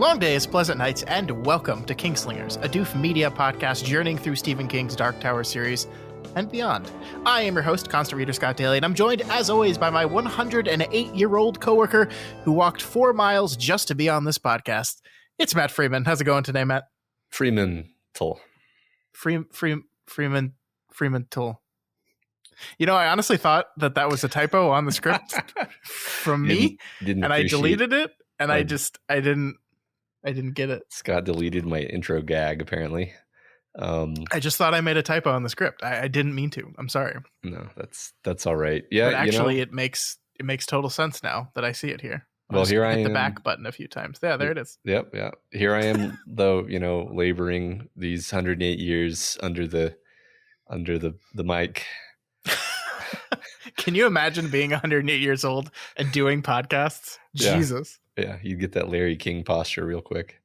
Long days, pleasant nights, and welcome to Kingslingers, a Doof media podcast journeying through Stephen King's Dark Tower series and beyond. I am your host, Constant Reader Scott Daly, and I'm joined, as always, by my 108-year-old coworker who walked 4 miles just to be on this podcast. It's Matt Freeman. How's it going today, Matt? Freemantle. Freemantle. You know, I honestly thought that was a typo on the script from me, and I deleted it, and I didn't get it. Scott deleted my intro gag, apparently. I just thought I made a typo on the script. I didn't mean to. I'm sorry. No, that's all right. Yeah, but actually, it makes total sense now that I see it here. Well, here I am. Hit the back button a few times. Yeah, there it is. Yep, yeah. Here I am, though. Laboring these 108 years under the mic. Can you imagine being 108 years old and doing podcasts? Yeah. Jesus. Yeah, you get that Larry King posture real quick.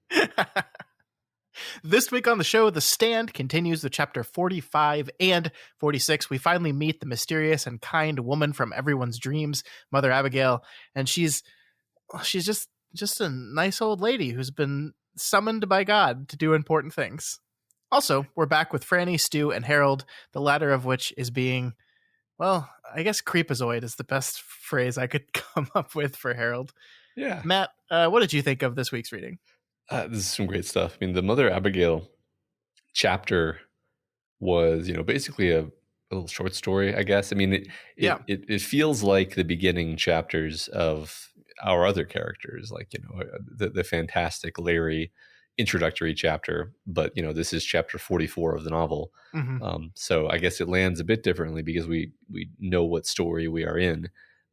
This week on the show, The Stand continues with chapter 45 and 46. We finally meet the mysterious and kind woman from everyone's dreams, Mother Abagail, and she's just a nice old lady who's been summoned by God to do important things. Also, we're back with Franny, Stu, and Harold, the latter of which is being, well, I guess creepazoid is the best phrase I could come up with for Harold. Yeah. Matt, what did you think of this week's reading? This is some great stuff. I mean, the Mother Abagail chapter was, basically a little short story, I guess. I mean, it feels like the beginning chapters of our other characters, like, the fantastic Larry introductory chapter, but this is chapter 44 of the novel. Mm-hmm. So I guess it lands a bit differently because we know what story we are in.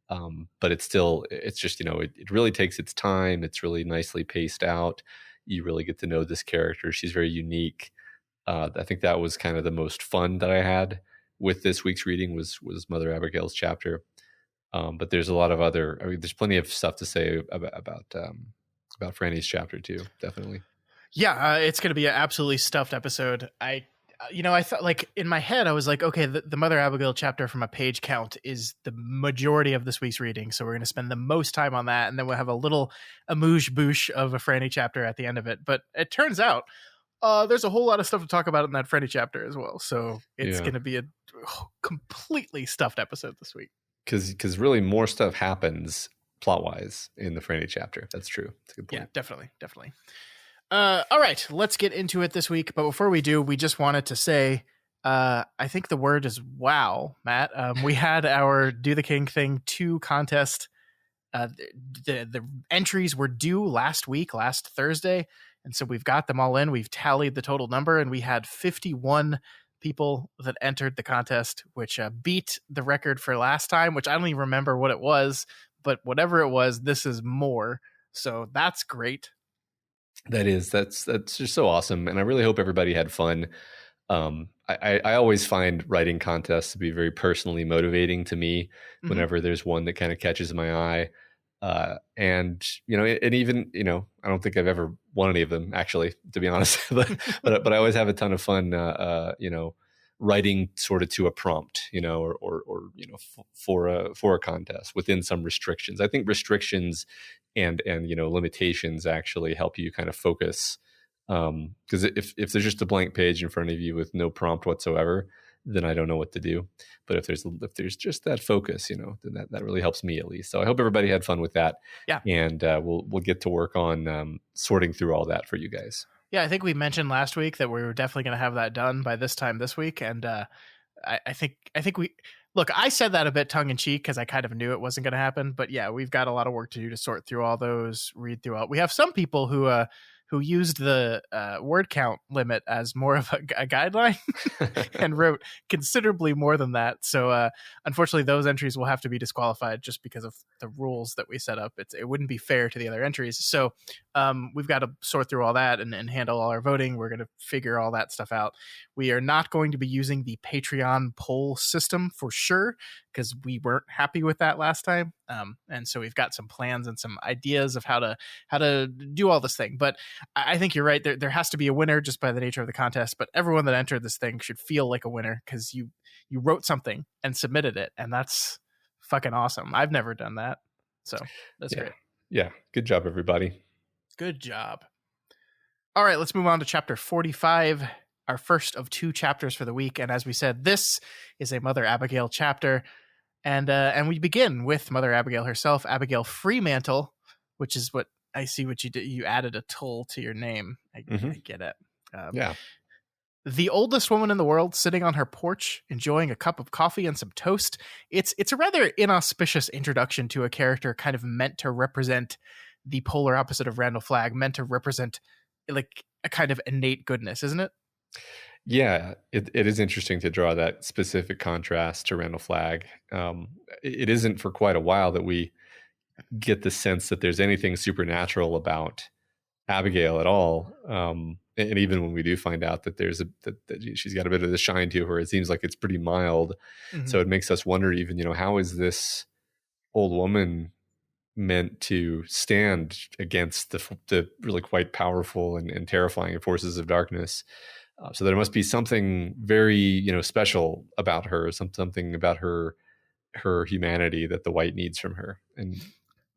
But it's just, it really takes its time. It's really nicely paced out. You really get to know this character. She's very unique. I think that was kind of the most fun that I had with this week's reading was Mother Abagail's chapter. But there's a lot of there's plenty of stuff to say about Franny's chapter too. Definitely. Yeah, it's going to be an absolutely stuffed episode. I thought, like, in my head, I was like, okay, the Mother Abagail chapter from a page count is the majority of this week's reading. So we're going to spend the most time on that. And then we'll have a little amuse-bouche of a Franny chapter at the end of it. But it turns out there's a whole lot of stuff to talk about in that Franny chapter as well. So it's going to be a completely stuffed episode this week. Because really more stuff happens plot-wise in the Franny chapter. That's true. That's a good point. Yeah, definitely. All right, let's get into it this week. But before we do, we just wanted to say, I think the word is wow, Matt. We had our Do the King Thing 2 contest. The entries were due last Thursday. And so we've got them all in. We've tallied the total number, and we had 51 people that entered the contest, which beat the record for last time, which I don't even remember what it was. But whatever it was, this is more. So that's great. That's just so awesome, and I really hope everybody had fun. I always find writing contests to be very personally motivating to me. Whenever there's one that kind of catches my eye, and even I don't think I've ever won any of them, actually, to be honest. but I always have a ton of fun, writing sort of to a prompt, or for a contest within some restrictions. I think restrictions and limitations actually help you kind of focus, because if there's just a blank page in front of you with no prompt whatsoever, then I don't know what to do. But if there's just that focus, then that really helps me, at least. So I hope everybody had fun with that. Yeah, and we'll get to work on sorting through all that for you guys. Yeah, I think we mentioned last week that we were definitely going to have that done by this time this week, and I think we. Look, I said that a bit tongue-in-cheek because I kind of knew it wasn't going to happen. But yeah, we've got a lot of work to do to sort through all those, read through all. We have some people who used the word count limit as more of a guideline and wrote considerably more than that. So unfortunately, those entries will have to be disqualified just because of the rules that we set up. It wouldn't be fair to the other entries. So we've got to sort through all that and handle all our voting. We're going to figure all that stuff out. We are not going to be using the Patreon poll system for sure, because we weren't happy with that last time. And so we've got some plans and some ideas of how to do all this thing. But I think you're right. There has to be a winner just by the nature of the contest. But everyone that entered this thing should feel like a winner, because you wrote something and submitted it. And that's fucking awesome. I've never done that. So that's great. Yeah. Good job, everybody. Good job. All right, let's move on to chapter 45, our first of 2 chapters for the week. And as we said, this is a Mother Abagail chapter. And we begin with Mother Abagail herself, Abagail Freemantle, which is what I see what you did. You added a tull to your name. I get it. Yeah. The oldest woman in the world, sitting on her porch, enjoying a cup of coffee and some toast. It's a rather inauspicious introduction to a character kind of meant to represent the polar opposite of Randall Flagg, meant to represent like a kind of innate goodness, isn't it? Yeah, it is interesting to draw that specific contrast to Randall Flagg. It isn't for quite a while that we get the sense that there's anything supernatural about Abagail at all. And even when we do find out that there's that she's got a bit of the shine to her, it seems like it's pretty mild. Mm-hmm. So it makes us wonder, even, how is this old woman meant to stand against the really quite powerful and terrifying forces of darkness? So there must be something very, special about her, something about her humanity that the white needs from her. And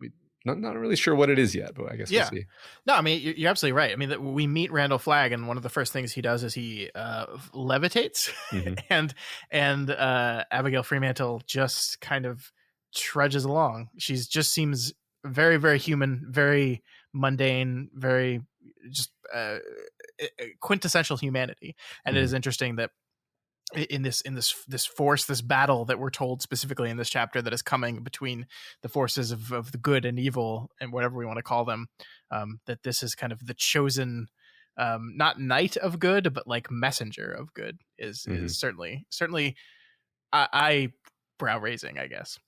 we not really sure what it is yet, but I guess we'll see. No, I mean, you're absolutely right. I mean, we meet Randall Flagg, and one of the first things he does is he levitates, mm-hmm. and Abagail Freemantle just kind of trudges along. She just seems very, very human, very mundane, very just quintessential humanity. And mm-hmm. It is interesting that in this force, this battle that we're told specifically in this chapter that is coming between the forces of the good and evil and whatever we want to call them, that this is kind of the chosen, not knight of good, but like messenger of good is certainly eyebrow raising, I guess.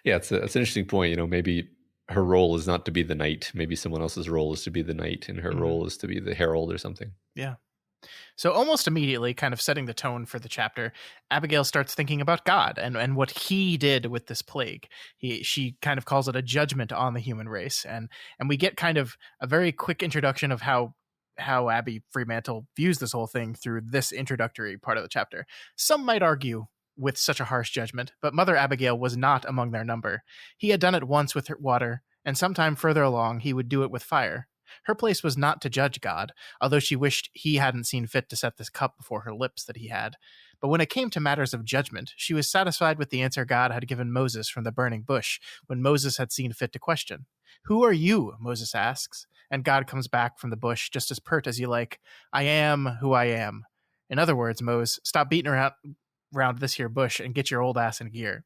Yeah, it's an interesting point. Maybe her role is not to be the knight. Maybe someone else's role is to be the knight, and her role is to be the herald or something. Yeah. So almost immediately, kind of setting the tone for the chapter, Abagail starts thinking about God and what he did with this plague. She kind of calls it a judgment on the human race. And we get kind of a very quick introduction of how Abby Freemantle views this whole thing through this introductory part of the chapter. Some might argue with such a harsh judgment, but Mother Abagail was not among their number. He had done it once with water, and sometime further along he would do it with fire. Her place was not to judge God, although she wished he hadn't seen fit to set this cup before her lips that he had. But when it came to matters of judgment, she was satisfied with the answer God had given Moses from the burning bush, when Moses had seen fit to question. "Who are you?" Moses asks, and God comes back from the bush just as pert as you like. "I am who I am." In other words, Moses, stop beating around this here bush and get your old ass in gear.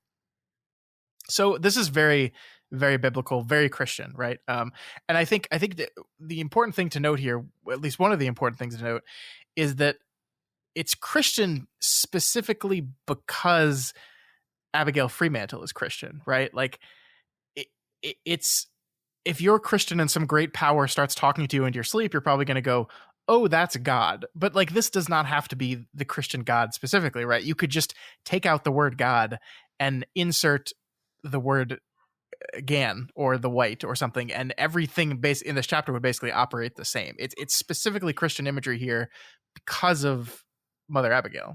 So this is very, very biblical, very Christian, right? And I think the important thing to note here, at least one of the important things to note, is that it's Christian specifically because Abagail Freemantle is Christian, right? Like it's if you're Christian and some great power starts talking to you in your sleep, you're probably going to go, "Oh, that's God." But like this does not have to be the Christian God specifically, right? You could just take out the word God and insert the word Gan or the white or something, and everything in this chapter would basically operate the same. It's specifically Christian imagery here because of Mother Abagail.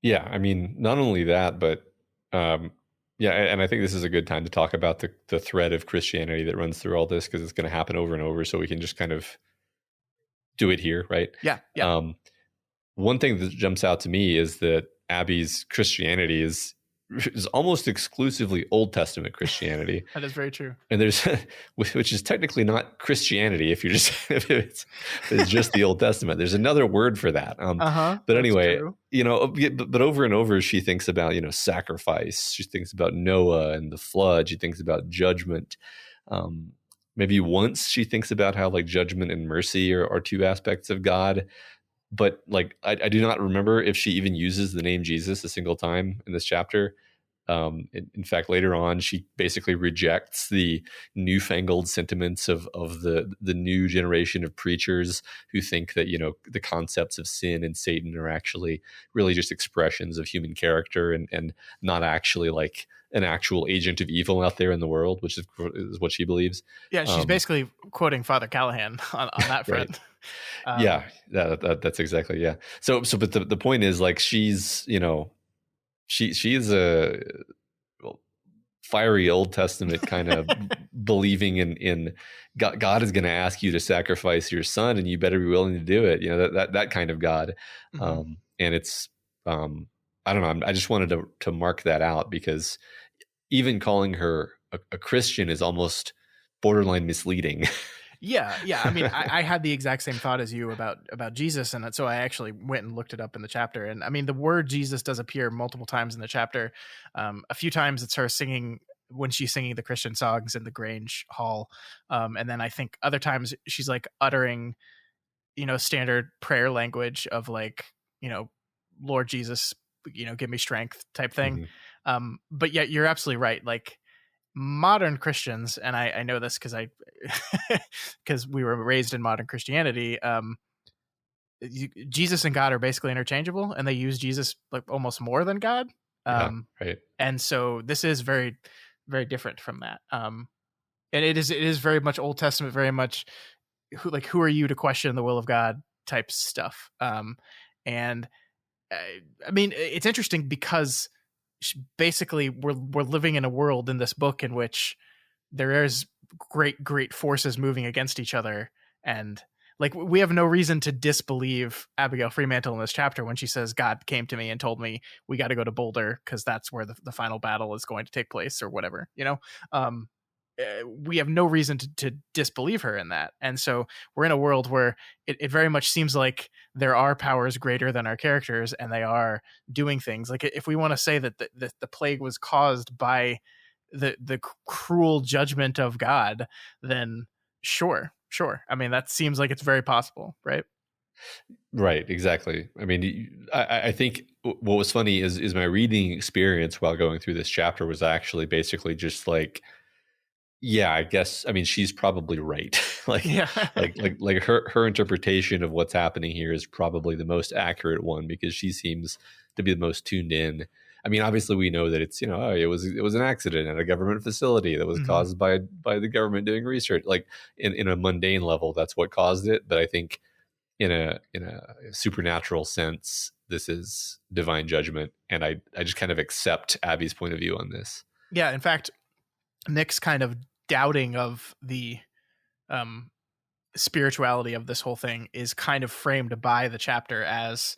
Yeah, I mean, not only that, but yeah, and I think this is a good time to talk about the thread of Christianity that runs through all this, because it's going to happen over and over, so we can just kind of do it here, right? Yeah. One thing that jumps out to me is that Abby's Christianity is almost exclusively Old Testament Christianity. That is very true. And there's, which is technically not Christianity if it's just the Old Testament. There's another word for that. But anyway, but over and over she thinks about, sacrifice. She thinks about Noah and the flood. She thinks about judgment. Maybe once she thinks about how like judgment and mercy are two aspects of God. But like, I do not remember if she even uses the name Jesus a single time in this chapter. In fact, later on, she basically rejects the newfangled sentiments of the new generation of preachers who think that, the concepts of sin and Satan are actually really just expressions of human character and not actually like an actual agent of evil out there in the world, which is what she believes. Yeah, she's basically quoting Father Callahan on that front. Right. Yeah, that's exactly, yeah. So, but the point is, like, she's, she is fiery Old Testament kind of believing in God is going to ask you to sacrifice your son, and you better be willing to do it. That kind of God. Mhm. And it's I don't know. I just wanted to mark that out, because even calling her a Christian is almost borderline misleading. Yeah. I mean, I had the exact same thought as you about Jesus, and so I actually went and looked it up in the chapter. And I mean, the word Jesus does appear multiple times in the chapter. A few times it's her singing when she's singing the Christian songs in the Grange Hall, and then I think other times she's like uttering, standard prayer language of like, Lord Jesus, give me strength type thing. Mhm. But yeah, you're absolutely right. Like modern Christians, and I know this because because we were raised in modern Christianity. Jesus and God are basically interchangeable, and they use Jesus like almost more than God. Yeah, Um, right. and so this is very, very different from that. And it is very much Old Testament, very much who are you to question the will of God type stuff. And I mean, it's interesting because basically we're living in a world in this book in which there is great forces moving against each other, and like we have no reason to disbelieve Abigail Fremantle in this chapter when she says God came to me and told me we got to go to Boulder because that's where the final battle is going to take place or whatever, um we have no reason to disbelieve her in that. And so we're in a world where it very much seems like there are powers greater than our characters, and they are doing things. Like if we want to say that the plague was caused by the cruel judgment of God, then sure. I mean, that seems like it's very possible, right? Right, exactly. I mean, I think what was funny is my reading experience while going through this chapter was actually basically just like, yeah, I guess. I mean, she's probably right. like, Yeah. like her interpretation of what's happening here is probably the most accurate one, because she seems to be the most tuned in. I mean, obviously, we know that it's it was an accident at a government facility that was Hmm. caused by the government doing research. Like in a mundane level, that's what caused it. But I think in a supernatural sense, this is divine judgment, and I just kind of accept Abby's point of view on this. Yeah, in fact, Nick's kind of doubting of the um spirituality of this whole thing is kind of framed by the chapter as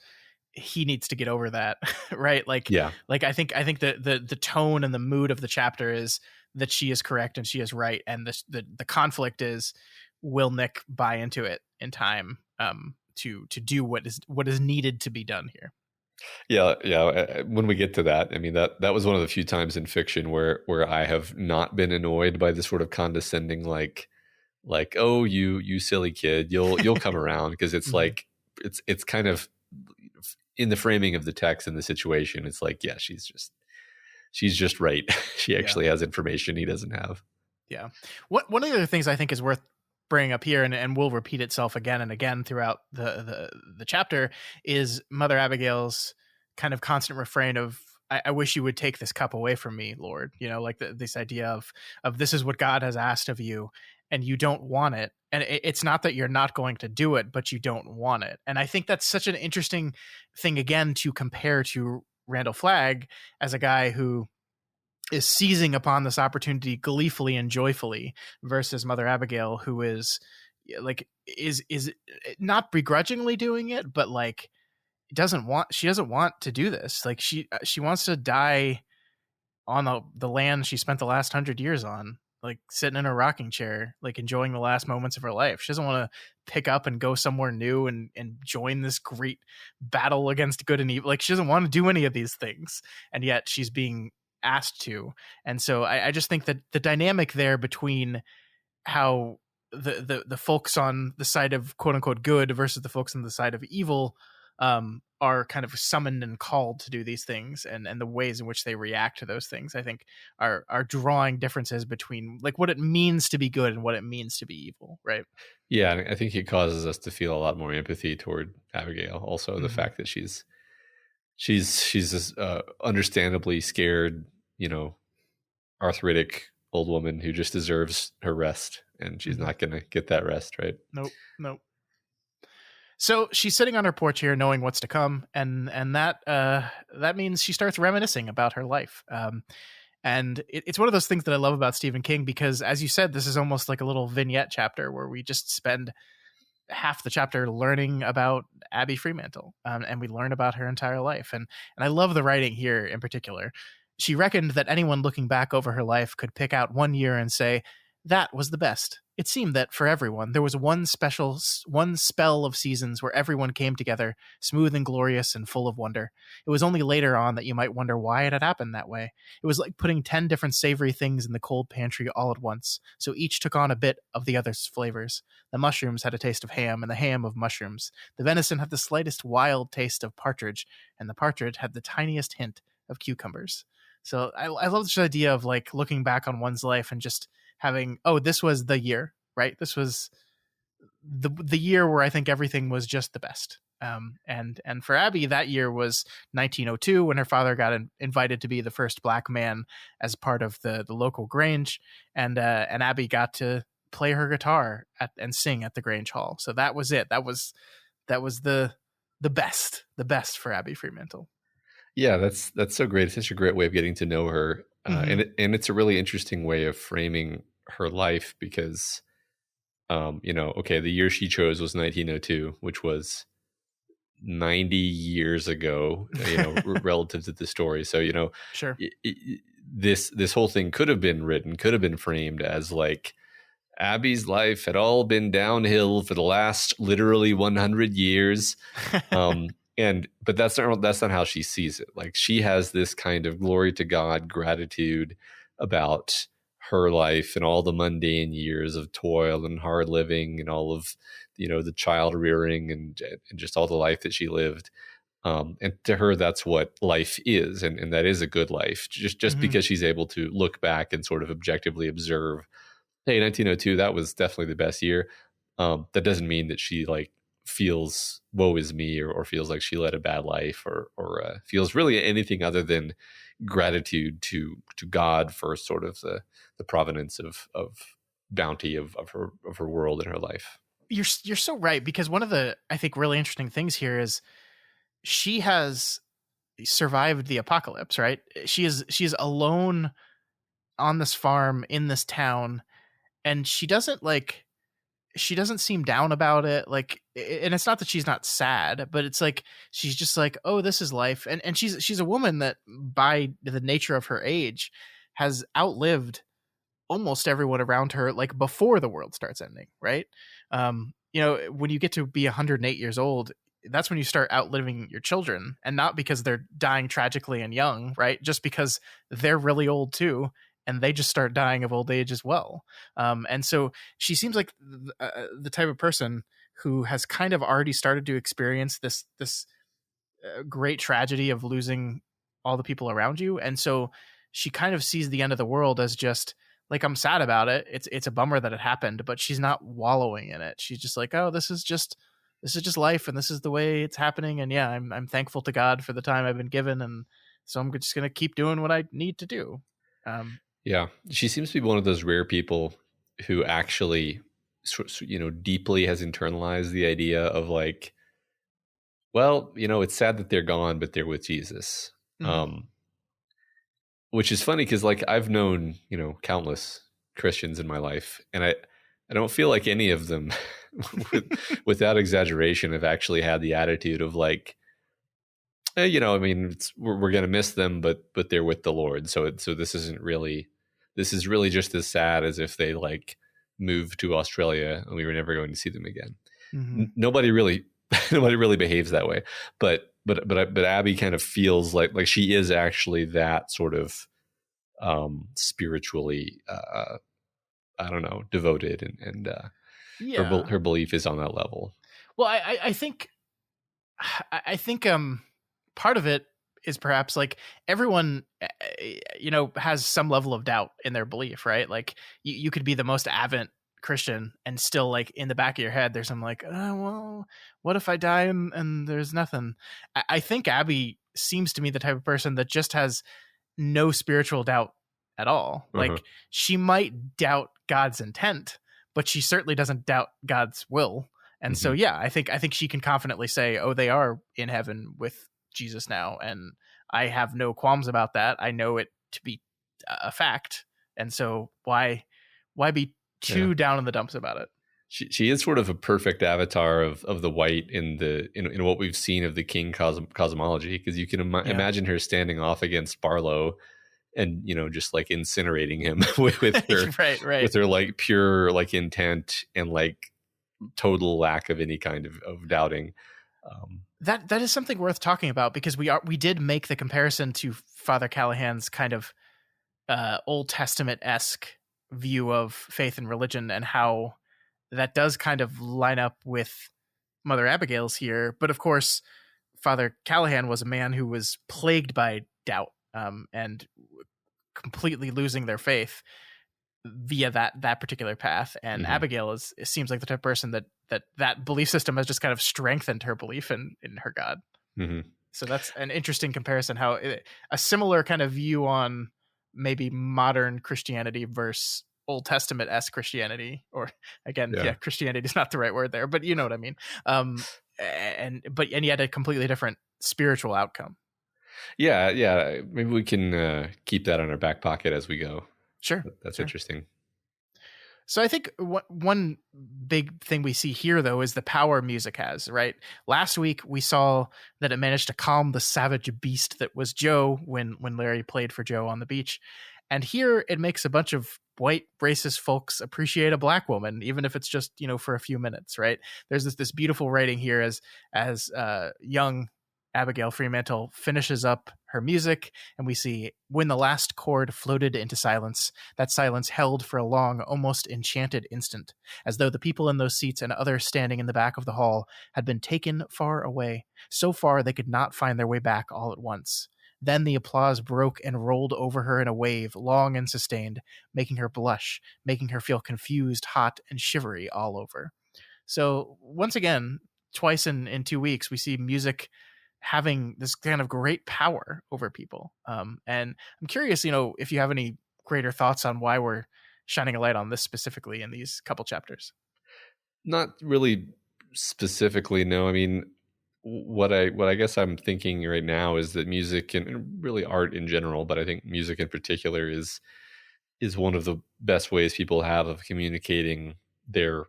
he needs to get over that. Right? Yeah, I think the tone and the mood of the chapter is that she is correct and she is right, and the conflict is, will Nick buy into it in time, to do what is needed to be done here. yeah. When we get to that, I mean, that was one of the few times in fiction where I have not been annoyed by the sort of condescending, like, oh, you silly kid, you'll come around, because it's Mhm. like it's kind of in the framing of the text and the situation. It's like, yeah, she's just right. She Yeah. actually has information he doesn't have. Yeah. One of the other things I think is worth bringing up here, and will repeat itself again and again throughout the chapter, is Mother Abigail's kind of constant refrain of, I wish you would take this cup away from me, Lord. Like this idea of this is what God has asked of you, and you don't want it. And it's not that you're not going to do it, but you don't want it. And I think that's such an interesting thing, again, to compare to Randall Flagg as a guy who is seizing upon this opportunity gleefully and joyfully, versus Mother Abigail, who is like is not begrudgingly doing it, but like she doesn't want to do this. Like she wants to die on the land she spent the last 100 years on, like sitting in a rocking chair, like enjoying the last moments of her life. She doesn't want to pick up and go somewhere new and join this great battle against good and evil. Like she doesn't want to do any of these things, and yet she's being asked to. And so I just think that the dynamic there between how the folks on the side of quote unquote good versus the folks on the side of evil, are kind of summoned and called to do these things, and the ways in which they react to those things, I think are drawing differences between like what it means to be good and what it means to be evil, right? Yeah, and I think it causes us to feel a lot more empathy toward Abigail. Also, the Mm-hmm. fact that she's this understandably scared, arthritic old woman who just deserves her rest, and she's Mm-hmm. not going to get that rest, right? Nope. So she's sitting on her porch here, knowing what's to come, and that means she starts reminiscing about her life. And it's one of those things that I love about Stephen King, because as you said, this is almost like a little vignette chapter where we just spend half the chapter learning about Abby Fremantle, and we learn about her entire life. And I love the writing here in particular. She reckoned that anyone looking back over her life could pick out one year and say, that was the best. It seemed that for everyone, there was one spell of seasons where everyone came together, smooth and glorious and full of wonder. It was only later on that you might wonder why it had happened that way. It was like putting 10 different savory things in the cold pantry all at once, so each took on a bit of the other's flavors. The mushrooms had a taste of ham, and the ham of mushrooms. The venison had the slightest wild taste of partridge, and the partridge had the tiniest hint of cucumbers. So I love this idea of like looking back on one's life and just having, oh, this was the year, right? This was the year where I think everything was just the best. And for Abby, that year was 1902, when her father got invited to be the first black man as part of the local Grange, and Abby got to play her guitar and sing at the Grange Hall. So that was it. That was the best for Abby Fremantle. Yeah, that's so great. It's such a great way of getting to know her, and it's a really interesting way of framing her life, because, okay, the year she chose was 1902, which was 90 years ago, relative to the story. So, sure, this whole thing could have been framed as like Abby's life had all been downhill for the last literally 100 years. But that's not how she sees it. Like, she has this kind of glory to God gratitude about her life and all the mundane years of toil and hard living and all of, the child rearing and just all the life that she lived. And to her, that's what life is. And that is a good life, just because she's able to look back and sort of objectively observe, hey, 1902, that was definitely the best year. That doesn't mean that she like feels woe is me, or feels like she led a bad life, or feels really anything other than gratitude to God for sort of the provenance of bounty of her world and her life. You're so right, because one of the, I think, really interesting things here is she has survived the apocalypse, right? She is alone on this farm in this town, and she doesn't seem down about it. Like, and it's not that she's not sad, but it's like, she's just like, oh, this is life. And she's a woman that, by the nature of her age, has outlived almost everyone around her, like before the world starts ending. Right. When you get to be 108 years old, that's when you start outliving your children, and not because they're dying tragically and young, right? Just because they're really old too, and they just start dying of old age as well. And so she seems like the type of person who has kind of already started to experience this great tragedy of losing all the people around you. And so she kind of sees the end of the world as just like, I'm sad about it. It's a bummer that it happened, but she's not wallowing in it. She's just like, oh, this is just life, and this is the way it's happening. And yeah, I'm thankful to God for the time I've been given. And so I'm just going to keep doing what I need to do. Yeah, she seems to be one of those rare people who actually, deeply has internalized the idea of like, well, it's sad that they're gone, but they're with Jesus. Which is funny because, like, I've known, countless Christians in my life, and I don't feel like any of them, without exaggeration, have actually had the attitude of like, we're going to miss them, but they're with the Lord. So this is really just as sad as if they like moved to Australia and we were never going to see them again. Nobody really behaves that way, but Abby kind of feels like she is actually that sort of spiritually, I don't know, devoted, and her belief is on that level. Well, I think part of it is perhaps like everyone, has some level of doubt in their belief, right? Like you could be the most avid Christian and still, like, in the back of your head, there's some like, oh, well, what if I die and there's nothing? I think Abby seems to me the type of person that just has no spiritual doubt at all. Like, she might doubt God's intent, but she certainly doesn't doubt God's will. And so, yeah, I think she can confidently say, oh, they are in heaven with Jesus now. And I have no qualms about that. I know it to be a fact. And so why be Yeah. too down in the dumps about it? She is sort of a perfect avatar of the white in what we've seen of the king cosmology, because you can imagine her standing off against Barlow and just like incinerating him with her right. with her like pure like intent and like total lack of any kind of doubting. That is something worth talking about, because we did make the comparison to Father Callahan's kind of Old Testament-esque view of faith and religion, and how that does kind of line up with Mother Abagail's here. But of course, Father Callahan was a man who was plagued by doubt, and completely losing their faith via that particular path. And Abagail it seems like the type of person that belief system has just kind of strengthened her belief in her God. So that's an interesting comparison, how a similar kind of view on maybe modern Christianity versus Old Testament-esque Christianity, or again, Christianity is not the right word there, but you know what I mean. And yet a completely different spiritual outcome. Yeah. Maybe we can keep that on our back pocket as we go. Sure. That's interesting. So I think one big thing we see here, though, is the power music has, right? Last week, we saw that it managed to calm the savage beast that was Joe when Larry played for Joe on the beach. And here it makes a bunch of white racist folks appreciate a black woman, even if it's just, for a few minutes, right? There's this beautiful writing here as young Abigail Fremantle finishes up her music, and we see, when the last chord floated into silence, that silence held for a long, almost enchanted instant, as though the people in those seats and others standing in the back of the hall had been taken far away, so far they could not find their way back all at once. Then the applause broke and rolled over her in a wave, long and sustained, making her blush, making her feel confused, hot, and shivery all over. So once again, twice in 2 weeks, we see music having this kind of great power over people. And I'm curious, if you have any greater thoughts on why we're shining a light on this specifically in these couple chapters. Not really specifically, no. I mean, what I guess I'm thinking right now is that music and really art in general, but I think music in particular is one of the best ways people have of communicating their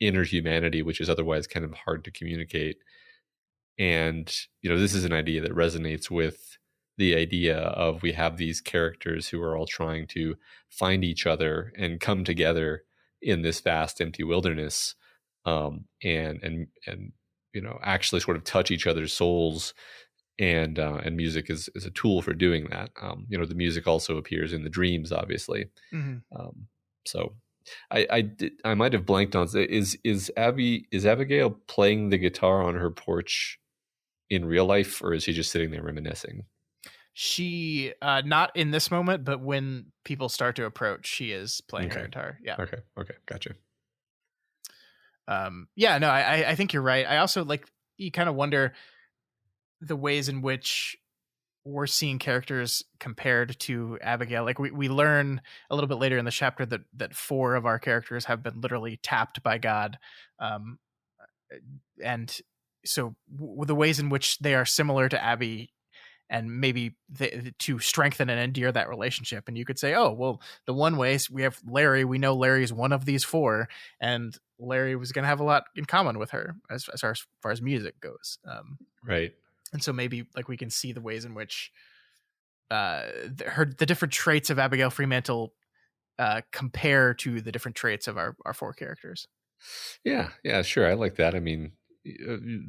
inner humanity, which is otherwise kind of hard to communicate. And, this is an idea that resonates with the idea of, we have these characters who are all trying to find each other and come together in this vast, empty wilderness, and actually sort of touch each other's souls. And music is a tool for doing that. The music also appears in the dreams, obviously. So I might have blanked on, is Abigail playing the guitar on her porch in real life, or is she just sitting there reminiscing? She not in this moment, but when people start to approach, she is playing her guitar. Yeah. Okay, gotcha. No, I think you're right. I also, you kind of wonder the ways in which we're seeing characters compared to Abigail. Like we learn a little bit later in the chapter that 4 of our characters have been literally tapped by God. And so the ways in which they are similar to Abby, and maybe to strengthen and endear that relationship. And you could say, oh, well, the one way we have Larry, we know Larry is one of these 4, and Larry was going to have a lot in common with her as far as music goes. Right. And so maybe we can see the ways in which the different traits of Abigail Fremantle compare to the different traits of our 4 characters. Yeah, sure. I like that. I mean,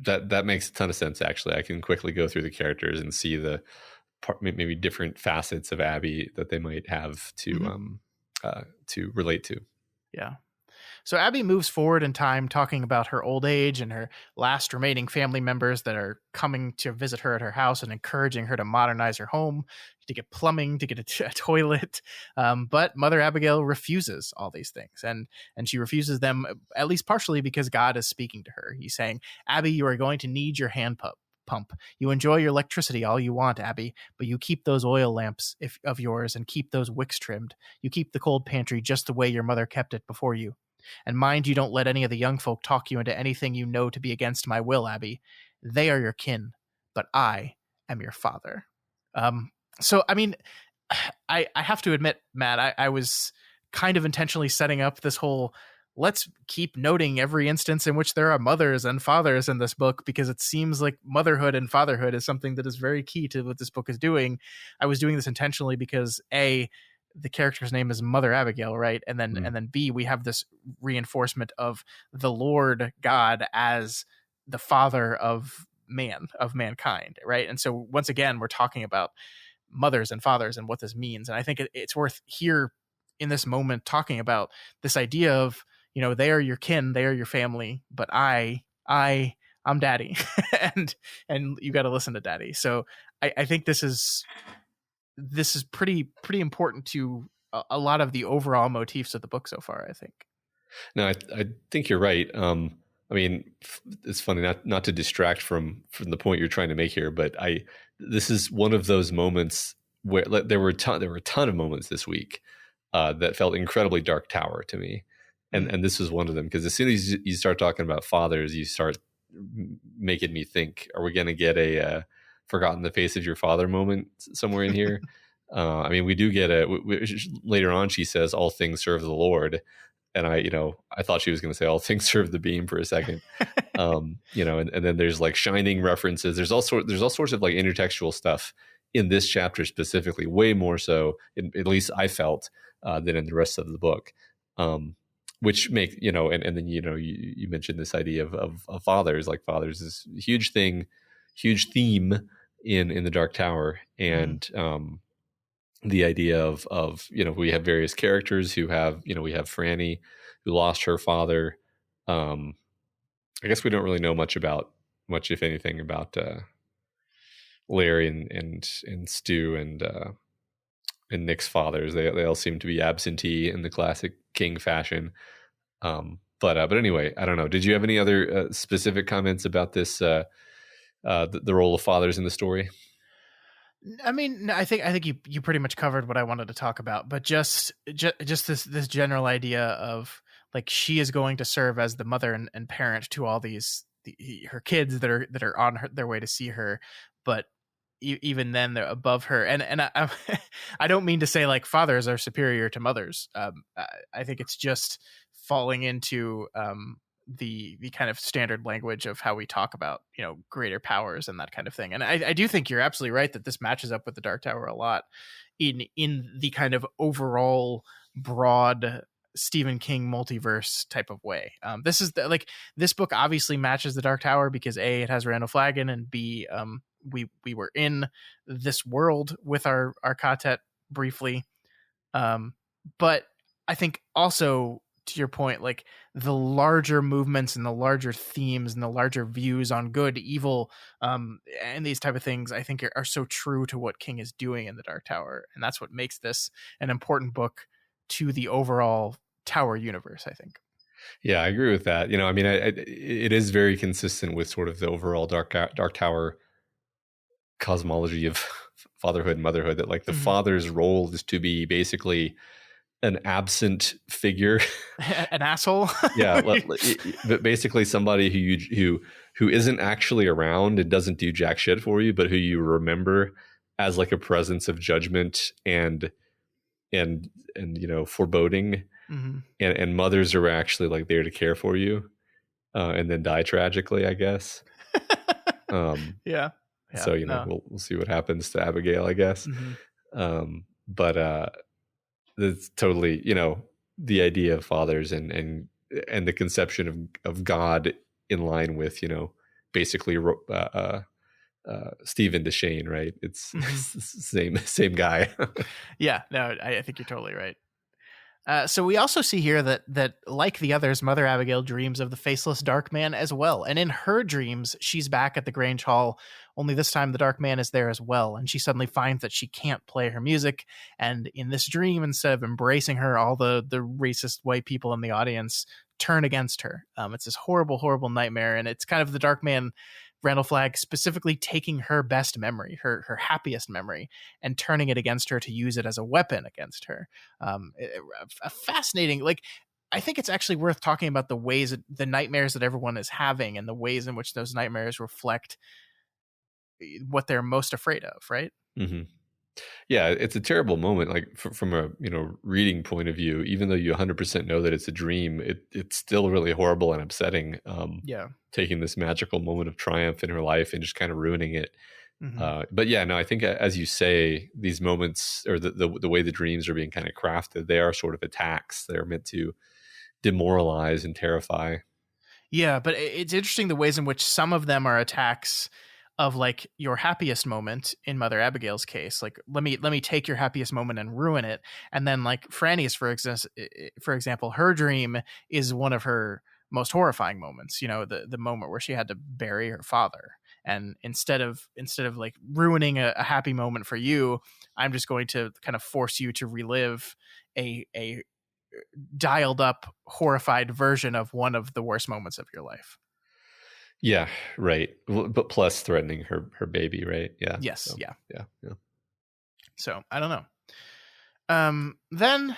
that makes a ton of sense. Actually, I can quickly go through the characters and see the maybe different facets of Abby that they might have to relate to. Yeah. So Abby moves forward in time, talking about her old age and her last remaining family members that are coming to visit her at her house, and encouraging her to modernize her home, to get plumbing, to get a toilet. But Mother Abagail refuses all these things, and she refuses them at least partially because God is speaking to her. He's saying, Abby, you are going to need your hand pump. You enjoy your electricity all you want, Abby, but you keep those oil lamps of yours, and keep those wicks trimmed. You keep the cold pantry just the way your mother kept it before you. And mind you don't let any of the young folk talk you into anything you know to be against my will, Abby. They are your kin, but I am your father. So, I mean, I have to admit, Matt, I was kind of intentionally setting up this whole let's keep noting every instance in which there are mothers and fathers in this book, because it seems like motherhood and fatherhood is something that is very key to what this book is doing. I was doing this intentionally because the character's name is Mother Abagail, right? And then B, we have this reinforcement of the Lord God as the father of mankind, right? And so once again, we're talking about mothers and fathers and what this means. And I think it's worth here in this moment talking about this idea of, they are your kin, they are your family, but I'm daddy and you got to listen to daddy. So I think this is pretty important to a lot of the overall motifs of the book so far, I think. No, I think you're right. I mean, it's funny not to distract from the point you're trying to make here, but this is one of those moments where there were a ton of moments this week that felt incredibly Dark Tower to me, and this was one of them, because as soon as you start talking about fathers, you start making me think: are we going to get a "forgotten the face of your father" moment somewhere in here? I mean, we do get later on. She says, "All things serve the Lord." And I thought she was going to say all things serve the beam for a second, and then there's like shining references. There's all sorts of like intertextual stuff in this chapter specifically, way more so, at least I felt, than in the rest of the book, which make, and then, you mentioned this idea of fathers, like fathers is a huge theme in the Dark Tower. And, the idea of we have various characters who have, we have Franny, who lost her father. I guess we don't really know much, if anything, about Larry and Stu and Nick's fathers. They all seem to be absentee in the classic King fashion. But anyway, I don't know. Did you have any other specific comments about this, the role of fathers in the story? I mean, I think you pretty much covered what I wanted to talk about, but just this general idea of like she is going to serve as the mother and parent to all her kids that are on their way to see her, but even then they're above her. And I don't mean to say like fathers are superior to mothers. I think it's just falling into the kind of standard language of how we talk about greater powers and that kind of thing. And I do think you're absolutely right that this matches up with the Dark Tower a lot in the kind of overall broad Stephen King multiverse type of way. This is this book obviously matches the Dark Tower because A, it has Randall Flaggen, and B, we were in this world with our quartet briefly. But I think also, to your point, like the larger movements and the larger themes and the larger views on good, evil, and these type of things, I think are so true to what King is doing in the Dark Tower. And that's what makes this an important book to the overall Tower universe, I think. Yeah, I agree with that. I mean, it is very consistent with sort of the overall Dark Tower cosmology of fatherhood and motherhood, that like the father's role is to be basically an absent figure, an asshole. Yeah, but basically somebody who isn't actually around and doesn't do jack shit for you, but who you remember as like a presence of judgment and foreboding. And mothers are actually like there to care for you, and then die tragically, I guess. Yeah. So we'll see what happens to Abigail, I guess. But that's totally, the idea of fathers and the conception of God in line with, basically Stephen Deshane, right? It's same guy. Yeah, no, I think you're totally right. So we also see here that like the others, Mother Abagail dreams of the faceless dark man as well. And in her dreams, she's back at the Grange Hall, only this time the dark man is there as well. And she suddenly finds that she can't play her music. And in this dream, instead of embracing her, all the racist white people in the audience turn against her. It's this horrible, horrible nightmare. And it's kind of the dark man, Randall Flagg, specifically taking her best memory, her happiest memory, and turning it against her to use it as a weapon against her. A fascinating, I think it's actually worth talking about the ways, the nightmares that everyone is having and the ways in which those nightmares reflect what they're most afraid of, right? Yeah, it's a terrible moment. Like from a reading point of view, even though you 100% know that it's a dream, it's still really horrible and upsetting. Yeah. Taking this magical moment of triumph in her life and just kind of ruining it. Mm-hmm. But yeah, no, I think as you say, these moments or the way the dreams are being kind of crafted, they are sort of attacks. They're meant to demoralize and terrify. Yeah, but it's interesting the ways in which some of them are attacks of like your happiest moment in Mother Abigail's case. Like let me take your happiest moment and ruin it. And then like Franny's for example, her dream is one of her most horrifying moments, the moment where she had to bury her father. And instead of like ruining a happy moment for you, I'm just going to kind of force you to relive a dialed up, horrified version of one of the worst moments of your life. Yeah, right. But plus threatening her baby, right? Yeah. Yes, So, yeah. yeah. So I don't know. Then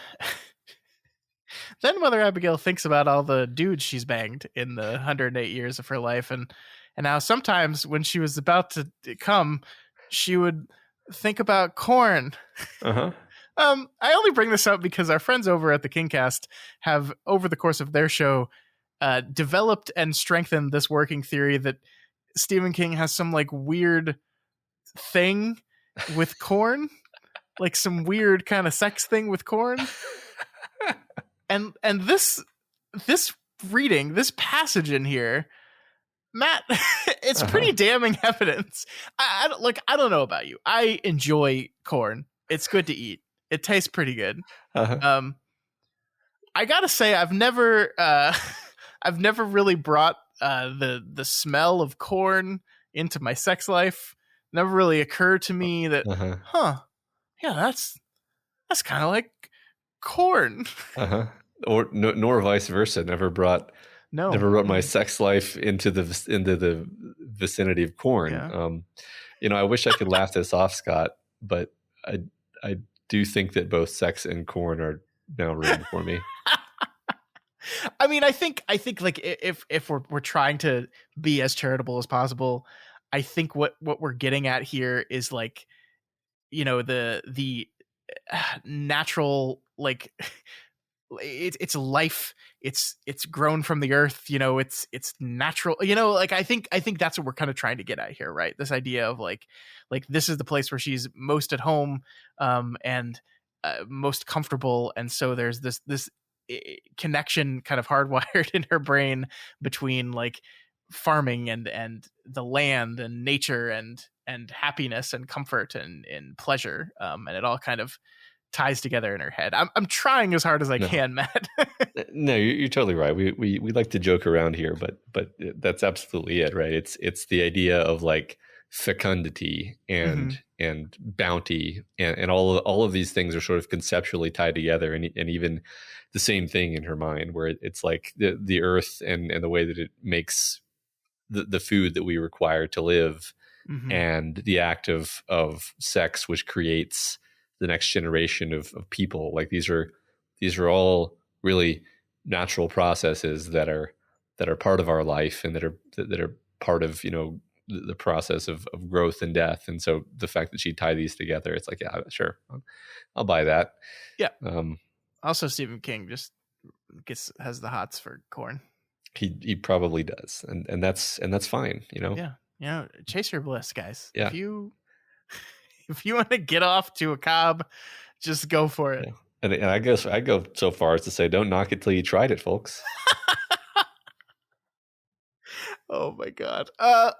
then Mother Abigail thinks about all the dudes she's banged in the 108 years of her life, and how sometimes when she was about to come, she would think about corn. Uh-huh. I only bring this up because our friends over at the Kingcast have, over the course of their show, developed and strengthened this working theory that Stephen King has some like weird thing with corn, like some weird kind of sex thing with corn. and this reading, this passage in here, Matt, it's pretty damning evidence. I don't know about you. I enjoy corn. It's good to eat. It tastes pretty good. Uh-huh. I gotta say, I've never really brought the smell of corn into my sex life. Never really occurred to me that, yeah, that's kind of like corn. Or nor vice versa. Never brought my sex life into the vicinity of corn. Yeah. I wish I could laugh this off, Scott, but I do think that both sex and corn are now ruined for me. I mean, I think like if we're trying to be as charitable as possible, I think what we're getting at here is like, the natural, like it's life, it's grown from the earth, it's natural, like I think that's what we're kind of trying to get at here, right? This idea of like this is the place where she's most at home, and most comfortable, and so there's this connection kind of hardwired in her brain between like farming and the land and nature and happiness and comfort and pleasure, and it all kind of ties together in her head. I'm trying as hard as I can, Matt. No, you're totally right. We like to joke around here, but that's absolutely it, right? It's the idea of like fecundity and bounty and all of these things are sort of conceptually tied together, and even the same thing in her mind, where it's like the earth and the way that it makes the food that we require to live, and the act of sex, which creates the next generation of people. Like these are all really natural processes that are part of our life, and that are part of the process of growth and death. And so the fact that she tied these together, it's like, yeah, sure, I'll buy that. Yeah. Also, Stephen King just has the hots for corn. He probably does, and that's fine. Yeah. Chase your bliss, guys. Yeah. If you want to get off to a cob, just go for it. Yeah. And I guess I go so far as to say, don't knock it till you tried it, folks. Oh my God.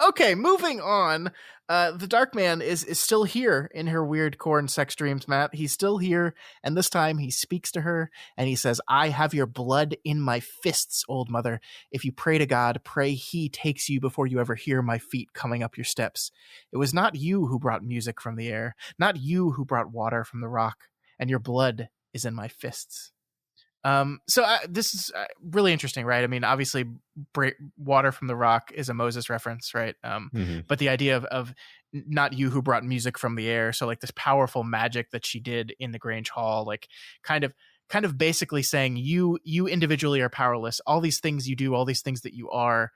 Okay, moving on. The Dark Man is still here in her weird corn sex dreams, Matt. He's still here, and this time he speaks to her and he says, "I have your blood in my fists, old mother. If you pray to God, pray he takes you before you ever hear my feet coming up your steps. It was not you who brought music from the air, not you who brought water from the rock, and your blood is in my fists." So this is really interesting, right? I mean, obviously, water from the rock is a Moses reference, right? But the idea of not you who brought music from the air, so like this powerful magic that she did in the Grange Hall, like kind of basically saying you individually are powerless. All these things you do, all these things that you are,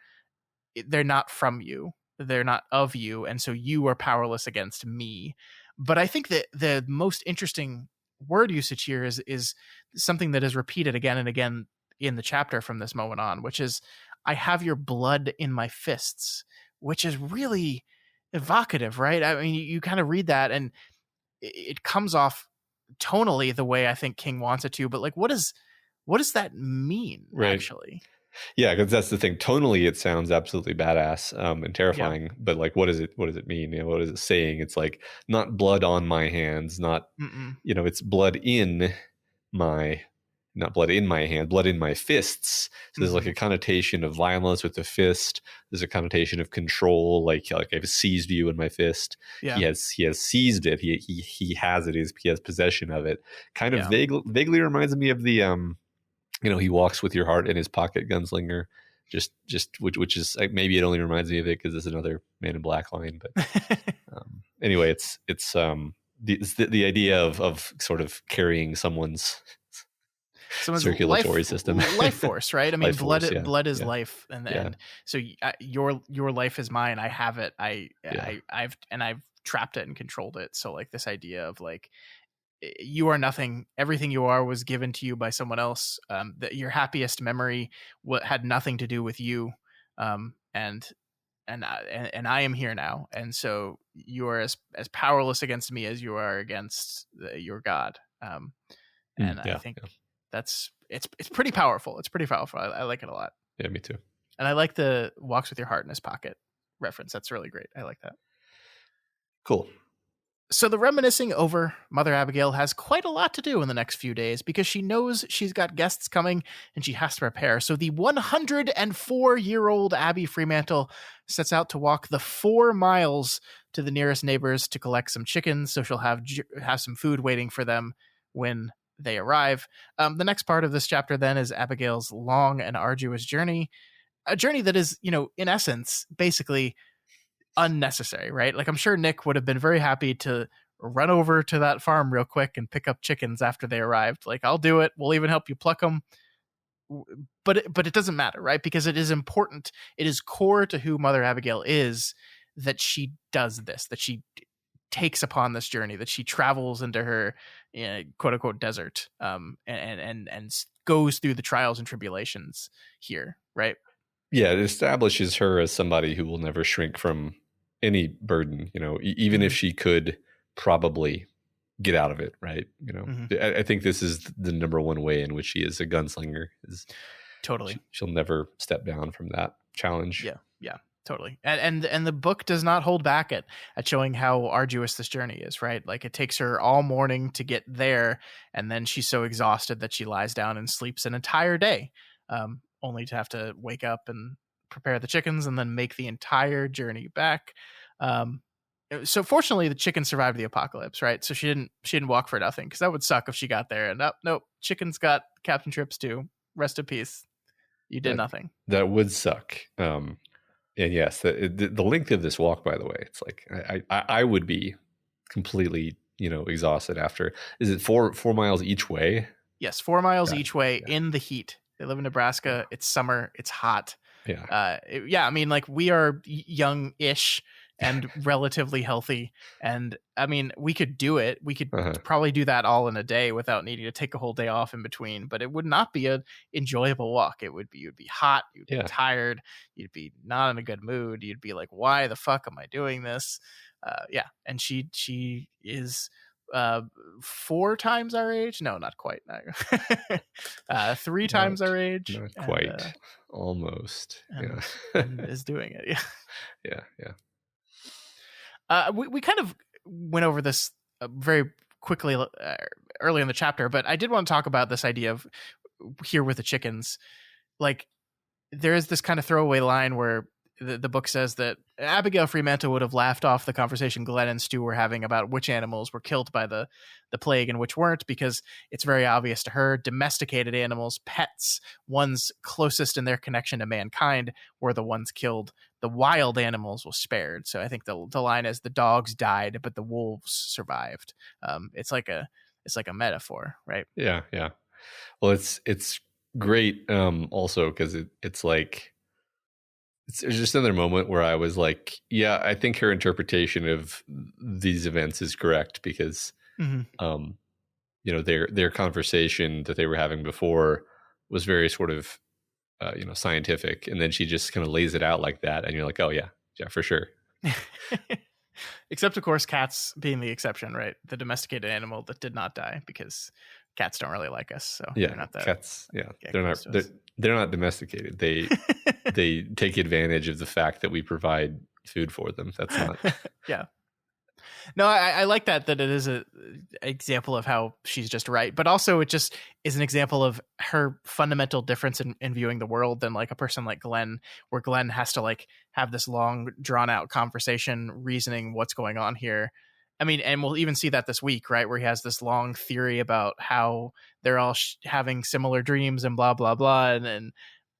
they're not from you, they're not of you, and so you are powerless against me. But I think that the most interesting word usage here is something that is repeated again and again in the chapter from this moment on, which is, I have your blood in my fists, which is really evocative, right? I mean, you kind of read that and it comes off tonally the way I think King wants it to, but like, what does that mean, Right. actually? Yeah, because that's the thing. Tonally, it sounds absolutely badass and Yeah. terrifying. But like, what does it mean? What is it saying? It's like, not blood on my hands, not Mm-mm. it's blood in my, not blood in my hand, blood in my fists. So there's like a connotation of violence with the fist. There's a connotation of control, like I've seized you in my fist. Yeah. He has seized it. He has it. He has possession of it. Kind of Yeah. vaguely reminds me of the he walks with your heart in his pocket, gunslinger. Just which is like, maybe it only reminds me of it because it's another Man in Black line. But anyway, it's the idea of sort of carrying someone's circulatory system, life force, right? I mean, blood is yeah. life, and so your life is mine. I have it. I've trapped it and controlled it. So like this idea of like, you are nothing. Everything you are was given to you by someone else. That your happiest memory had nothing to do with you. And I am here now, and so you are as powerless against me as you are against your God. And I think that's it's pretty powerful. It's pretty powerful. I like it a lot. Yeah, me too. And I like the walks with your heart in his pocket reference. That's really great. I like that. Cool. So the reminiscing over Mother Abagail has quite a lot to do in the next few days because she knows she's got guests coming and she has to prepare. So the 104-year-old Abby Fremantle sets out to walk the 4 miles to the nearest neighbors to collect some chickens, so she'll have some food waiting for them when they arrive. The next part of this chapter then is Abigail's long and arduous journey, a journey that is, in essence, basically unnecessary, right? Like, I'm sure Nick would have been very happy to run over to that farm real quick and pick up chickens after they arrived. Like, I'll do it. We'll even help you pluck them. But it doesn't matter, right? Because it is important. It is core to who Mother Abagail is that she does this, that she takes upon this journey, that she travels into her quote unquote desert, and goes through the trials and tribulations here, right? Yeah, it establishes her as somebody who will never shrink from any burden, even if she could probably get out of it, right? I think this is the number one way in which she is a gunslinger, is totally she'll never step down from that challenge. Yeah, totally. And the book does not hold back at showing how arduous this journey is, right? Like, it takes her all morning to get there, and then she's so exhausted that she lies down and sleeps an entire day, only to have to wake up and prepare the chickens and then make the entire journey back. So fortunately, the chickens survived the apocalypse, right? So she didn't walk for nothing, because that would suck if she got there and nope, chickens got Captain Trips too. Rest in peace. You did nothing. That would suck. And yes, the length of this walk, by the way, it's like I would be completely exhausted after. Is it 4 miles each way? Yes, 4 miles each way in the heat. They live in Nebraska. It's summer. It's hot. Yeah. I mean, like, we are young-ish and relatively healthy, and I mean, we could do it. We could probably do that all in a day without needing to take a whole day off in between. But it would not be an enjoyable walk. You'd be hot. You'd be tired. You'd be not in a good mood. You'd be like, "Why the fuck am I doing this?" And she is 4 times our age. No, not quite. 3 times our age. Not quite. Almost. And is doing it. Yeah. We kind of went over this very quickly early in the chapter, but I did want to talk about this idea of here with the chickens. Like, there is this kind of throwaway line where the book says that Abigail Fremantle would have laughed off the conversation Glenn and Stu were having about which animals were killed by the plague and which weren't, because it's very obvious to her domesticated animals, pets, ones closest in their connection to mankind, were the ones killed. The wild animals were spared. So I think the line is, the dogs died, but the wolves survived. It's like a metaphor, right? Yeah. Well, it's great also because it's like, it's just another moment where I was like, yeah, I think her interpretation of these events is correct, because um their conversation that they were having before was very sort of scientific, and then she just kind of lays it out like that, and you're like, oh yeah, for sure. Except, of course, cats being the exception, right? The domesticated animal that did not die, because cats don't really like us. So yeah, they're not that. Cats, yeah, they're not domesticated. They take advantage of the fact that we provide food for them. That's not. Yeah. No, I like that it is a example of how she's just right, but also it just is an example of her fundamental difference in viewing the world than like a person like Glenn, where Glenn has to like have this long drawn out conversation reasoning what's going on here. I mean, and we'll even see that this week, right, where he has this long theory about how they're all having similar dreams and blah blah blah, and then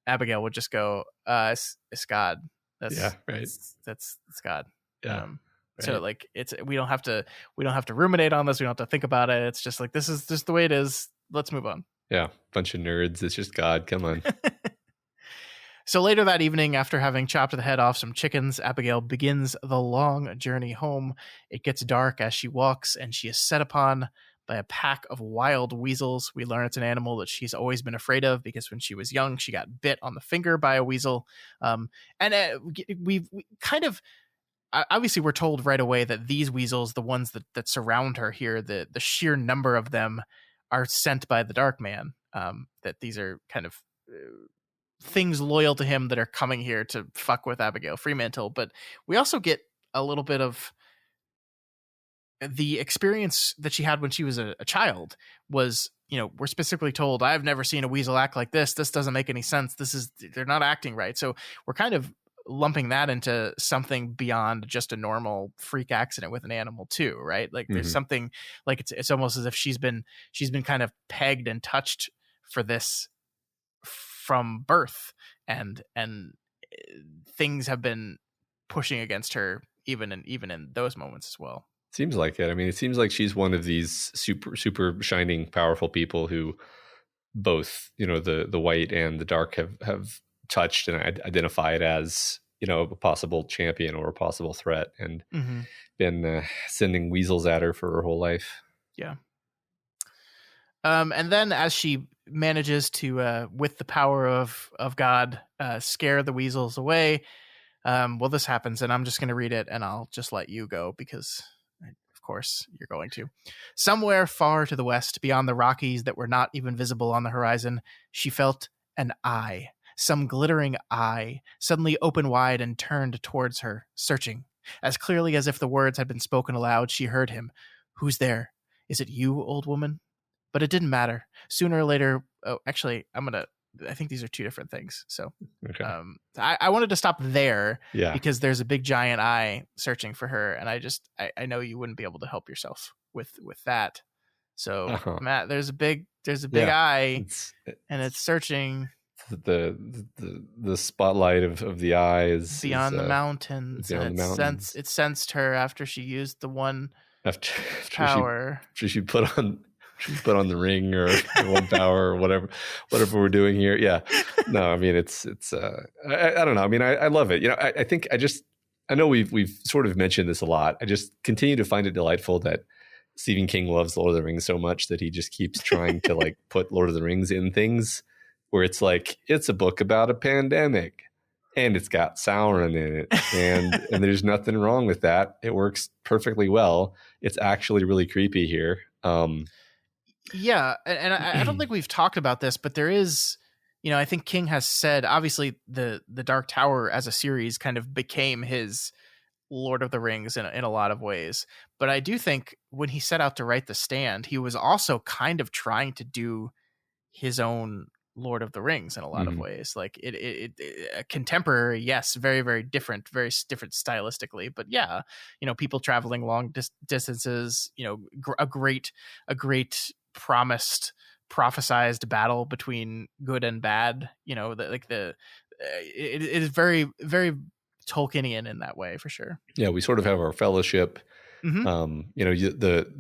Abigail would just go, it's God. That's right. That's God. Yeah. Right. So like we don't have to ruminate on this. We don't have to think about it. It's just like, this is just the way it is. Let's move on. Yeah. Bunch of nerds. It's just God. Come on. So later that evening, after having chopped the head off some chickens, Abigail begins the long journey home. It gets dark as she walks, and she is set upon by a pack of wild weasels. We learn it's an animal that she's always been afraid of, because when she was young, she got bit on the finger by a weasel. We kind of, obviously we're told right away that these weasels, the ones that surround her here, the sheer number of them are sent by the Dark Man, that these are kind of things loyal to him that are coming here to fuck with Abigail Fremantle. But we also get a little bit of the experience that she had when she was a child. Was, we're specifically told, I've never seen a weasel act like this. This doesn't make any sense. They're not acting right. So we're kind of lumping that into something beyond just a normal freak accident with an animal too, right? Like there's something like it's almost as if she's been kind of pegged and touched for this from birth, and things have been pushing against her even in those moments as well. Seems like it. I mean, it seems like she's one of these super shining, powerful people who both, the white and the dark have touched and identified as, a possible champion or a possible threat, and been sending weasels at her for her whole life. Yeah. And then as she manages to, with the power of God, scare the weasels away, this happens, and I'm just going to read it, and I'll just let you go, because of course you're going to. Somewhere far to the west, beyond the Rockies that were not even visible on the horizon, she felt an eye. Some glittering eye suddenly opened wide and turned towards her, searching. As clearly as if the words had been spoken aloud, she heard him. Who's there? Is it you, old woman? But it didn't matter. Sooner or later... Oh, actually, I think these are two different things. So okay. I wanted to stop there, because there's a big giant eye searching for her. And I know you wouldn't be able to help yourself with that. So Matt, there's a big eye, and it's searching. The spotlight of the eye is beyond the mountains. It sensed her after she used the one after power. After she put on the ring or one power or whatever we're doing here. Yeah. No, I mean, it's I don't know. I mean, I love it. I know we've sort of mentioned this a lot. I just continue to find it delightful that Stephen King loves Lord of the Rings so much that he just keeps trying to like put Lord of the Rings in things where it's like, it's a book about a pandemic and it's got Sauron in it. And there's nothing wrong with that. It works perfectly well. It's actually really creepy here. Yeah. And I don't think we've talked about this, but there is, I think King has said, obviously the Dark Tower as a series kind of became his Lord of the Rings in a lot of ways. But I do think when he set out to write The Stand, he was also kind of trying to do his own Lord of the Rings in a lot of ways. Like it contemporary, yes, very, very different stylistically, but yeah, people traveling long distances, a great prophesized battle between good and bad, it is very, very Tolkienian in that way, for sure. Yeah, we sort of have our fellowship. The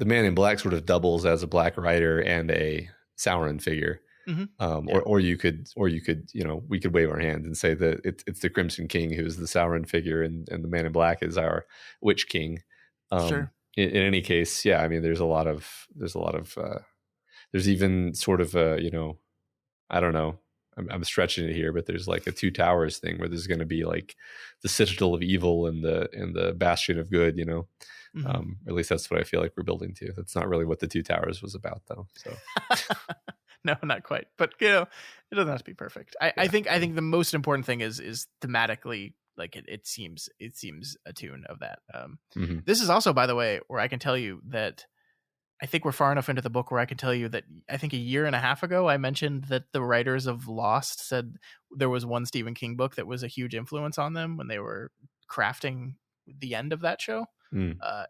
Man in Black sort of doubles as a black rider and a Sauron figure. Mm-hmm. Or you could, we could wave our hands and say that it's the Crimson King who's the Sauron figure, and the Man in Black is our Witch King. Sure. In any case, yeah, I mean, there's even sort of a, I don't know, I'm stretching it here, but there's like a Two Towers thing where there's going to be like the Citadel of Evil and the Bastion of Good, at least that's what I feel like we're building to. That's not really what the Two Towers was about, though. So no, not quite, but it doesn't have to be perfect. I think the most important thing is thematically, like it seems attuned of that. This is also, by the way, where I can tell you that I think we're far enough into the book where I can tell you that I think a year and a half ago I mentioned that the writers of Lost said there was one Stephen King book that was a huge influence on them when they were crafting the end of that show.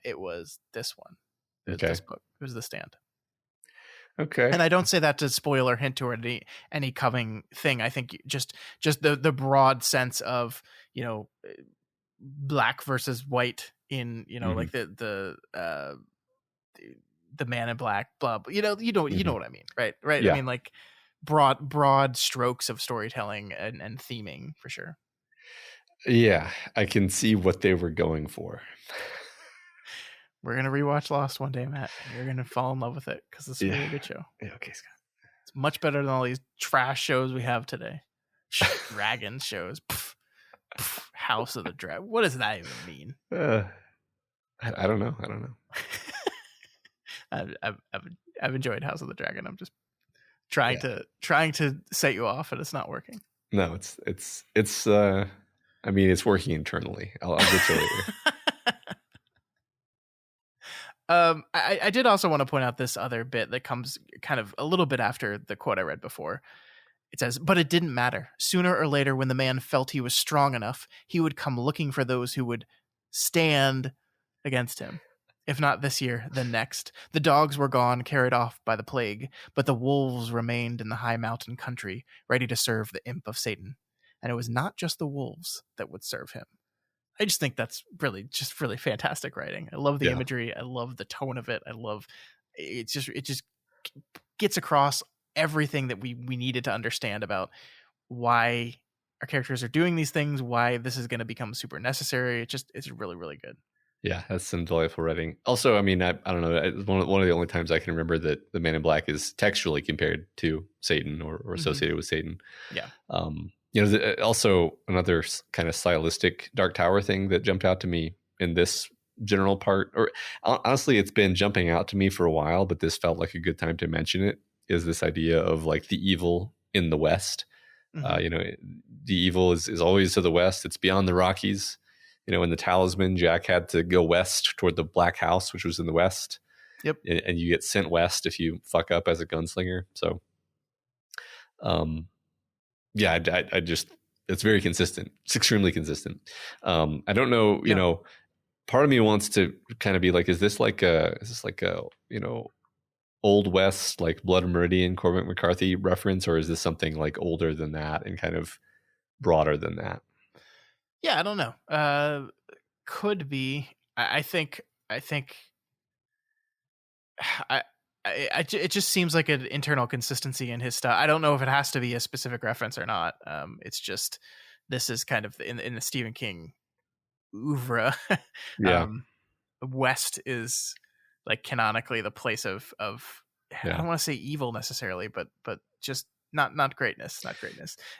It was this one. This book. It was The Stand. Okay. And I don't say that to spoil or hint toward any coming thing. I think just the broad sense of, black versus white in, like the Man in Black, blah, blah. You know what I mean, right? Yeah. I mean, like broad strokes of storytelling and theming for sure. Yeah, I can see what they were going for. We're gonna rewatch Lost one day, Matt. You're gonna fall in love with it because it's a really good show. Yeah, okay, Scott. It's much better than all these trash shows we have today. Dragon shows, House of the Dragon. What does that even mean? I don't know. I've enjoyed House of the Dragon. I'm just trying to set you off, and it's not working. No, it's. I mean, it's working internally. I'll get you later. I did also want to point out this other bit that comes kind of a little bit after the quote I read before. It says, "But it didn't matter. Sooner or later, when the man felt he was strong enough, he would come looking for those who would stand against him. If not this year, then next. The dogs were gone, carried off by the plague, but the wolves remained in the high mountain country, ready to serve the imp of Satan. And it was not just the wolves that would serve him." I just think that's really fantastic writing. I love the imagery. I love the tone of it. I love it. Just gets across everything that we needed to understand about why our characters are doing these things, why this is going to become super necessary. It's really, really good. Yeah, that's some delightful writing. Also, I mean, I don't know. One of the only times I can remember that the Man in Black is textually compared to Satan or associated with Satan. Yeah. Also another kind of stylistic Dark Tower thing that jumped out to me in this general part, or honestly, it's been jumping out to me for a while, but this felt like a good time to mention it, is this idea of like the evil in the West. The evil is always to the West. It's beyond the Rockies. In the Talisman, Jack had to go west toward the Black House, which was in the West. Yep. And you get sent west if you fuck up as a gunslinger. So, yeah, I just, it's very consistent. It's extremely consistent. I don't know, part of me wants to kind of be like, is this like a, Old West, like Blood Meridian, Cormac McCarthy reference, or is this something like older than that and kind of broader than that? Yeah, I don't know. Could be. I think it just seems like an internal consistency in his style. I don't know if it has to be a specific reference or not. It's just, this is kind of in the Stephen King oeuvre. Yeah. West is like canonically the place of I don't want to say evil necessarily, but just not greatness.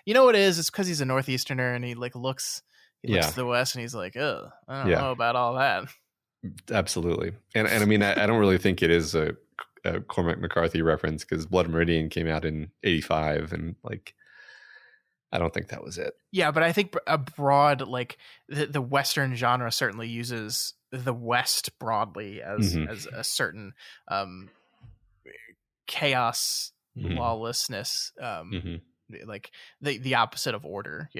You know what it is? It's because he's a Northeasterner and he looks to the West and he's like, oh, I don't know about all that. Absolutely. And I mean, I don't really think it is a Cormac McCarthy reference, because Blood Meridian came out in 1985 and I don't think that was it. Yeah, but I think a broad, like the Western genre certainly uses the West broadly as a certain chaos, lawlessness, like the opposite of order,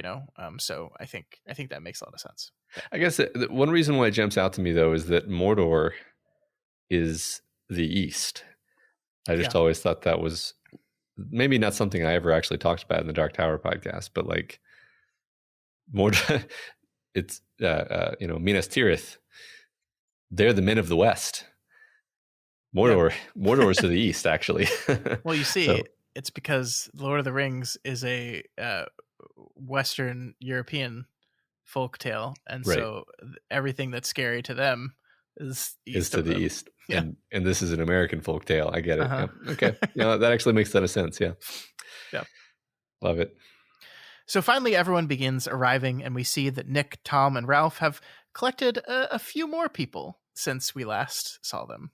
so I think that makes a lot of sense. I guess one reason why it jumps out to me, though, is that Mordor is the East. I just always thought that was maybe not something I ever actually talked about in the Dark Tower podcast, but like Mordor, it's Minas Tirith. They're the men of the West. Mordor is to the East, actually. Well, you see, It's because Lord of the Rings is a Western European folktale, and Right. so everything that's scary to them is Is east to of the them. east. Yeah. And this is an American folk tale. I get it. Uh-huh. Yep. Okay. Yeah, that actually makes a ton of sense. Yeah. Yeah. Love it. So finally, everyone begins arriving, and we see that Nick, Tom, and Ralph have collected a few more people since we last saw them.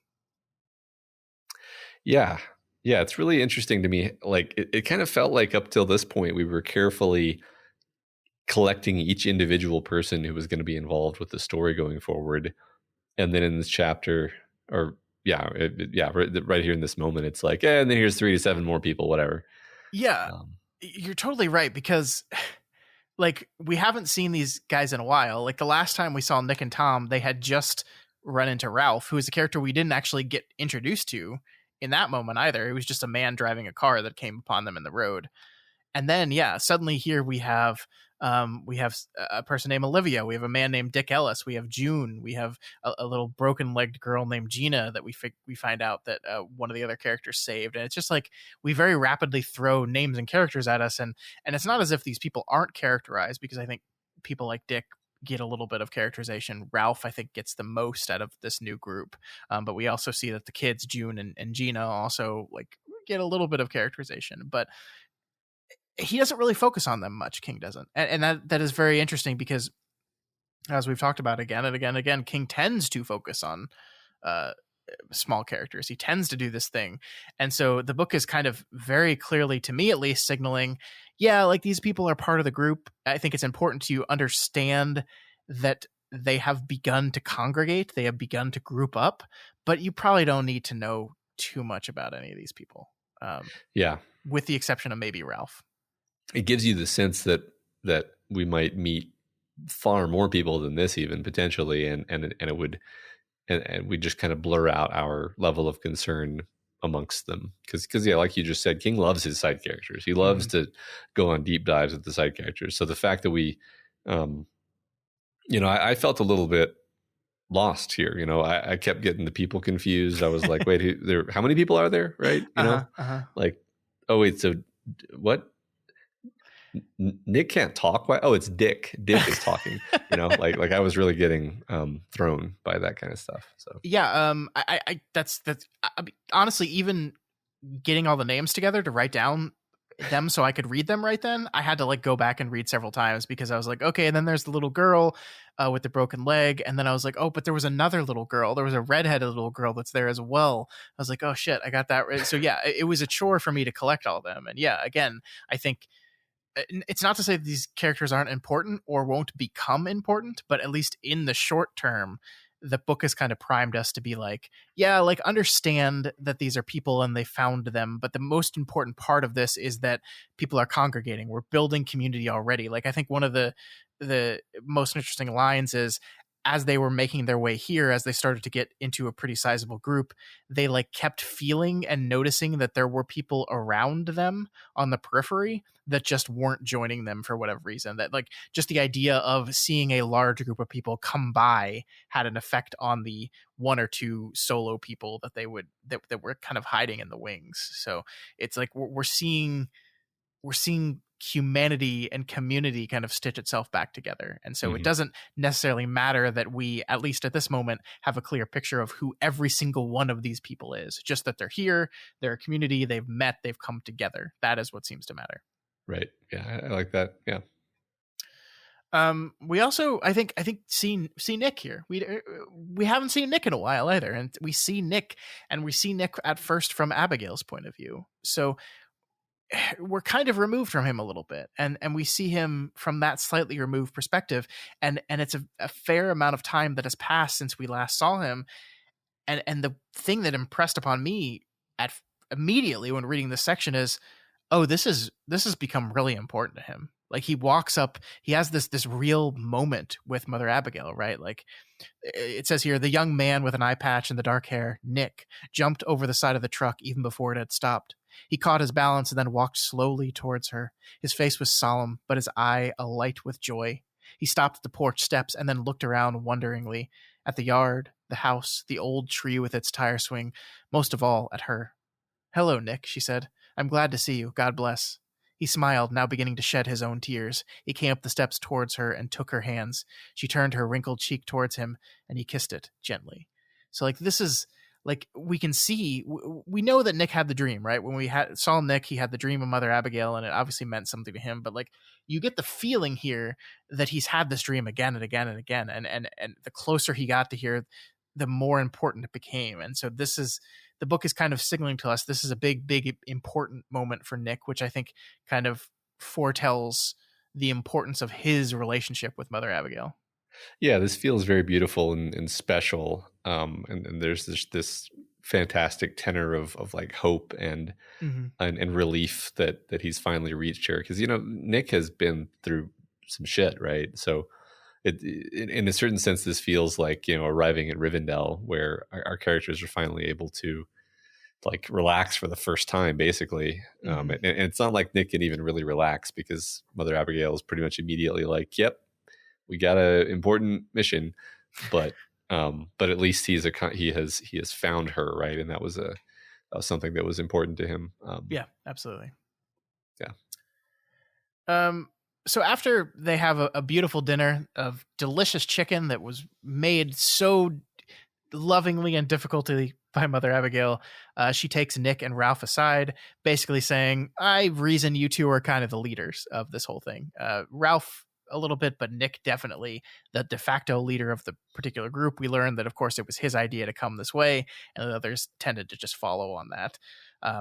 Yeah. Yeah. It's really interesting to me. Like it kind of felt like up till this point, we were carefully collecting each individual person who was going to be involved with the story going forward. And then in this chapter, or right here in this moment, it's like, and then here's 3 to 7 more people, whatever. Yeah, Um, you're totally right, because like we haven't seen these guys in a while. Like the last time we saw Nick and Tom, they had just run into Ralph, who is a character we didn't actually get introduced to in that moment either. It was just a man driving a car that came upon them in the road. And then, yeah, suddenly here we have a person named Olivia. We have a man named Dick Ellis. We have June. We have a little broken-legged girl named Gina that we find out that one of the other characters saved. And it's just like we very rapidly throw names and characters at us, and it's not as if these people aren't characterized, because I think people like Dick get a little bit of characterization. Ralph, I think, gets the most out of this new group. But we also see that the kids, June and Gina, also like get a little bit of characterization. But he doesn't really focus on them much. King doesn't, and that is very interesting, because as we've talked about again and again and again, King tends to focus on uh, small characters. He tends to do this thing, and so the book is kind of very clearly, to me at least, signaling, yeah, like these people are part of the group. I think it's important to understand that they have begun to congregate, they have begun to group up, but you probably don't need to know too much about any of these people, yeah. with the exception of maybe Ralph. It gives you the sense that we might meet far more people than this, even potentially, and it would, and we just kind of blur out our level of concern amongst them, because yeah, like you just said, King loves his side characters. He loves to go on deep dives with the side characters. So the fact that we, I felt a little bit lost here. I kept getting the people confused. I was like, wait, how many people are there? Right? Like, oh wait, so what? Nick can't talk. Why? Oh, it's Dick. Dick is talking. Like I was really getting thrown by that kind of stuff. So yeah, that's I mean, honestly, even getting all the names together to write down them so I could read them right then, I had to like go back and read several times, because I was like, okay, and then there's the little girl with the broken leg, and then I was like, oh, but there was another little girl. There was a redheaded little girl that's there as well. I was like, oh shit, I got that right. So yeah, it was a chore for me to collect all of them, and yeah, again, I think it's not to say that these characters aren't important or won't become important, but at least in the short term, the book has kind of primed us to be like, yeah, like understand that these are people and they found them. But the most important part of this is that people are congregating. We're building community already. Like I think one of the most interesting lines is, as they were making their way here, as they started to get into a pretty sizable group, they like kept feeling and noticing that there were people around them on the periphery that just weren't joining them for whatever reason. That like just the idea of seeing a large group of people come by had an effect on the one or two solo people that that were kind of hiding in the wings. So it's like we're seeing humanity and community kind of stitch itself back together. And so it doesn't necessarily matter that we, at least at this moment, have a clear picture of who every single one of these people is. Just that they're here, they're a community, they've met, they've come together. That is what seems to matter. Right. Yeah, I like that. Yeah. We also, I think see Nick here. We haven't seen Nick in a while either, and we see Nick at first from Abigail's point of view. So we're kind of removed from him a little bit, and we see him from that slightly removed perspective, and it's a fair amount of time that has passed since we last saw him, and the thing that impressed upon me at immediately when reading this section is, oh, this has become really important to him. Like he walks up, he has this real moment with Mother Abagail, right? Like it says here, the young man with an eye patch and the dark hair, Nick, jumped over the side of the truck even before it had stopped. He caught his balance and then walked slowly towards her. His face was solemn, but his eye alight with joy. He stopped at the porch steps and then looked around wonderingly at the yard, the house, the old tree with its tire swing, most of all at her. Hello, Nick, she said. I'm glad to see you. God bless. He smiled, now beginning to shed his own tears. He came up the steps towards her and took her hands. She turned her wrinkled cheek towards him, and he kissed it gently. So, like, this is, like, we can see, we know that Nick had the dream, right? When we saw Nick, he had the dream of Mother Abagail, and it obviously meant something to him. But, like, you get the feeling here that he's had this dream again and again and again. And the closer he got to here, the more important it became. And so the book is kind of signaling to us this is a big important moment for Nick, which I think kind of foretells the importance of his relationship with Mother Abagail. Yeah, this feels very beautiful and special. And there's this fantastic tenor of like hope and relief that he's finally reached here, because Nick has been through some shit, right? So in a certain sense, this feels like arriving at Rivendell, where our characters are finally able to like relax for the first time, basically. And it's not like Nick can even really relax, because Mother Abagail is pretty much immediately like, "Yep, we got a important mission," but at least he has found her, right? And that was something that was important to him. Yeah, absolutely. Yeah. So after they have a beautiful dinner of delicious chicken that was made so lovingly and difficultly by Mother Abagail, she takes Nick and Ralph aside, basically saying, I reason you two are kind of the leaders of this whole thing. Ralph a little bit, but Nick definitely the de facto leader of the particular group. We learned that, of course, it was his idea to come this way, and the others tended to just follow on that.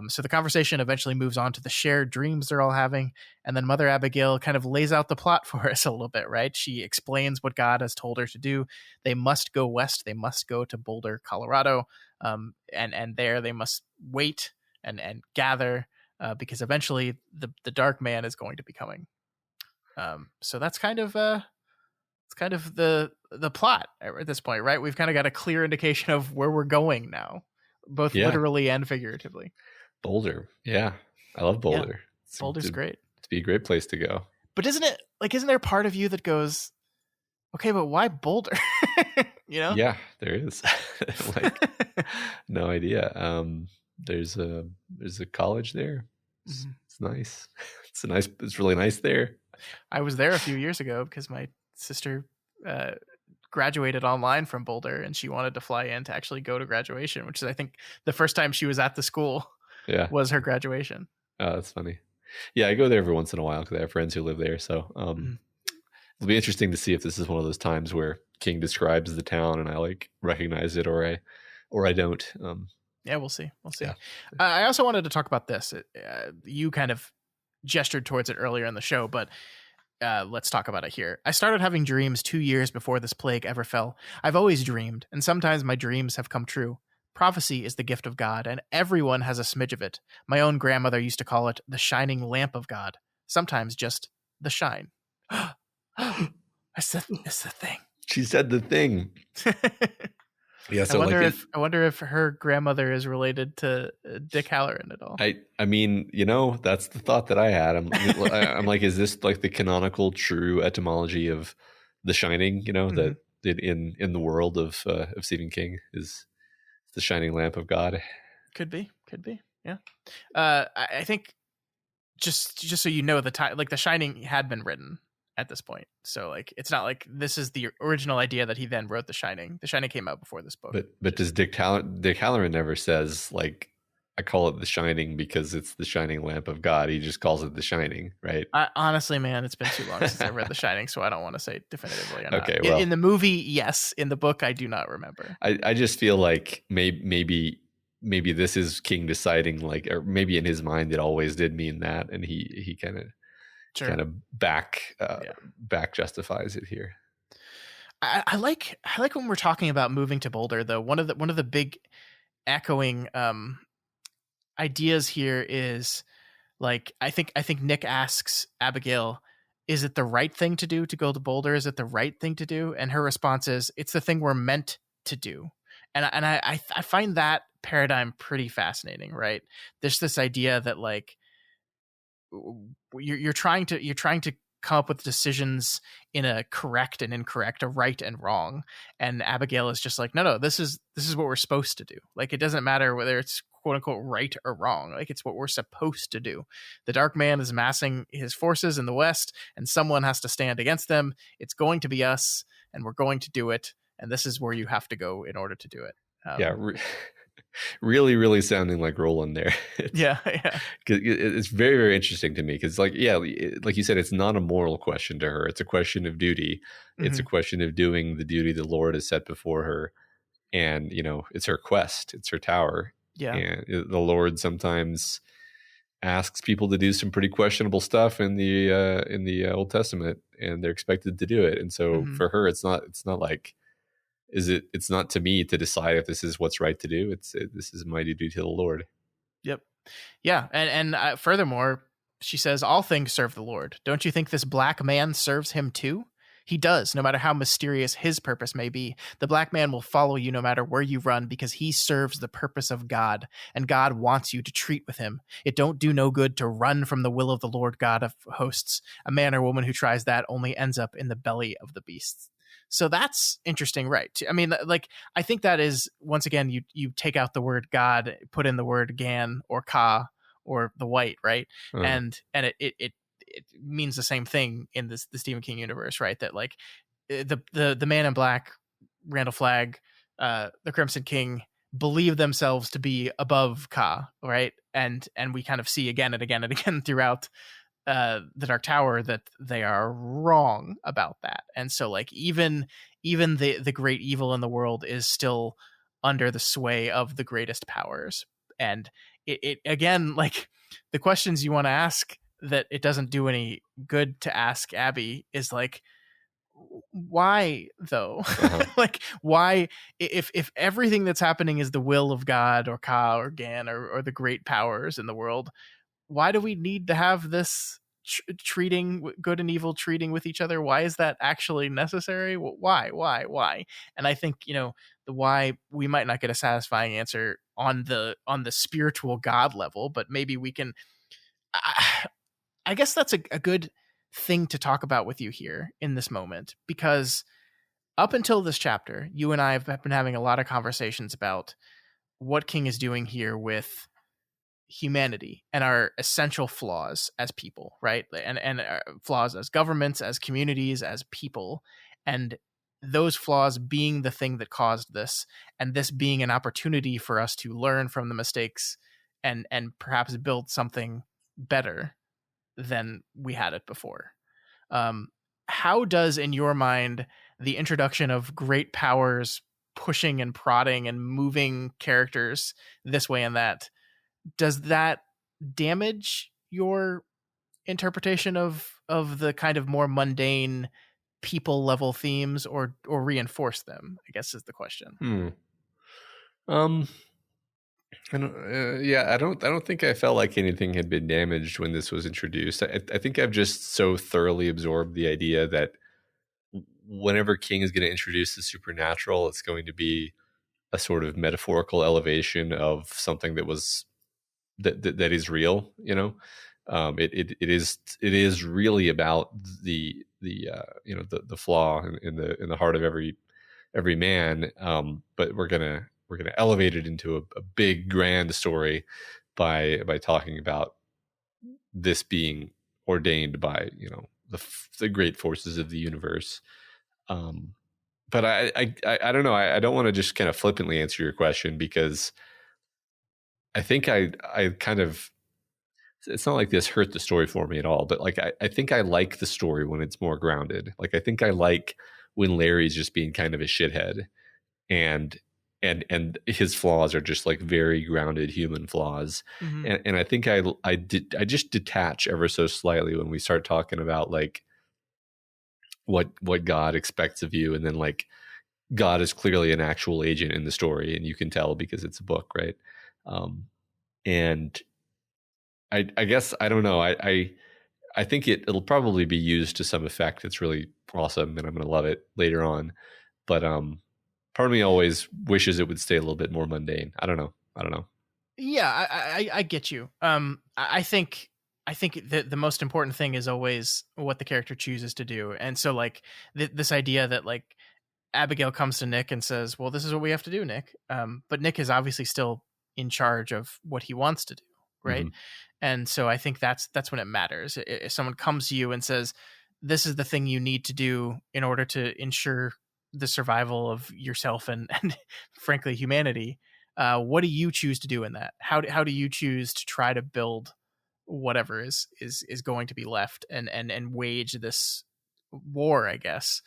So the conversation eventually moves on to the shared dreams they're all having, and then Mother Abagail kind of lays out the plot for us a little bit, right? She explains what God has told her to do. They must go west. They must go to Boulder, Colorado, and there they must wait and gather, because eventually the Dark Man is going to be coming. So that's kind of the plot at this point, right? We've kind of got a clear indication of where we're going now, both literally and figuratively. Boulder, yeah, I love Boulder. Yeah. Boulder's great. It'd be a great place to go. But isn't there part of you that goes, okay, but why Boulder? Yeah, there is. Like, no idea. There's a college there. It's nice. It's really nice there. I was there a few years ago because my sister graduated online from Boulder, and she wanted to fly in to actually go to graduation, which is, I think, the first time she was at the school. Was her graduation. Oh, that's funny. Yeah, I go there every once in a while because I have friends who live there. So it'll be interesting to see if this is one of those times where King describes the town and I like recognize it, or I don't. Yeah, we'll see. Yeah. I also wanted to talk about this. You kind of gestured towards it earlier in the show, but let's talk about it here. I started having dreams 2 years before this plague ever fell. I've always dreamed, and sometimes my dreams have come true. Prophecy is the gift of God, and everyone has a smidge of it. My own grandmother used to call it the shining lamp of God. Sometimes just the shine. I said it's the thing. She said the thing. Yeah, so I wonder if her grandmother is related to Dick Halloran at all. I mean, that's the thought that I had. I'm like, is this like the canonical true etymology of The Shining? That in the world of Stephen King is the shining lamp of God. Could be, yeah. I think just so you know, the time, like The Shining had been written at this point, so like it's not like this is the original idea that he then wrote The Shining. The Shining came out before this book. But does Dick Halloran never says like, I call it The Shining because it's the shining lamp of God? He just calls it The Shining, right? Honestly, man, it's been too long since I read The Shining, so I don't want to say definitively or not. Okay, well, in the movie, yes. In the book, I do not remember. I just feel like maybe this is King deciding, like, or maybe in his mind it always did mean that, and he kind of back justifies it here. I like when we're talking about moving to Boulder, though. One of the big echoing ideas here is, like, I think Nick asks Abagail, is it the right thing to do to go to Boulder? Is it the right thing to do? And her response is, it's the thing we're meant to do. And I find that paradigm pretty fascinating, right? There's this idea that, like, you're trying to come up with decisions in a correct and incorrect, a right and wrong, and Abagail is just like, no, this is what we're supposed to do. Like, it doesn't matter whether it's quote unquote right or wrong. Like, it's what we're supposed to do. The dark man is massing his forces in the west, and someone has to stand against them. It's going to be us, and we're going to do it. And this is where you have to go in order to do it. Yeah, really, really sounding like Roland there. Yeah. It's very, very interesting to me because, like, yeah, like you said, it's not a moral question to her. It's a question of duty. It's a question of doing the duty the Lord has set before her, and it's her quest. It's her tower. Yeah. And the Lord sometimes asks people to do some pretty questionable stuff in the Old Testament, and they're expected to do it. And so for her, it's not like. It's not to me to decide if this is what's right to do. This is my duty to the Lord. Yep. Yeah. And furthermore, she says, all things serve the Lord. Don't you think this black man serves him too? He does, no matter how mysterious his purpose may be. The black man will follow you no matter where you run because he serves the purpose of God, and God wants you to treat with him. It don't do no good to run from the will of the Lord God of hosts. A man or woman who tries that only ends up in the belly of the beasts. So that's interesting, right? I mean, like, I think that is, once again, you take out the word God, put in the word Gan or Ka or the white, right? And it means the same thing in the Stephen King universe, right? That, like, the man in black, Randall Flagg, the Crimson King, believe themselves to be above Ka, right? And we kind of see again and again and again throughout the Dark Tower that they are wrong about that. And so, like, even the great evil in the world is still under the sway of the greatest powers. And it again, like, the questions you want to ask that it doesn't do any good to ask Abby is, like, why though? Like, why, if everything that's happening is the will of God or Ka or Gan or the great powers in the world, why do we need to have this treating good and evil treating with each other? Why is that actually necessary? Why? And I think, the why, we might not get a satisfying answer on the spiritual God level, but maybe we can. I guess that's a good thing to talk about with you here in this moment, because up until this chapter, you and I have been having a lot of conversations about what King is doing here with humanity and our essential flaws as people, right? And flaws as governments, as communities, as people, and those flaws being the thing that caused this, and this being an opportunity for us to learn from the mistakes and perhaps build something better than we had it before. How does, in your mind, the introduction of great powers pushing and prodding and moving characters this way and that, does that damage your interpretation of the kind of more mundane people level themes, or reinforce them, I guess is the question. I don't think I felt like anything had been damaged when this was introduced. I think I've just so thoroughly absorbed the idea that whenever King is going to introduce the supernatural, it's going to be a sort of metaphorical elevation of something that was that is real. It is really about the flaw in the heart of every man. But we're gonna elevate it into a big grand story by talking about this being ordained by the great forces of the universe. But I don't know. I don't want to just kind of flippantly answer your question, because I think I kind of, it's not like this hurt the story for me at all, but like I think I like the story when it's more grounded. Like, I think I like when Larry's just being kind of a shithead, and his flaws are just like very grounded human flaws. And I think I just detach ever so slightly when we start talking about like what God expects of you, and then like God is clearly an actual agent in the story, and you can tell because it's a book, right? And I guess, I don't know. I think it'll probably be used to some effect. It's really awesome, and I'm going to love it later on. But part of me always wishes it would stay a little bit more mundane. I don't know. Yeah, I get you. I think that the most important thing is always what the character chooses to do. And so, like, this idea that, like, Abigail comes to Nick and says, well, this is what we have to do, Nick. But Nick is obviously still in charge of what he wants to do, right? Mm-hmm. And so I think that's when it matters. If someone comes to you and says, this is the thing you need to do in order to ensure the survival of yourself and frankly humanity, what do you choose to do in that? How do you choose to try to build whatever is going to be left and wage this war, I guess.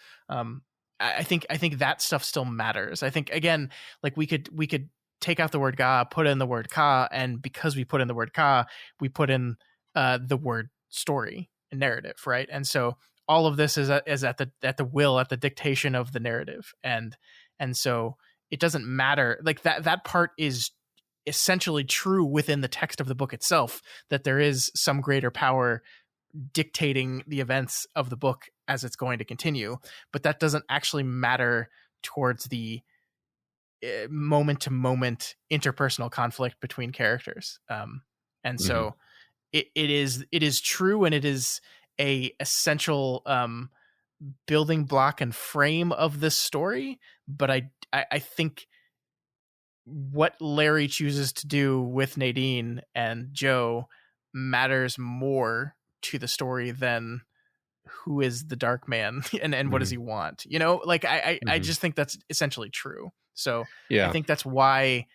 I think that stuff still matters. I think, again, like we could take out the word ga, put in the word ka, and because we put in the word ka, we put in the word story and narrative, right? And so all of this is at the will, at the dictation of the narrative, and so it doesn't matter. Like that part is essentially true within the text of the book itself, that there is some greater power dictating the events of the book as it's going to continue, but that doesn't actually matter towards the moment to moment interpersonal conflict between characters. And so it is true, and it is a essential building block and frame of this story. But I think what Larry chooses to do with Nadine and Joe matters more to the story than who is the dark man and what does he want, like I just think that's essentially true. So Yeah. I think that's why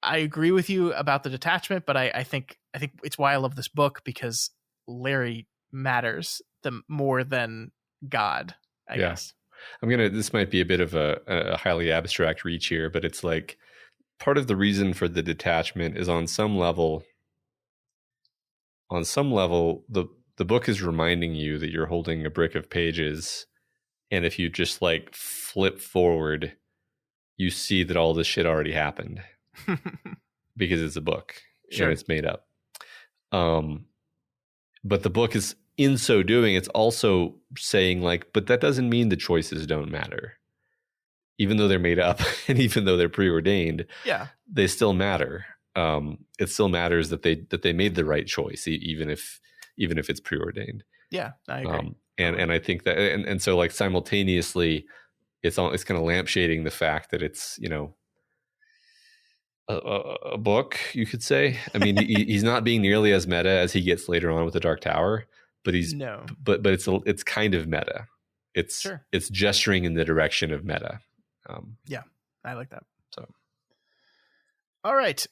I agree with you about the detachment, but I think it's why I love this book, because Larry matters more than God, I guess. This might be a bit of a highly abstract reach here, but it's like part of the reason for the detachment is on some level, the book is reminding you that you're holding a brick of pages, and if you just like flip forward, you see that all this shit already happened because it's a book. Sure. And it's made up. But the book is, in so doing, it's also saying like, but that doesn't mean the choices don't matter. Even though they're made up and even though they're preordained, they still matter. It still matters that they made the right choice, even if it's preordained. Yeah, I agree. And I think that, and so like simultaneously, it's kind of lampshading the fact that it's, a book, you could say. I mean, he's not being nearly as meta as he gets later on with the Dark Tower, but but it's kind of meta. It's gesturing in the direction of meta. Yeah, I like that. So, all right.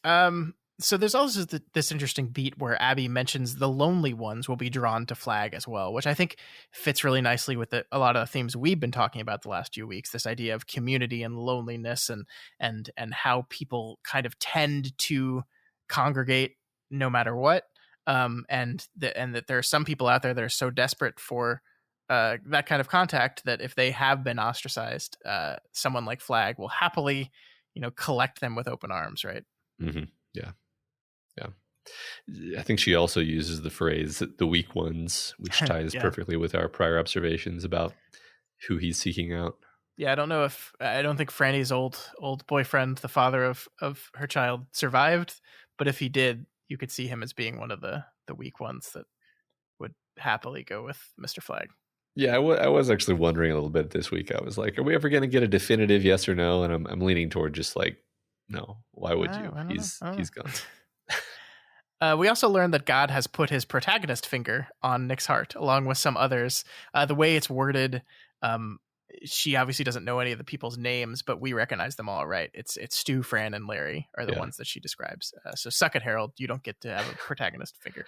So there's also this interesting beat where Abby mentions the lonely ones will be drawn to Flag as well, which I think fits really nicely with a lot of the themes we've been talking about the last few weeks. This idea of community and loneliness, and how people kind of tend to congregate no matter what, and that there are some people out there that are so desperate for that kind of contact that if they have been ostracized, someone like Flag will happily, collect them with open arms, right? Mm-hmm. Yeah. I think she also uses the phrase "the weak ones," which ties perfectly with our prior observations about who he's seeking out. Yeah, I don't think Franny's old boyfriend, the father of her child, survived, but if he did, you could see him as being one of the weak ones that would happily go with Mr. Flag. Yeah, I was actually wondering a little bit this week. I was like, are we ever going to get a definitive yes or no? And I'm leaning toward just like, no. Why would you? He's gone. We also learned that God has put his protagonist finger on Nick's heart, along with some others. The way it's worded, she obviously doesn't know any of the people's names, but we recognize them all, right? It's Stu, Fran, and Larry are the ones that she describes. So suck it, Harold. You don't get to have a protagonist finger.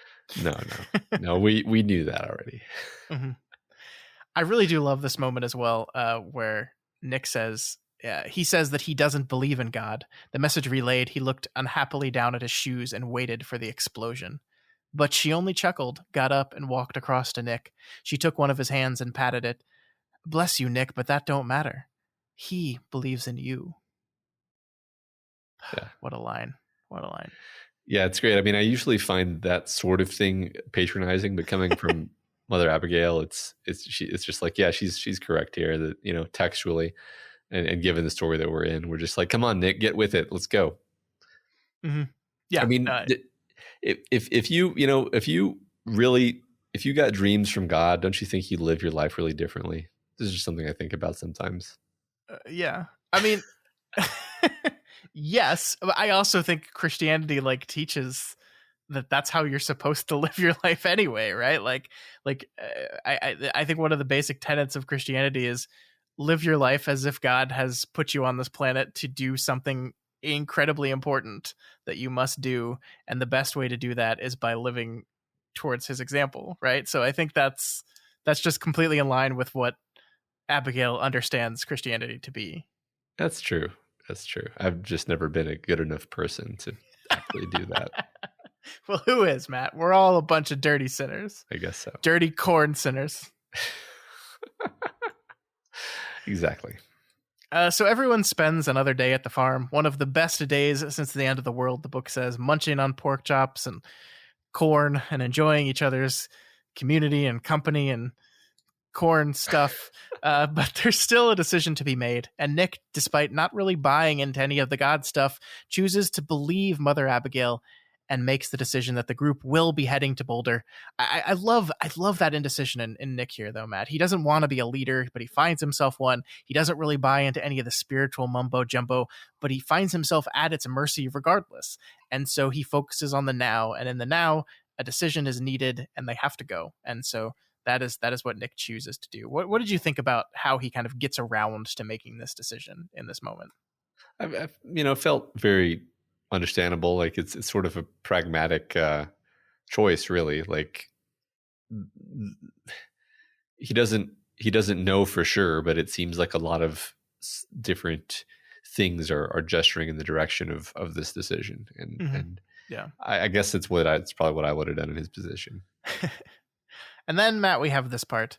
No. We knew that already. Mm-hmm. I really do love this moment as well, where Nick says, he says that he doesn't believe in God. The message relayed, he looked unhappily down at his shoes and waited for the explosion. But she only chuckled, got up, and walked across to Nick. She took one of his hands and patted it. Bless you, Nick, but that don't matter. He believes in you. Yeah. What a line. Yeah, it's great. I mean, I usually find that sort of thing patronizing, but coming from Mother Abagail, it's just like, yeah, she's correct here, that, textually and given the story that we're in, we're just like, come on, Nick, get with it. Let's go. Mm-hmm. Yeah. I mean, if you got dreams from God, don't you think you'd live your life really differently? This is just something I think about sometimes. Yeah. I mean, Yes, but I also think Christianity like teaches that that's how you're supposed to live your life anyway, right? I think one of the basic tenets of Christianity is live your life as if God has put you on this planet to do something incredibly important that you must do, and the best way to do that is by living towards his example, right? So I think that's just completely in line with what Abigail understands Christianity to be. That's true. That's true. I've just never been a good enough person to actually do that. Well, who is, Matt? We're all a bunch of dirty sinners. I guess so. Dirty corn sinners. Exactly. So everyone spends another day at the farm, one of the best days since the end of the world, the book says, munching on pork chops and corn and enjoying each other's community and company and corn stuff. But there's still a decision to be made. And Nick, despite not really buying into any of the God stuff, chooses to believe Mother Abagail and makes the decision that the group will be heading to Boulder. I love that indecision in Nick here, though, Matt. He doesn't want to be a leader, but he finds himself one. He doesn't really buy into any of the spiritual mumbo jumbo, but he finds himself at its mercy regardless. And so he focuses on the now, and in the now, a decision is needed, and they have to go. And so that is what Nick chooses to do. What did you think about how he kind of gets around to making this decision in this moment? I've felt very understandable. Like it's sort of a pragmatic choice, really. Like he doesn't know for sure, but it seems like a lot of different things are gesturing in the direction of this decision, and yeah, I guess it's probably what I would have done in his position. And then, Matt, we have this part.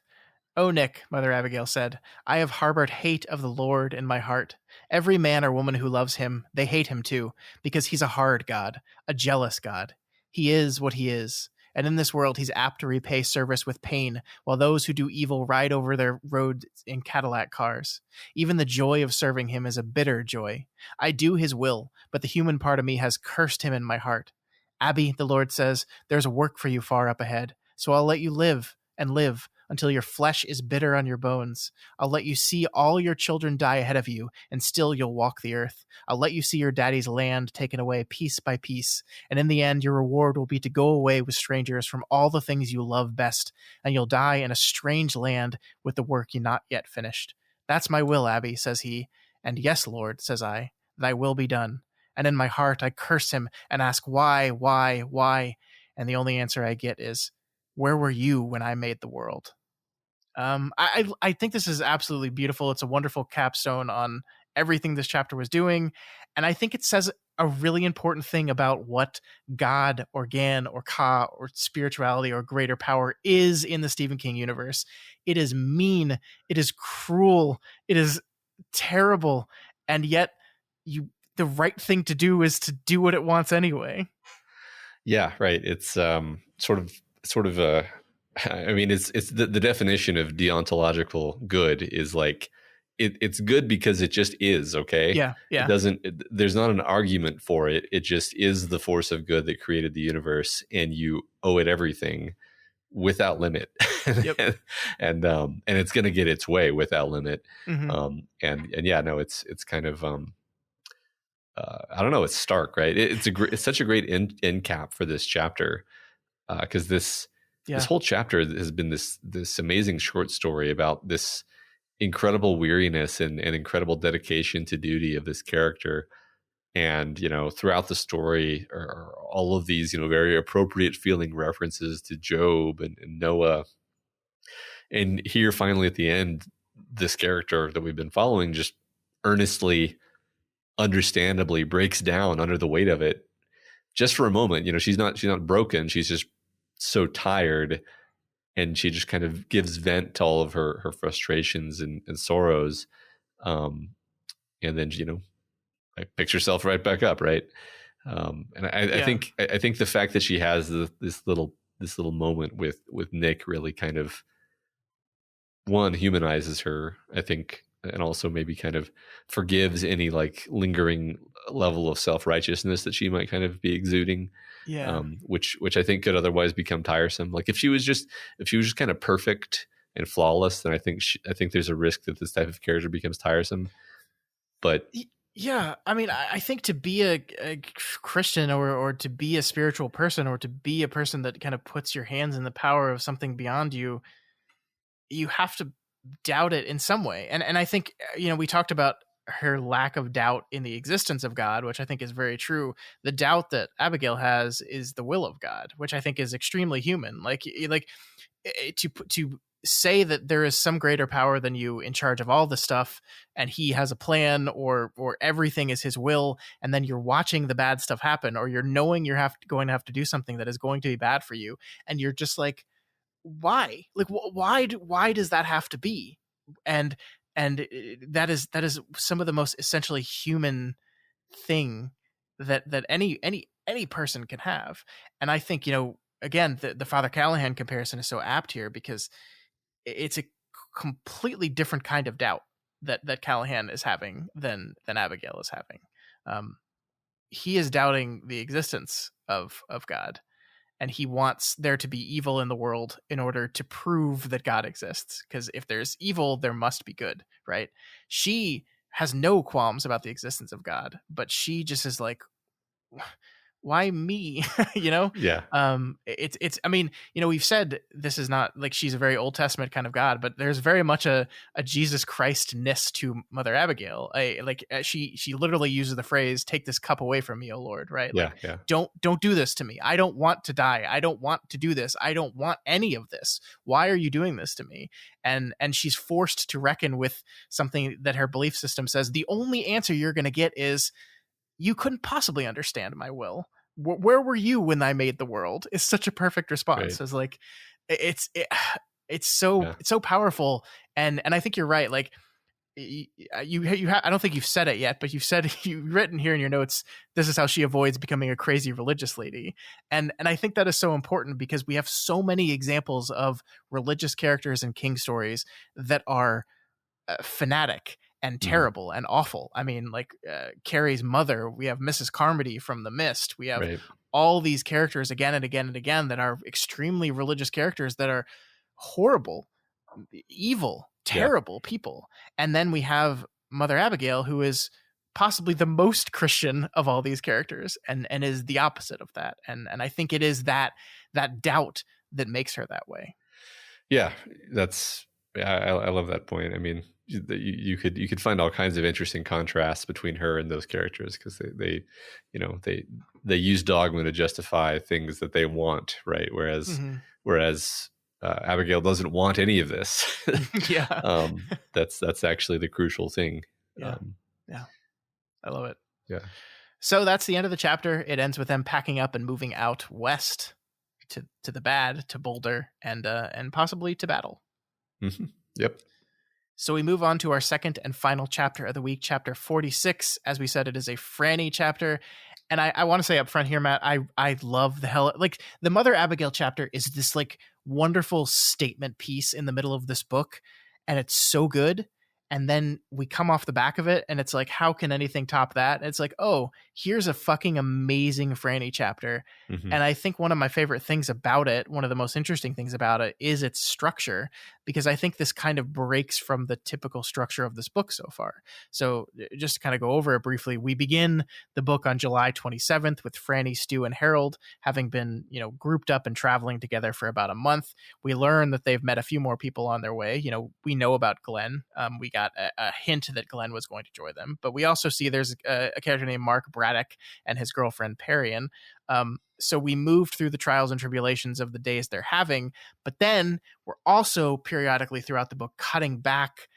"Oh, Nick," Mother Abagail said, "I have harbored hate of the Lord in my heart. Every man or woman who loves him, they hate him too, because he's a hard God, a jealous God. He is what he is, and in this world he's apt to repay service with pain, while those who do evil ride over their roads in Cadillac cars. Even the joy of serving him is a bitter joy. I do his will, but the human part of me has cursed him in my heart. Abby, the Lord says, there's work for you far up ahead, so I'll let you live and live until your flesh is bitter on your bones. I'll let you see all your children die ahead of you, and still you'll walk the earth. I'll let you see your daddy's land taken away piece by piece, and in the end your reward will be to go away with strangers from all the things you love best, and you'll die in a strange land with the work you not yet finished. That's my will, Abby, says he, and yes, Lord, says I, thy will be done. And in my heart I curse him and ask why, and the only answer I get is, where were you when I made the world?" I think this is absolutely beautiful. It's a wonderful capstone on everything this chapter was doing. And I think it says a really important thing about what God or Gan or Ka or spirituality or greater power is in the Stephen King universe. It is mean. It is cruel. It is terrible. And yet the right thing to do is to do what it wants anyway. Yeah, right. It's sort of a, I mean, it's the definition of deontological good is like it's good because it just is. Okay. Yeah. There's not an argument for it. It just is the force of good that created the universe, and you owe it everything without limit. Yep. and it's going to get its way without limit. Mm-hmm. And yeah, no, it's kind of I don't know. It's stark, right? It's such a great end cap for this chapter, because this whole chapter has been this amazing short story about this incredible weariness and incredible dedication to duty of this character. And throughout the story are all of these very appropriate feeling references to Job and Noah. And here, finally, at the end, this character that we've been following just earnestly, understandably breaks down under the weight of it just for a moment. She's not broken. She's just so tired, and she just kind of gives vent to all of her frustrations and sorrows. And then, like, picks herself right back up. Right. And I think the fact that she has this little moment with Nick really kind of, one, humanizes her, I think, and also maybe kind of forgives any like lingering level of self-righteousness that she might kind of be exuding. Yeah. Which I think could otherwise become tiresome. Like if she was just kind of perfect and flawless, then I think there's a risk that this type of character becomes tiresome. But Yeah, I mean, I think to be a Christian or to be a spiritual person or to be a person that kind of puts your hands in the power of something beyond you, you have to doubt it in some way. And I think we talked about her lack of doubt in the existence of God, which I think is very true. The doubt that Abigail has is the will of God, which I think is extremely human. To say that there is some greater power than you in charge of all the stuff and he has a plan or everything is his will, and then you're watching the bad stuff happen, or you're knowing going to have to do something that is going to be bad for you, and you're just like, why? Like, why does that have to be? And that is some of the most essentially human thing that any person can have. And I think, again, the Father Callahan comparison is so apt here, because it's a completely different kind of doubt that Callahan is having than Abigail is having. He is doubting the existence of God, and he wants there to be evil in the world in order to prove that God exists. Because if there's evil, there must be good, right? She has no qualms about the existence of God, but she just is like, why me? Yeah. It's I mean, we've said this is not like she's a very Old Testament kind of God, but there's very much a Jesus Christ-ness to Mother Abigail. She literally uses the phrase, take this cup away from me, O Lord, right? Yeah. Like, Yeah. don't do this to me. I don't want to die. I don't want to do this. I don't want any of this. Why are you doing this to me? And she's forced to reckon with something that her belief system says the only answer you're going to get is, you couldn't possibly understand my will. Where were you when I made the world? Is such a perfect response. Right. It's like, it's so powerful. And I think you're right. Like, I don't think you've said it yet, but you've written here in your notes, this is how she avoids becoming a crazy religious lady. And I think that is so important, because we have so many examples of religious characters in King stories that are fanatic and terrible and awful. I mean, like Carrie's mother, we have Mrs. Carmody from The Mist. We have Right. all these characters again and again and again that are extremely religious characters that are horrible, evil, Yeah. terrible people. And then we have Mother Abagail, who is possibly the most Christian of all these characters, and is the opposite of that. And I think it is that doubt that makes her that way. Yeah, I love that point. I mean, you could find all kinds of interesting contrasts between her and those characters, because they use dogma to justify things that they want, right? Whereas Abigail doesn't want any of this. Yeah. That's actually the crucial thing. Yeah. I love it. Yeah. So that's the end of the chapter. It ends with them packing up and moving out west to the bad, to Boulder, and possibly to battle. Mm-hmm. Yep. So we move on to our second and final chapter of the week, chapter 46. As we said, it is a Franny chapter. And I want to say up front here, Matt, I love the hell, like, the Mother Abagail chapter is this like wonderful statement piece in the middle of this book, and it's so good. And then we come off the back of it, and it's like, how can anything top that? And it's like, oh, here's a fucking amazing Franny chapter. Mm-hmm. And I think one of my favorite things about it, one of the most interesting things about it, is its structure, because I think this kind of breaks from the typical structure of this book so far. So just to kind of go over it briefly, we begin the book on July 27th with Franny, Stu, and Harold having been, grouped up and traveling together for about a month. We learn that they've met a few more people on their way. We know about Glenn. We got a hint that Glenn was going to join them, but we also see there's a character named Mark Braddock and his girlfriend Parian. So we moved through the trials and tribulations of the days they're having, but then we're also periodically throughout the book cutting back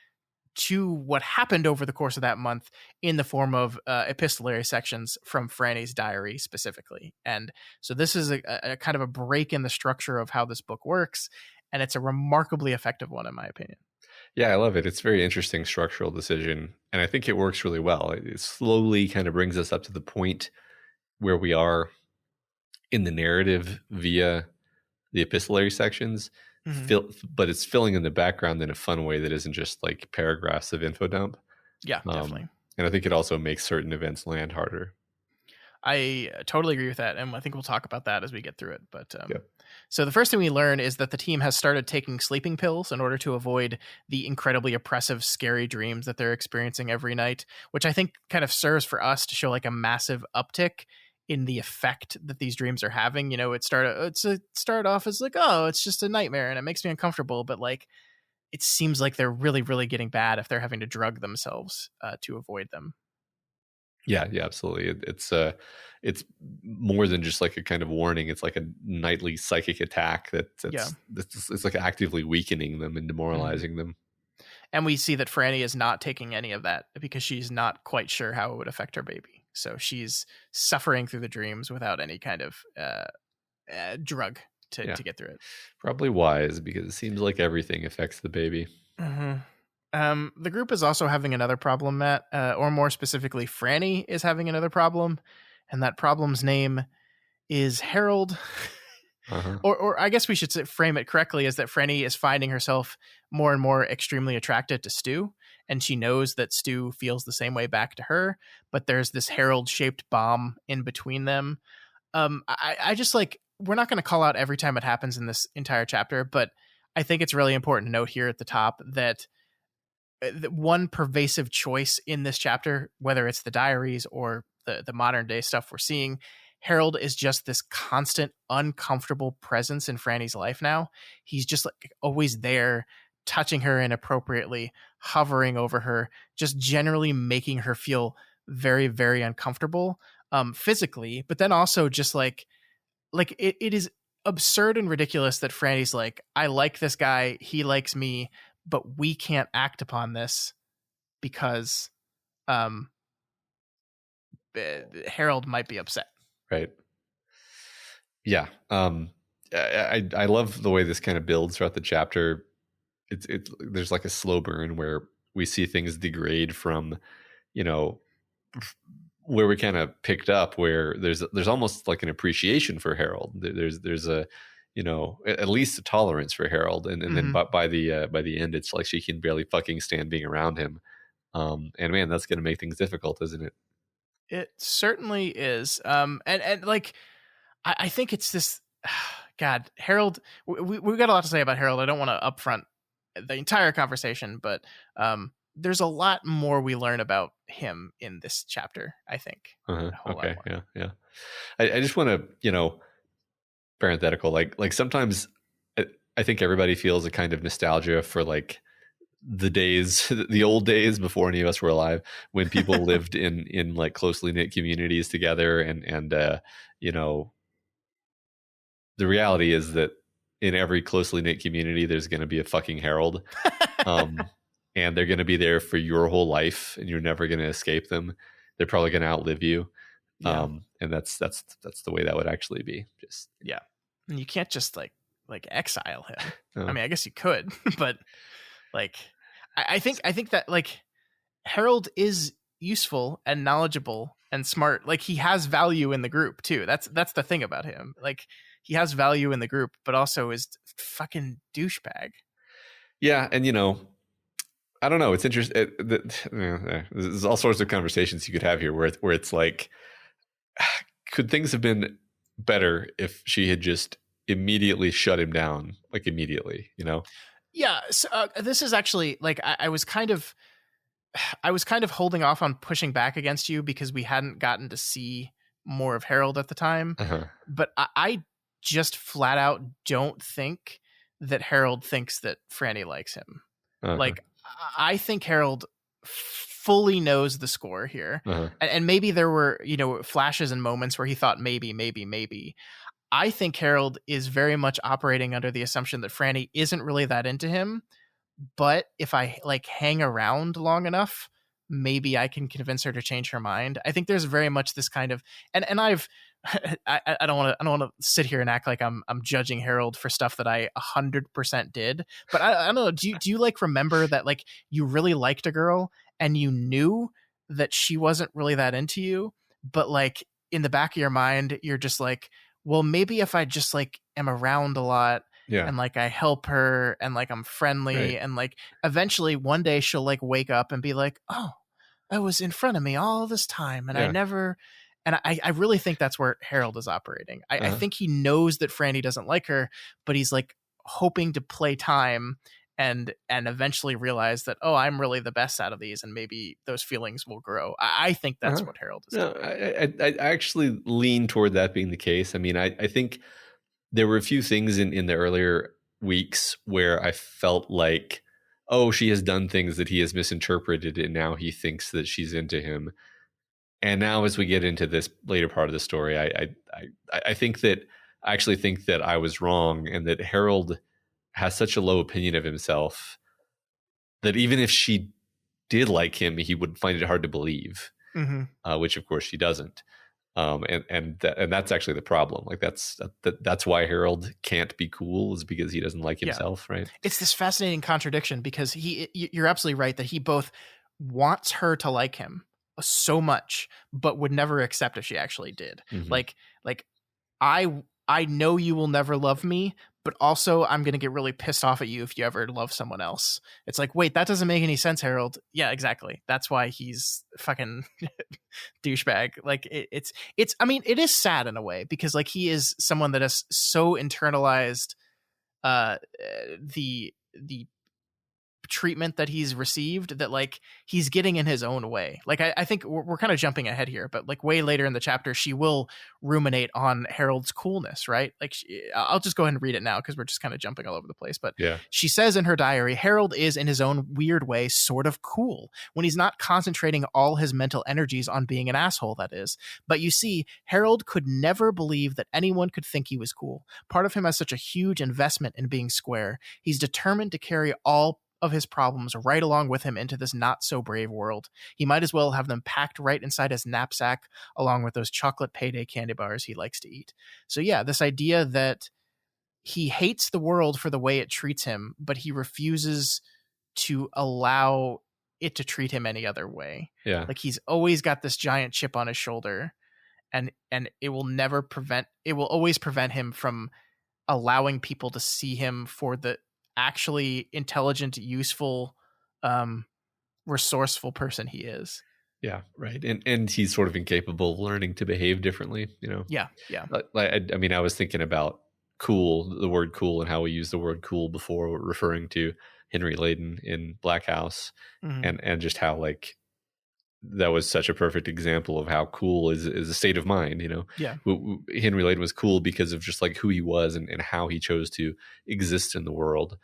to what happened over the course of that month in the form of epistolary sections from Franny's diary specifically. And so this is a kind of a break in the structure of how this book works, and it's a remarkably effective one, in my opinion. Yeah, I love it. It's a very interesting structural decision, and I think it works really well. It slowly kind of brings us up to the point where we are in the narrative via the epistolary sections, but it's filling in the background in a fun way that isn't just like paragraphs of info dump. Yeah, definitely. And I think it also makes certain events land harder. I totally agree with that, and I think we'll talk about that as we get through it. But So the first thing we learn is that the team has started taking sleeping pills in order to avoid the incredibly oppressive, scary dreams that they're experiencing every night, which I think kind of serves for us to show like a massive uptick in the effect that these dreams are having. You know, it started off as like, oh, it's just a nightmare and it makes me uncomfortable, but like it seems like they're really, really getting bad if they're having to drug themselves to avoid them. Yeah, yeah, absolutely. It's more than just like a kind of warning. It's like a nightly psychic attack Yeah. that's it's like actively weakening them and demoralizing them. And we see that Franny is not taking any of that because she's not quite sure how it would affect her baby. So she's suffering through the dreams without any kind of drug to get through it. Probably wise, because it seems like everything affects the baby. The group is also having another problem, Matt, or more specifically, Franny is having another problem, and that problem's name is Harold. Or I guess we should frame it correctly as that Franny is finding herself more and more extremely attracted to Stu, and she knows that Stu feels the same way back to her, but there's this Harold-shaped bomb in between them. I just like, we're not going to call out every time it happens in this entire chapter, but I think it's really important to note here at the top that one pervasive choice in this chapter, whether it's the diaries or the modern day stuff we're seeing, Harold is just this constant, uncomfortable presence in Franny's life now. He's just like always there, touching her inappropriately, hovering over her, just generally making her feel very, very uncomfortable physically, but then also just like it is absurd and ridiculous that Franny's like, I like this guy, he likes me, but we can't act upon this because Harold might be upset. Right. Yeah. I love the way this kind of builds throughout the chapter. There's like a slow burn where we see things degrade from, you know, where we kind of picked up, where there's almost like an appreciation for Harold. There's a, you know, at least a tolerance for Harold, and then by the end, it's like she can barely fucking stand being around him. And man, that's going to make things difficult, isn't it? It certainly is. And like, I think it's this. God, Harold. We got a lot to say about Harold. I don't want to upfront the entire conversation, but there's a lot more we learn about him in this chapter, I think. Okay. Yeah. I just want to, you know, parenthetical, like sometimes I think everybody feels a kind of nostalgia for like the old days before any of us were alive, when people lived in like closely knit communities together. And you know, the reality is that in every closely knit community, there's going to be a fucking Harold. And they're going to be there for your whole life, and you're never going to escape them. They're probably going to outlive you. Yeah. And that's the way that would actually be. Just, yeah. And you can't just like exile him. I mean, I guess you could, but like, I think that like Harold is useful and knowledgeable and smart. Like, he has value in the group too. That's the thing about him. Like, he has value in the group, but also is fucking douchebag. Yeah. And you know, I don't know. It's interesting. There's all sorts of conversations you could have here where it's like, could things have been better if she had just immediately shut him down, like immediately, you know? Yeah. So, this is actually like, I was kind of holding off on pushing back against you because we hadn't gotten to see more of Harold at the time. But I just flat out don't think that Harold thinks that Franny likes him. Like, I think Harold fully knows the score here. And maybe there were, you know, flashes and moments where he thought maybe. I think Harold is very much operating under the assumption that Franny isn't really that into him. But if I like hang around long enough, maybe I can convince her to change her mind. I think there's very much this kind of, and I've, I don't want to sit here and act like I'm judging Harold for stuff that I 100% did. But I don't know. Do you like remember that like you really liked a girl and you knew that she wasn't really that into you, but like in the back of your mind, you're just like, well, maybe if I just like am around a lot. Yeah. And like I help her and like I'm friendly, right. And like eventually one day she'll like wake up and be like, oh, I was in front of me all this time and I never, And I really think that's where Harold is operating. I Uh-huh. think he knows that Franny doesn't like her, but he's like hoping to play time and eventually realize that, oh, I'm really the best out of these, and maybe those feelings will grow. I think that's Uh-huh. what Harold is No, doing. I actually lean toward that being the case. I mean, I think there were a few things in the earlier weeks where I felt like, oh, she has done things that he has misinterpreted, and now he thinks that she's into him. And now, as we get into this later part of the story, I think that I actually think that I was wrong, and that Harold has such a low opinion of himself that even if she did like him, he would find it hard to believe, Mm-hmm. which of course she doesn't. And that's actually the problem. Like that's why Harold can't be cool, is because he doesn't like himself, right? It's this fascinating contradiction, because you're absolutely right that he both wants her to like him so much, but would never accept if she actually did. Mm-hmm. Like I know you will never love me, but also I'm going to get really pissed off at you if you ever love someone else. It's like, wait, that doesn't make any sense, Harold. Yeah, exactly. That's why he's fucking douchebag. Like I mean, it is sad in a way, because like he is someone that has so internalized the treatment that he's received, that like he's getting in his own way. Like I think we're kind of jumping ahead here, but like way later in the chapter, she will ruminate on Harold's coolness, right? Like I'll just go ahead and read it now, because we're just kind of jumping all over the place. But Yeah. she says in her diary, Harold is in his own weird way sort of cool when he's not concentrating all his mental energies on being an asshole, that is. But you see, Harold could never believe that anyone could think he was cool. Part of him has such a huge investment in being square. He's determined to carry all of his problems right along with him into this not so brave world. He might as well have them packed right inside his knapsack, along with those chocolate payday candy bars he likes to eat. So yeah, this idea that he hates the world for the way it treats him, but he refuses to allow it to treat him any other way. Yeah. Like he's always got this giant chip on his shoulder, and it will always prevent him from allowing people to see him for the actually intelligent, useful, resourceful person he is. Yeah, right. And he's sort of incapable of learning to behave differently, Yeah. I mean, I was thinking about the word cool, and how we use the word cool before referring to Henry Layden in Black House, Mm-hmm. and just how like that was such a perfect example of how cool is a state of mind. Yeah. Henry Layden was cool because of just like who he was, and how he chose to exist in the world,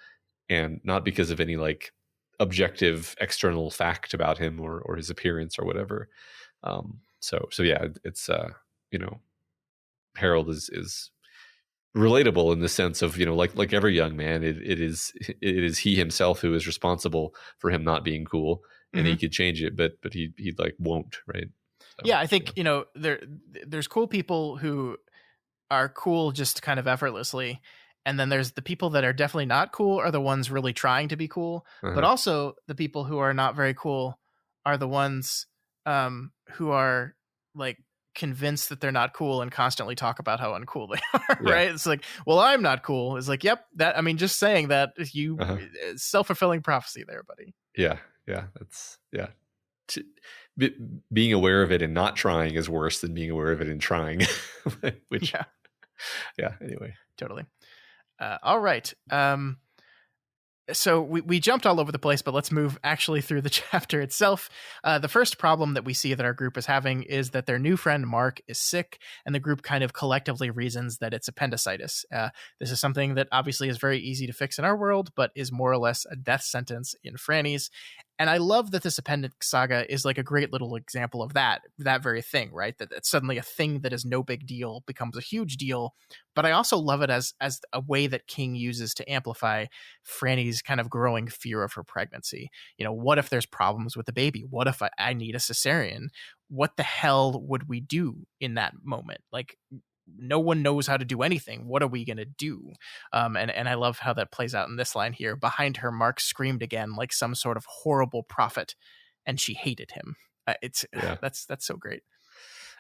and not because of any like objective external fact about him, or his appearance or whatever. So yeah, it's Harold is relatable in the sense of, like every young man, it is he himself who is responsible for him not being cool, and Mm-hmm. he could change it, but he like won't, right? So, Yeah, I think there's cool people who are cool just kind of effortlessly, and then there's the people that are definitely not cool, are the ones really trying to be cool. But also the people who are not very cool are the ones who are like convinced that they're not cool and constantly talk about how uncool they are. Yeah. Right? It's like, well, I'm not cool. It's like, yep, that, I mean, just saying that, you self-fulfilling prophecy there, buddy. Yeah, that's being aware of it and not trying is worse than being aware of it and trying. Which yeah, anyway, totally. All right. So we jumped all over the place, but let's move actually through the chapter itself. The first problem that we see that our group is having is that their new friend Mark is sick, and the group kind of collectively reasons that it's appendicitis. This is something that obviously is very easy to fix in our world, but is more or less a death sentence in Franny's. And I love that this appendix saga is like a great little example of that very thing, right? That suddenly a thing that is no big deal becomes a huge deal. But I also love it as a way that King uses to amplify Franny's kind of growing fear of her pregnancy. What if there's problems with the baby? What if I need a cesarean? What the hell would we do in that moment? Like, no one knows how to do anything. What are we going to do? And I love how that plays out in this line here. Behind her, Mark screamed again like some sort of horrible prophet, and she hated him. That's so great.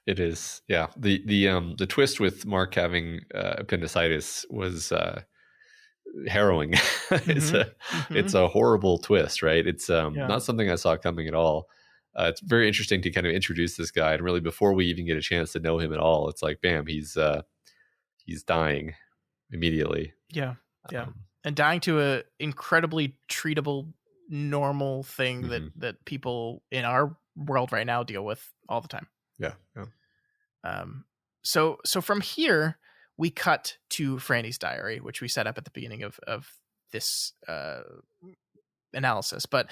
It is. Yeah. The twist with Mark having appendicitis was harrowing. It's a horrible twist, right? It's not something I saw coming at all. it's very interesting to kind of introduce this guy, and really before we even get a chance to know him at all, it's like, bam, he's dying immediately. Yeah. And dying to a incredibly treatable, normal thing that people in our world right now deal with all the time. Yeah. So from here we cut to Franny's diary, which we set up at the beginning of this analysis. But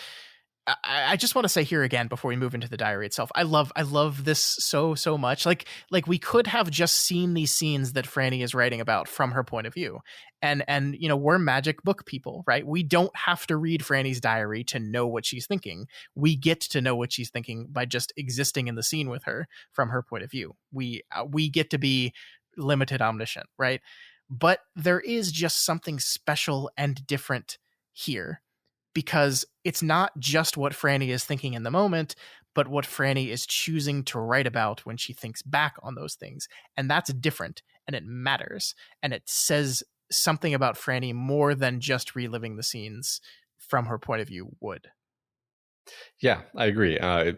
I just want to say here again before we move into the diary itself, I love this so much. Like we could have just seen these scenes that Franny is writing about from her point of view, and we're magic book people, right? We don't have to read Franny's diary to know what she's thinking. We get to know what she's thinking by just existing in the scene with her from her point of view. We get to be limited omniscient, right? But there is just something special and different here, because it's not just what Franny is thinking in the moment, but what Franny is choosing to write about when she thinks back on those things. And that's different, and it matters. And it says something about Franny more than just reliving the scenes from her point of view would. Yeah, I agree. I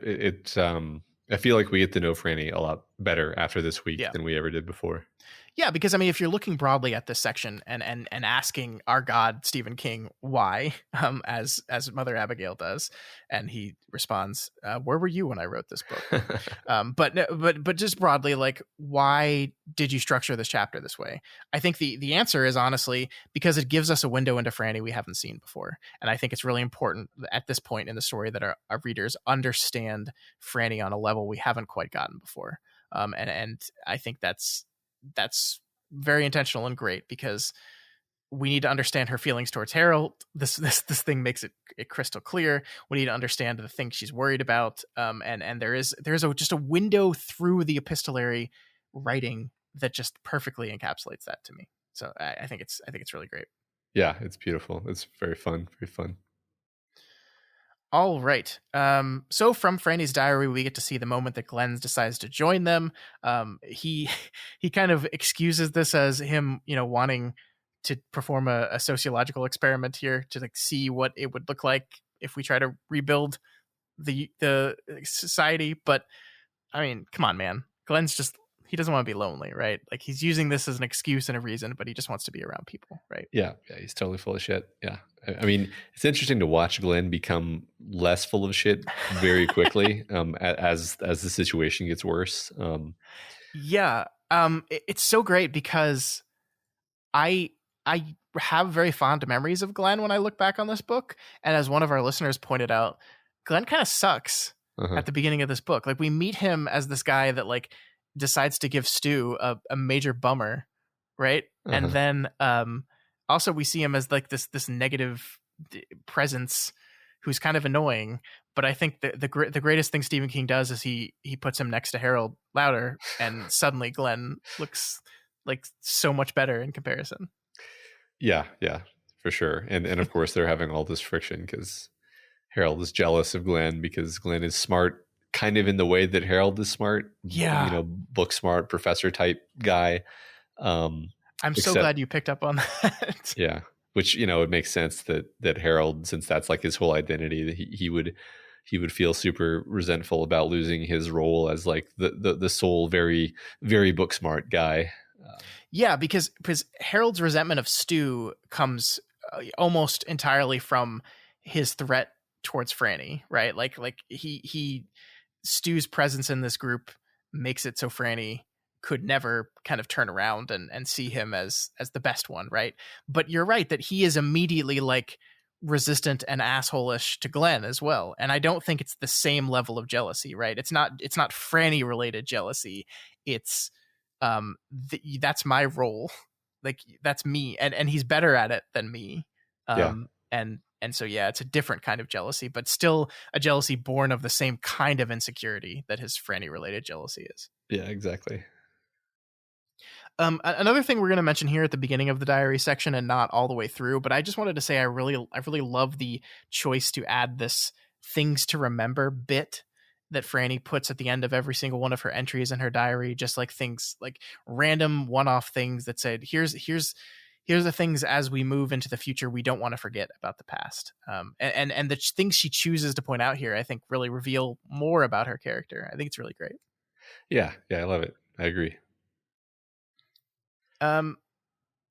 feel like we get to know Franny a lot better after this week than we ever did before. Yeah, because I mean, if you're looking broadly at this section and asking our God Stephen King why, as Mother Abagail does, and he responds, "Where were you when I wrote this book?" But just broadly, like, why did you structure this chapter this way? I think the answer is honestly because it gives us a window into Franny we haven't seen before, and I think it's really important at this point in the story that our readers understand Franny on a level we haven't quite gotten before. And I think that's very intentional and great, because we need to understand her feelings towards Harold. This thing makes it crystal clear. We need to understand the things she's worried about. And there's just a window through the epistolary writing that just perfectly encapsulates that to me. So I think it's really great. Yeah, it's beautiful. It's very fun. Very fun. All right. So from Franny's diary, we get to see the moment that Glenn decides to join them. He kind of excuses this as him, wanting to perform a sociological experiment here to like see what it would look like if we try to rebuild the society. But I mean, come on, man. Glenn's he doesn't want to be lonely, right? Like, he's using this as an excuse and a reason, but he just wants to be around people, right? Yeah, he's totally full of shit. Yeah. I mean, it's interesting to watch Glenn become less full of shit very quickly as the situation gets worse. It's so great because I have very fond memories of Glenn when I look back on this book. And as one of our listeners pointed out, Glenn kind of sucks at the beginning of this book. Like, we meet him as this guy that like decides to give Stu a major bummer, right? And then also we see him as like this negative presence who's kind of annoying. But I think the greatest thing Stephen King does is he puts him next to Harold Lauder, and suddenly Glenn looks like so much better in comparison. Yeah, for sure. And of course they're having all this friction because Harold is jealous of Glenn because Glenn is smart, kind of in the way that Harold is smart. Yeah. Book smart professor type guy. I'm so glad you picked up on that. Yeah. Which, it makes sense that Harold, since that's like his whole identity, that he would feel super resentful about losing his role as like the sole very, very book smart guy. Yeah, because Harold's resentment of Stu comes almost entirely from his threat towards Franny, right? Like he Stu's presence in this group makes it so Franny could never kind of turn around and see him as the best one, right? But you're right that he is immediately like resistant and asshole-ish to Glenn as well. And I don't think it's the same level of jealousy, right? It's not Franny related jealousy. It's that's my role. Like, that's me. And he's better at it than me. And so, yeah, it's a different kind of jealousy, but still a jealousy born of the same kind of insecurity that his Franny related jealousy is. Yeah, exactly. Another thing we're going to mention here at the beginning of the diary section and not all the way through, but I just wanted to say I really love the choice to add this things to remember bit that Franny puts at the end of every single one of her entries in her diary, just like things like random one-off things that said, here's here's the things as we move into the future we don't want to forget about the past. And the things she chooses to point out here, I think, really reveal more about her character. I think it's really great. Yeah, I love it. I agree.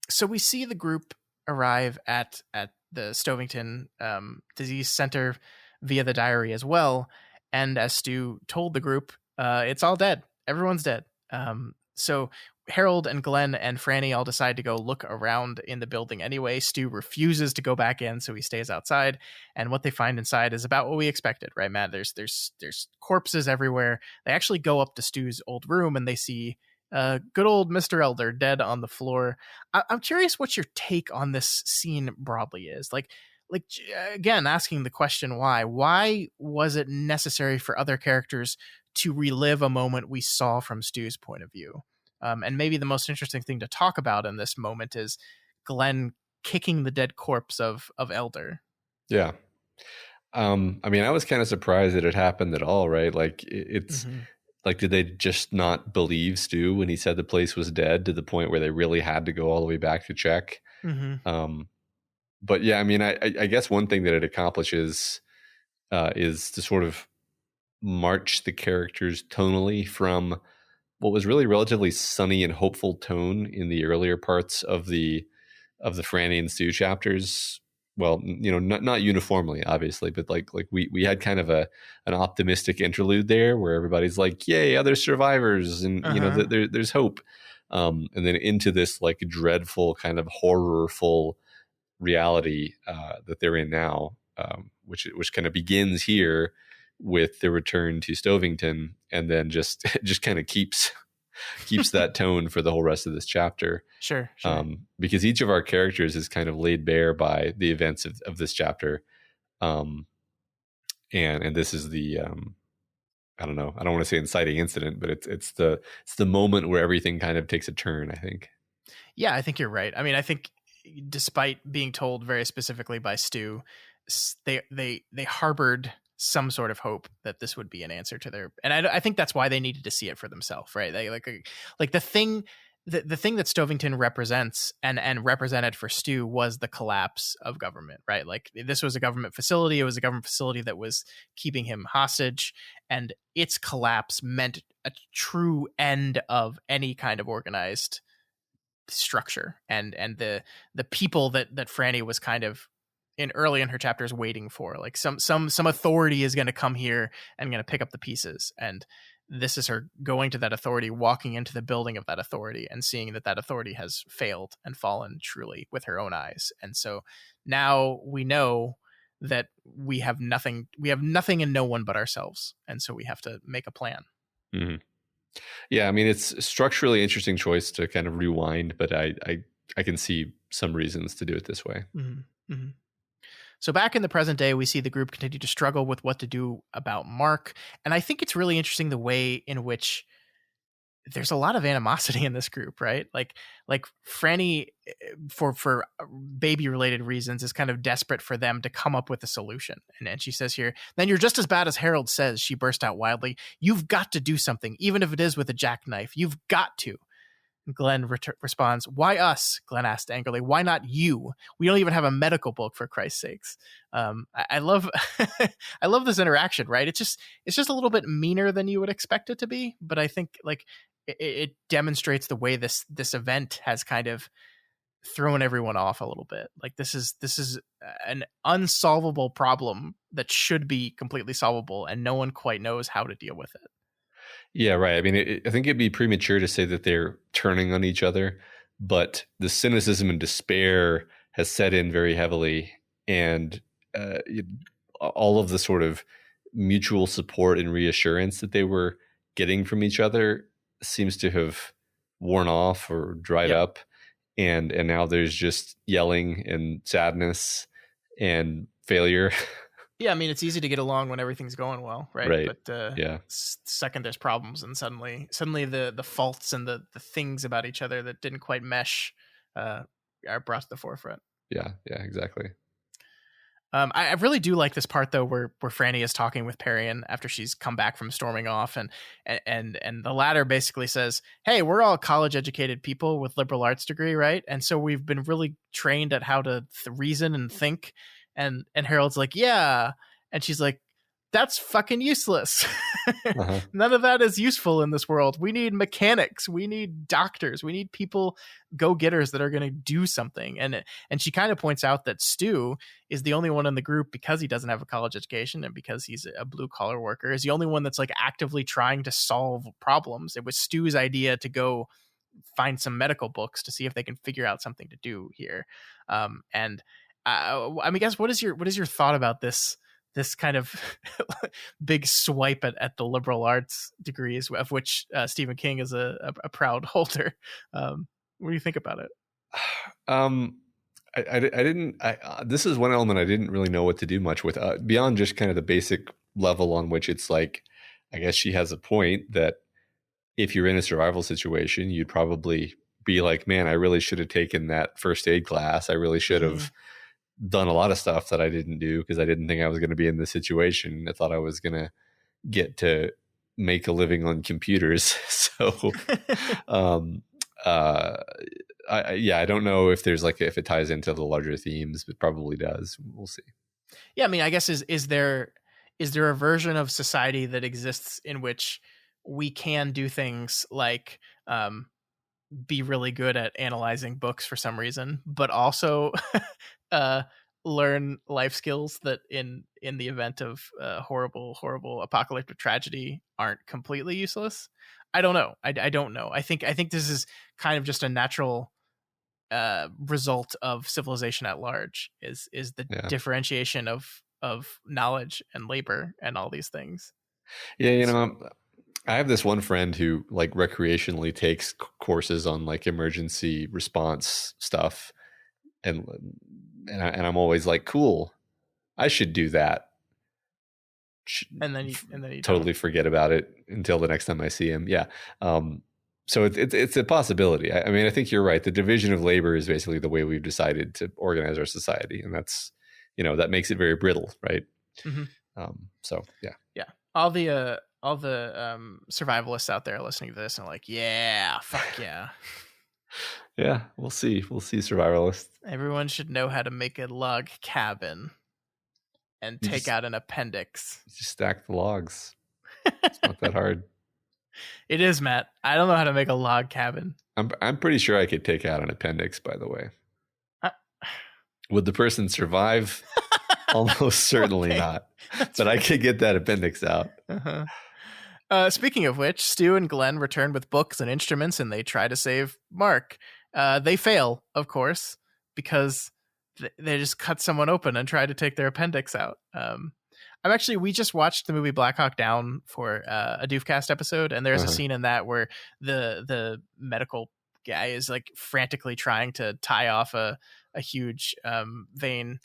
So we see the group arrive at the Stoveington Disease Center via the diary as well. And as Stu told the group, it's all dead. Everyone's dead. So Harold and Glenn and Franny all decide to go look around in the building anyway. Stu refuses to go back in, so he stays outside. And what they find inside is about what we expected, right, Matt? There's corpses everywhere. They actually go up to Stu's old room and they see good old Mr. Elder dead on the floor. I'm curious what your take on this scene broadly is. Like again, asking the question why. Why was it necessary for other characters to relive a moment we saw from Stu's point of view? And maybe the most interesting thing to talk about in this moment is Glenn kicking the dead corpse of Elder. Yeah. I mean, I was kind of surprised that it happened at all, right? Like it's like, did they just not believe Stu when he said the place was dead to the point where they really had to go all the way back to check? But yeah, I mean, I guess one thing that it accomplishes is to sort of march the characters tonally from what was really relatively sunny and hopeful tone in the earlier parts of the Franny and Stu chapters. Well, you know, not uniformly, obviously, but like we had kind of an optimistic interlude there where everybody's like, "Yay, other survivors!" and you know, there's hope. And then into this like dreadful kind of horrorful reality that they're in now, which kind of begins here with the return to Stoveington, and then just kind of keeps that tone for the whole rest of this chapter. Sure. Because each of our characters is kind of laid bare by the events of this chapter. And this is the, I don't know, I don't want to say inciting incident, but it's the moment where everything kind of takes a turn, I think. Yeah, I think you're right. I mean, I think despite being told very specifically by Stu, they harbored some sort of hope that this would be an answer to their, and I think that's why they needed to see it for themselves, right? They like the thing that Stoveington represents and represented for Stu was the collapse of government, right? Like this was a government facility. It was a government facility that was keeping him hostage, and its collapse meant a true end of any kind of organized structure and the people that Franny was kind of early in her chapters waiting for. Like some authority is going to come here and going to pick up the pieces, and this is her going to that authority, walking into the building of that authority and seeing that authority has failed and fallen truly with her own eyes. And so now we know that we have nothing and no one but ourselves, and so we have to make a plan. Yeah, I mean, it's a structurally interesting choice to kind of rewind, but I can see some reasons to do it this way. So back in the present day, we see the group continue to struggle with what to do about Mark. And I think it's really interesting the way in which there's a lot of animosity in this group, right? Like Franny, for baby related reasons, is kind of desperate for them to come up with a solution. And she says here, "Then you're just as bad as Harold says," she burst out wildly. "You've got to do something, even if it is with a jackknife. You've got to." Glenn responds, "Why us?" Glenn asked angrily. "Why not you? We don't even have a medical book, for Christ's sakes." I love I love this interaction, right? It's just a little bit meaner than you would expect it to be, but I think like it demonstrates the way this event has kind of thrown everyone off a little bit. Like this is an unsolvable problem that should be completely solvable, and no one quite knows how to deal with it. Yeah, right. I mean, I think it'd be premature to say that they're turning on each other, but the cynicism and despair has set in very heavily, and all of the sort of mutual support and reassurance that they were getting from each other seems to have worn off or dried up, and now there's just yelling and sadness and failure. Yeah, I mean, it's easy to get along when everything's going well, right? But yeah, second there's problems, and suddenly the faults and the things about each other that didn't quite mesh are brought to the forefront. Yeah, exactly. I really do like this part though, where Franny is talking with Perian after she's come back from storming off, and the latter basically says, "Hey, we're all college educated people with liberal arts degree, right? And so we've been really trained at how to reason and think." And Harold's like, "Yeah," and she's like, "That's fucking useless. Uh-huh. None of that is useful in this world. We need mechanics. We need doctors. We need people, go-getters that are going to do something." And she kind of points out that Stu is the only one in the group, because he doesn't have a college education and because he's a blue-collar worker, is the only one that's like actively trying to solve problems. It was Stu's idea to go find some medical books to see if they can figure out something to do here. And I mean, guys, what is your thought about this kind of big swipe at the liberal arts degrees, of which Stephen King is a proud holder? What do you think about it? I didn't. This is one element I didn't really know what to do much with, beyond just kind of the basic level on which it's like, I guess she has a point that if you're in a survival situation, you'd probably be like, man, I really should have taken that first aid class. I really should have done a lot of stuff that I didn't do because I didn't think I was going to be in this situation. I thought I was going to get to make a living on computers. So, I don't know if there's like, if it ties into the larger themes, but probably does. We'll see. Yeah. I mean, I guess is there a version of society that exists in which we can do things like, be really good at analyzing books for some reason, but also learn life skills that in the event of horrible apocalyptic tragedy aren't completely useless? I don't know. I don't know. I think this is kind of just a natural result of civilization at large, is the differentiation of knowledge and labor and all these things. Yeah, I have this one friend who like recreationally takes courses on like emergency response stuff, and I'm always like, cool, I should do that. And then you totally forget about it until the next time I see him. Yeah. So it's a possibility. I mean, I think you're right. The division of labor is basically the way we've decided to organize our society, and that's, that makes it very brittle, right? Mm-hmm. So yeah. All the survivalists out there listening to this and like, yeah, fuck yeah. Yeah, we'll see survivalists. Everyone should know how to make a log cabin and take out an appendix. Just stack the logs. It's not that hard. It is, Matt. I don't know how to make a log cabin. I'm pretty sure I could take out an appendix, by the way. Would the person survive? Almost certainly not. But right. I could get that appendix out. Speaking of which, Stu and Glenn return with books and instruments, and they try to save Mark. They fail, of course, because they just cut someone open and try to take their appendix out. We just watched the movie Black Hawk Down for a Doofcast episode, and there's a scene in that where the medical guy is like frantically trying to tie off a huge vein,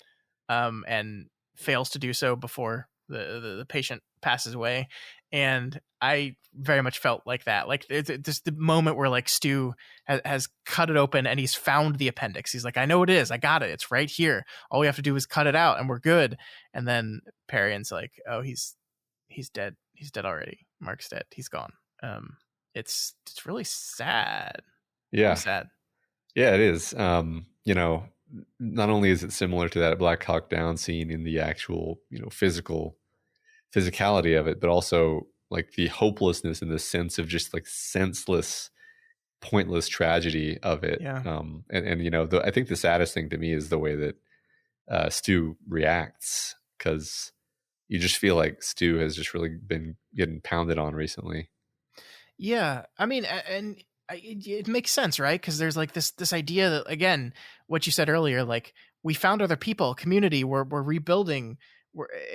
and fails to do so before the patient passes away. And I very much felt like that. Like it's the moment where like Stu has cut it open and he's found the appendix. He's like, I know it is. I got it. It's right here. All we have to do is cut it out and we're good. And then Perian's like, oh, he's dead. He's dead already. Mark's dead. He's gone. It's really sad. Yeah. Really sad. Yeah, it is. Not only is it similar to that Black Hawk Down scene in the actual, physicality of it, but also like the hopelessness and the sense of just like senseless, pointless tragedy of it. Yeah. I think the saddest thing to me is the way that Stu reacts, because you just feel like Stu has just really been getting pounded on recently. Yeah. I mean, and it makes sense, right? Because there's like this idea that, again, what you said earlier, like we found other people, community, we're rebuilding,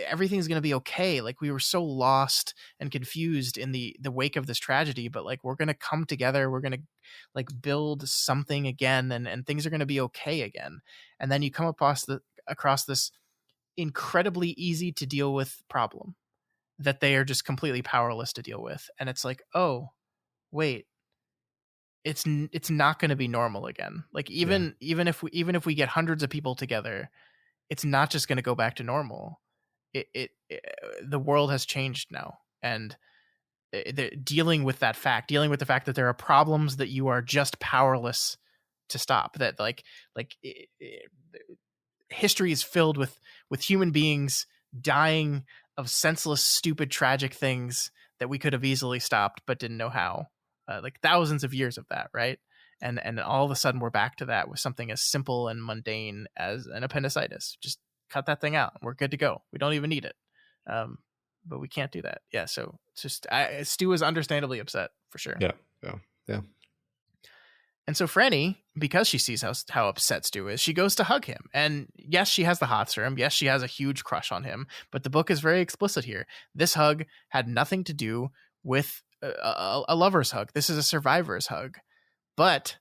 everything's going to be okay. Like we were so lost and confused in the wake of this tragedy, but like we're going to come together, we're going to like build something again, and things are going to be okay again. And then you come across this incredibly easy to deal with problem that they are just completely powerless to deal with, and it's like, oh wait, it's not going to be normal again. Like even if we get hundreds of people together, it's not just going to go back to normal. The world has changed now, and dealing with the fact that there are problems that you are just powerless to stop. That history is filled with human beings dying of senseless, stupid, tragic things that we could have easily stopped but didn't know how. Like thousands of years of that, right? And all of a sudden we're back to that with something as simple and mundane as an appendicitis. Just cut that thing out. We're good to go. We don't even need it. But we can't do that. Yeah. So it's just, Stu is understandably upset for sure. Yeah. And so Franny, because she sees how upset Stu is, she goes to hug him. And yes, she has the hots for him. Yes, she has a huge crush on him. But the book is very explicit here. This hug had nothing to do with a lover's hug. This is a survivor's hug. But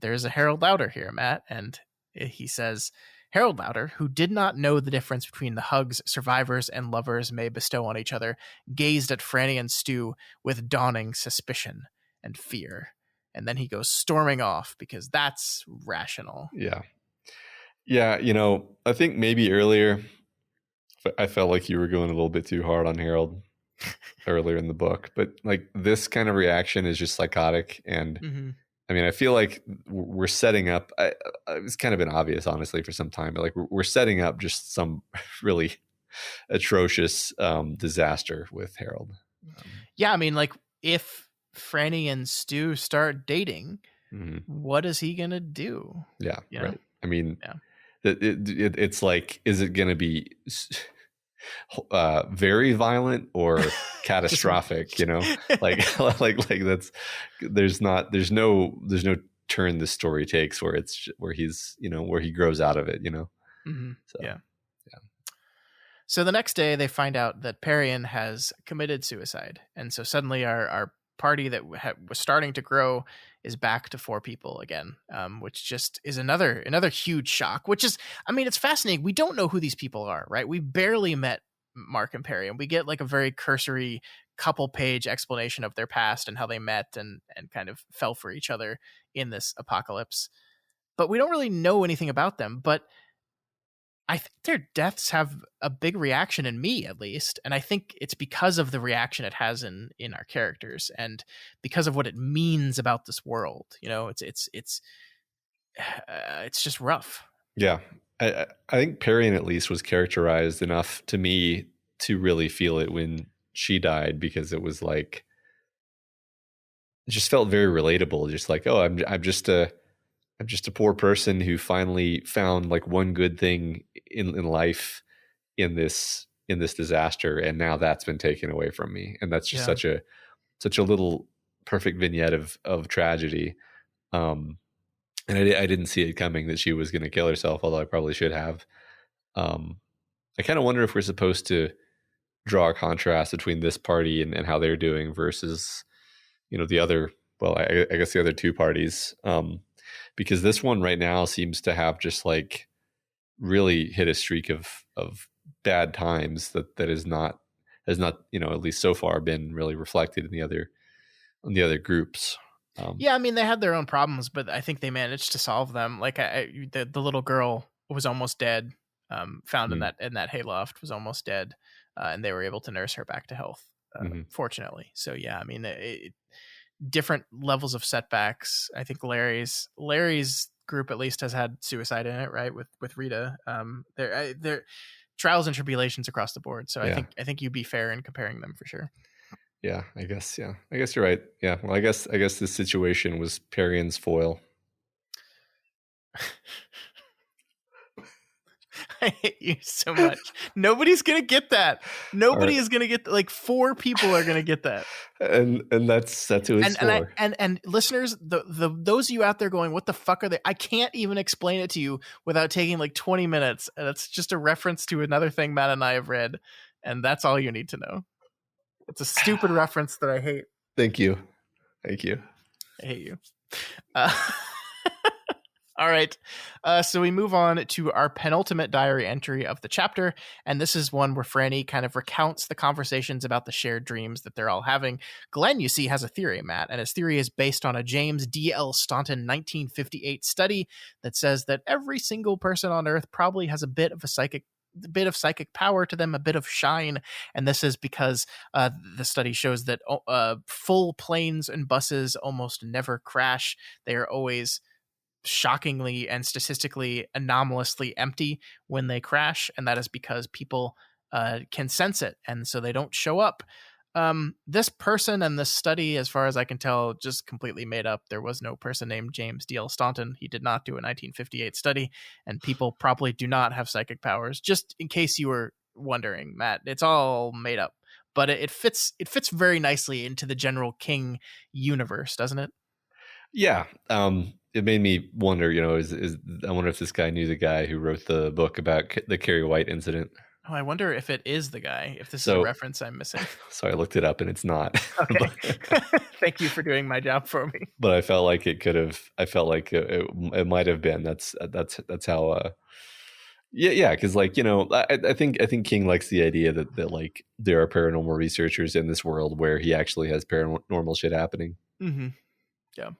there's a Harold Lauder here, Matt. And he says, Harold Lauder, who did not know the difference between the hugs survivors and lovers may bestow on each other, gazed at Franny and Stu with dawning suspicion and fear. And then he goes storming off because that's rational. Yeah. I think maybe earlier I felt like you were going a little bit too hard on Harold earlier in the book, but like this kind of reaction is just psychotic. And I mean, I feel like we're setting up, it's kind of been obvious, honestly, for some time, but like we're setting up just some really atrocious disaster with Harold. Yeah. I mean, like if Franny and Stu start dating, what is he gonna do? Yeah, right. I mean, it's like, is it gonna be very violent or catastrophic? Like that's there's no turn the story takes where he's where he grows out of it. So, yeah. So the next day, they find out that Perian has committed suicide, and so suddenly our party that was starting to grow is back to 4 people again, which just is another huge shock. Which is, I mean, it's fascinating. We don't know who these people are, right? We barely met Mark and Perry, and we get like a very cursory couple-page explanation of their past and how they met and kind of fell for each other in this apocalypse. But we don't really know anything about them. But I think their deaths have a big reaction in me, at least. And I think it's because of the reaction it has in our characters and because of what it means about this world. It's just rough. Yeah. I think Perian at least was characterized enough to me to really feel it when she died, because it was like, it just felt very relatable. Just like, oh, I'm just a poor person who finally found like one good thing in life in this disaster, and now that's been taken away from me. And that's just such a little perfect vignette of tragedy. And I didn't see it coming that she was going to kill herself, although I probably should have. I kind of wonder if we're supposed to draw a contrast between this party and how they're doing versus, the other, well, I guess the other 2 parties. Because this one right now seems to have just like really hit a streak of bad times that has not, at least so far, been really reflected in the other groups. Yeah, I mean, they had their own problems, but I think they managed to solve them. Like the little girl was almost dead, found in that hayloft, was almost dead, and they were able to nurse her back to health, fortunately. So yeah, I mean, different levels of setbacks. I think Larry's group at least has had suicide in it, right? With Rita. They're trials and tribulations across the board. So I think you'd be fair in comparing them for sure. Yeah, I guess you're right. Yeah. Well, I guess this situation was Perian's foil. I hate you so much. Nobody's gonna get that. Nobody is gonna get like 4 people are gonna get that. And that's who it's for. And listeners, those of you out there going, what the fuck are they? I can't even explain it to you without taking like 20 minutes. And it's just a reference to another thing Matt and I have read, and that's all you need to know. It's a stupid reference that I hate. Thank you. I hate you. All right. So we move on to our penultimate diary entry of the chapter. And this is one where Franny kind of recounts the conversations about the shared dreams that they're all having. Glenn, you see, has a theory, Matt. And his theory is based on a James D.L. Staunton 1958 study that says that every single person on Earth probably has a bit of psychic power to them, a bit of shine. And this is because the study shows that full planes and buses almost never crash. They are always shockingly and statistically anomalously empty when they crash, and that is because people can sense it, and so they don't show up. This person and this study, as far as I can tell, just completely made up. There was no person named James D.L. Staunton. He did not do a 1958 study, and people probably do not have psychic powers. Just in case you were wondering, Matt, it's all made up, but it fits very nicely into the general King universe, doesn't it? Yeah. It made me wonder, I wonder if this guy knew the guy who wrote the book about the Carrie White incident. Oh, I wonder if it is the guy, if this is a reference I'm missing. So I looked it up and it's not. Okay. Thank you for doing my job for me. But I felt like it might have been. That's how, yeah. Cause I think King likes the idea that like there are paranormal researchers in this world where he actually has paranormal shit happening. Mm-hmm. Yeah.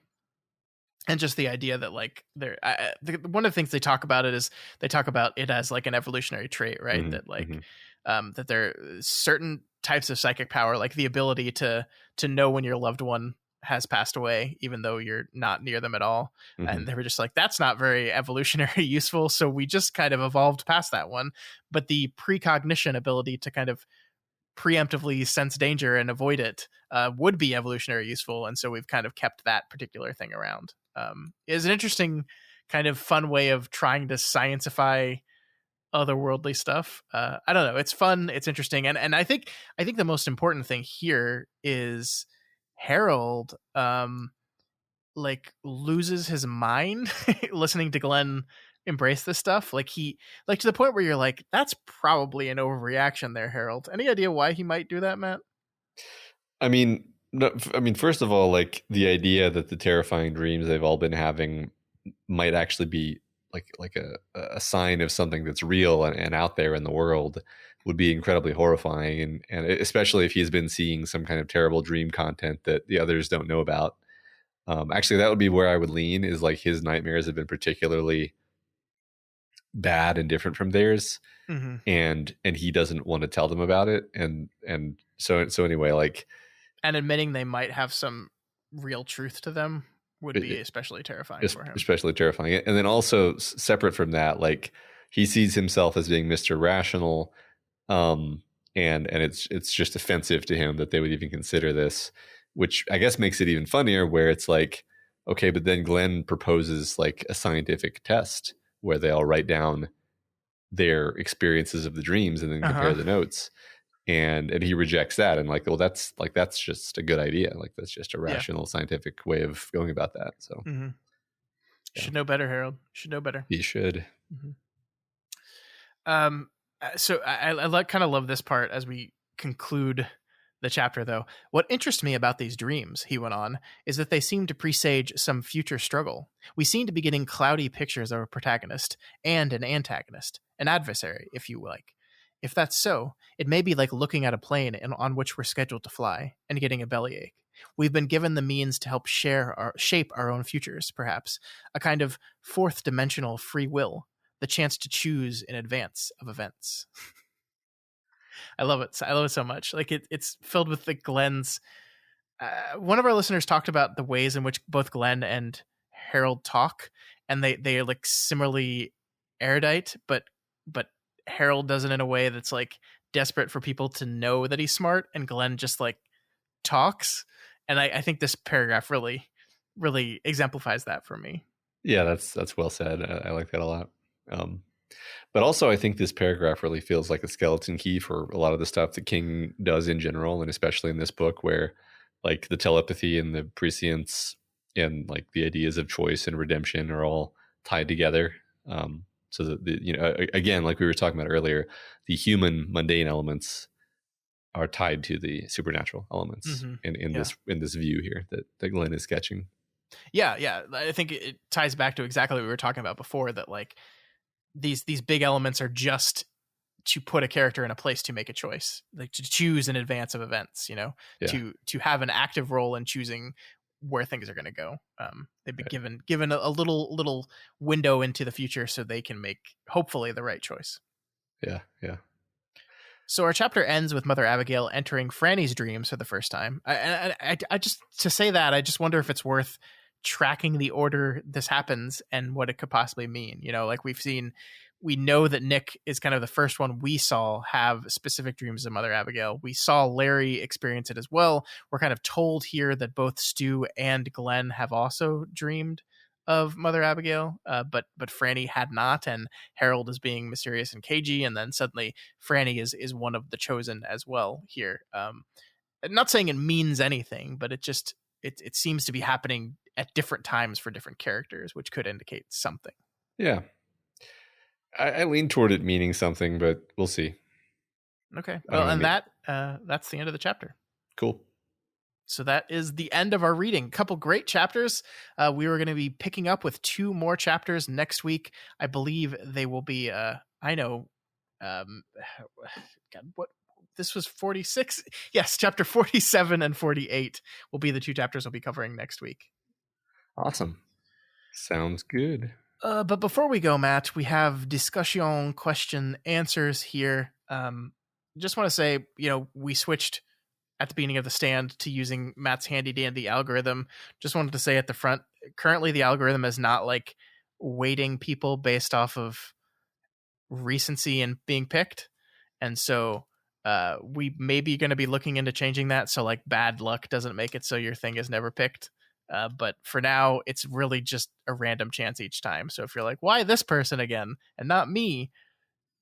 And just the idea that like one of the things they talk about it is they talk about it as like an evolutionary trait, right? Mm-hmm, that like that there are certain types of psychic power, like the ability to know when your loved one has passed away, even though you're not near them at all. Mm-hmm. And they were just like, that's not very evolutionary useful. So we just kind of evolved past that one. But the precognition ability to kind of preemptively sense danger and avoid it would be evolutionary useful. And so we've kind of kept that particular thing around. Is an interesting kind of fun way of trying to scienceify otherworldly stuff. I don't know. It's fun. It's interesting. And I think the most important thing here is Harold like loses his mind listening to Glenn embrace this stuff. Like to the point where you're like, that's probably an overreaction there, Harold. Any idea why he might do that, Matt? No, first of all, like the idea that the terrifying dreams they've all been having might actually be like a sign of something that's real and out there in the world would be incredibly horrifying. And especially if he's been seeing some kind of terrible dream content that the others don't know about. Actually, that would be where I would lean, is like his nightmares have been particularly bad and different from theirs. Mm-hmm. And he doesn't want to tell them about it. And so anyway, like, and admitting they might have some real truth to them would be especially terrifying for him. Especially terrifying. And then also separate from that, like he sees himself as being Mr. Rational. And it's just offensive to him that they would even consider this, which I guess makes it even funnier, where it's like, okay, but then Glenn proposes like a scientific test where they all write down their experiences of the dreams and then compare the notes. And he rejects that and like, well, that's just a good idea. Like that's just a rational scientific way of going about that. So should know better, Harold. Should know better. He should. Mm-hmm. So I kind of love this part as we conclude the chapter, though. What interests me about these dreams, he went on, is that they seem to presage some future struggle. We seem to be getting cloudy pictures of a protagonist and an antagonist, an adversary, if you like. If that's so, it may be like looking at a plane on which we're scheduled to fly and getting a bellyache. We've been given the means to help shape our own futures, perhaps, a kind of fourth dimensional free will, the chance to choose in advance of events. I love it. I love it so much. Like it's filled with the Glenn's. One of our listeners talked about the ways in which both Glenn and Harold talk, and they are like similarly erudite, but Harold does it in a way that's like desperate for people to know that he's smart, and Glenn just like talks. And I think this paragraph really, really exemplifies that for me. Yeah, that's well said. I like that a lot. But also I think this paragraph really feels like a skeleton key for a lot of the stuff that King does in general, and especially in this book, where like the telepathy and the prescience and like the ideas of choice and redemption are all tied together. So that again, like we were talking about earlier, the human mundane elements are tied to the supernatural elements in this view here that Glenn is sketching. Yeah. I think it ties back to exactly what we were talking about before, that like these big elements are just to put a character in a place to make a choice, like to choose in advance of events, Yeah. to have an active role in choosing where things are going to go. They've been given a little window into the future so they can make hopefully the right choice. Yeah. So our chapter ends with Mother Abagail entering Franny's dreams for the first time. I just, to say that, I just wonder if it's worth tracking the order this happens and what it could possibly mean. Like we know that Nick is kind of the first one we saw have specific dreams of Mother Abagail. We saw Larry experience it as well. We're kind of told here that both Stu and Glenn have also dreamed of Mother Abagail, but Franny had not, and Harold is being mysterious and cagey, and then suddenly Franny is one of the chosen as well here. Not saying it means anything, but it seems to be happening at different times for different characters, which could indicate something. Yeah. I lean toward it meaning something, but we'll see. Okay. Well, and that's the end of the chapter. Cool. So that is the end of our reading. Couple great chapters. We were going to be picking up with 2 more chapters next week. I believe they will be, God, what? This was 46. Yes, chapter 47 and 48 will be the 2 chapters we'll be covering next week. Awesome. Sounds good. But before we go, Matt, we have discussion, question, answers here. Just want to say, we switched at the beginning of the stand to using Matt's handy dandy algorithm. Just wanted to say at the front, currently the algorithm is not like weighting people based off of recency and being picked. And so we may be going to be looking into changing that. So like bad luck doesn't make it so your thing is never picked. But for now, it's really just a random chance each time. So if you're like, why this person again and not me?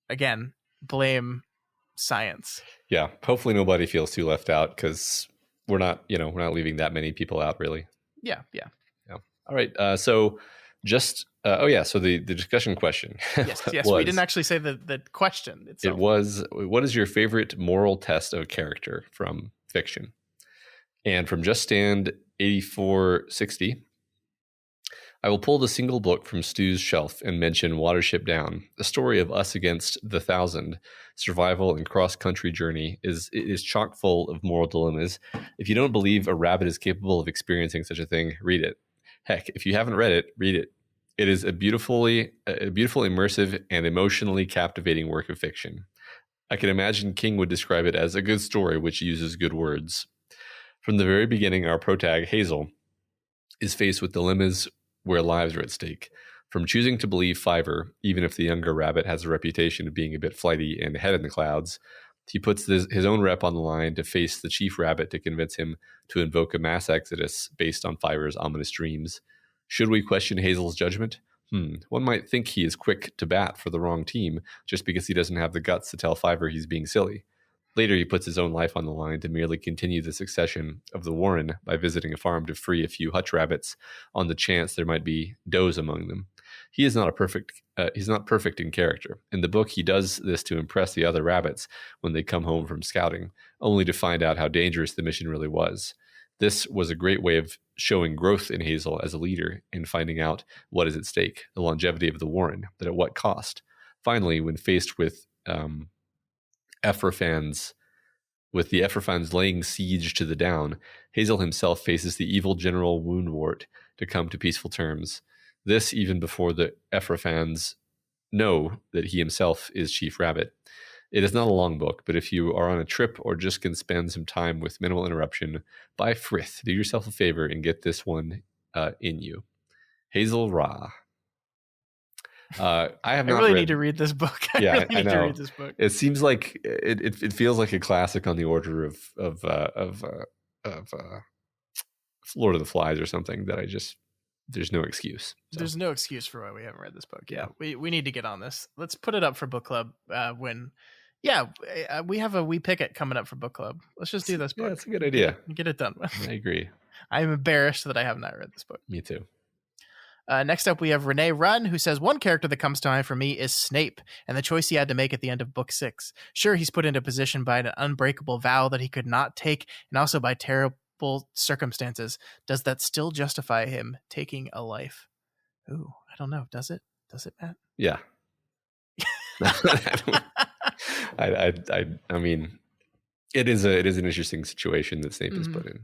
Again, blame science. Yeah. Hopefully nobody feels too left out, because we're not leaving that many people out, really. Yeah. All right. So just, so the discussion question. Yes. We didn't actually say the question itself. It was, what is your favorite moral test of character from fiction? And from Just Stand 8460, I will pull the single book from Stu's shelf and mention Watership Down. The story of us against the 1,000, survival and cross-country journey is chock full of moral dilemmas. If you don't believe a rabbit is capable of experiencing such a thing, read it. Heck, if you haven't read it, read it. It is a beautiful, immersive, and emotionally captivating work of fiction. I can imagine King would describe it as a good story which uses good words. From the very beginning, our protag, Hazel, is faced with dilemmas where lives are at stake. From choosing to believe Fiver, even if the younger rabbit has a reputation of being a bit flighty and head in the clouds, he puts his own rep on the line to face the chief rabbit to convince him to invoke a mass exodus based on Fiver's ominous dreams. Should we question Hazel's judgment? One might think he is quick to bat for the wrong team just because he doesn't have the guts to tell Fiver he's being silly. Later, he puts his own life on the line to merely continue the succession of the Warren by visiting a farm to free a few hutch rabbits on the chance there might be does among them. He's not perfect in character. In the book, he does this to impress the other rabbits when they come home from scouting, only to find out how dangerous the mission really was. This was a great way of showing growth in Hazel as a leader and finding out what is at stake, the longevity of the Warren, but at what cost. Finally, when faced with the Ephrophans laying siege to the Down, Hazel himself faces the evil General Woundwort to come to peaceful terms. This even before the Ephrophans know that he himself is Chief Rabbit. It is not a long book, but if you are on a trip or just can spend some time with minimal interruption, buy Frith. Do yourself a favor and get this one in you. Hazel Ra. I really need to read this book. I really need to read this book. It seems like it feels like a classic on the order of Lord of the Flies or something that there's no excuse. So. There's no excuse for why we haven't read this book. Yeah, we need to get on this. Let's put it up for book club we have a We Pick It coming up for book club. Let's just do this book. Yeah, that's a good idea. Get it done with. I agree. I'm embarrassed that I have not read this book. Me too. Next up, we have Renee Runn, who says, one character that comes to mind for me is Snape, and the choice he had to make at the end of book 6. Sure, he's put into position by an unbreakable vow that he could not take, and also by terrible multiple circumstances, does that still justify him taking a life? Ooh, I don't know. Does it? Does it, Matt? Yeah. I mean, it is an interesting situation that Snape is put in,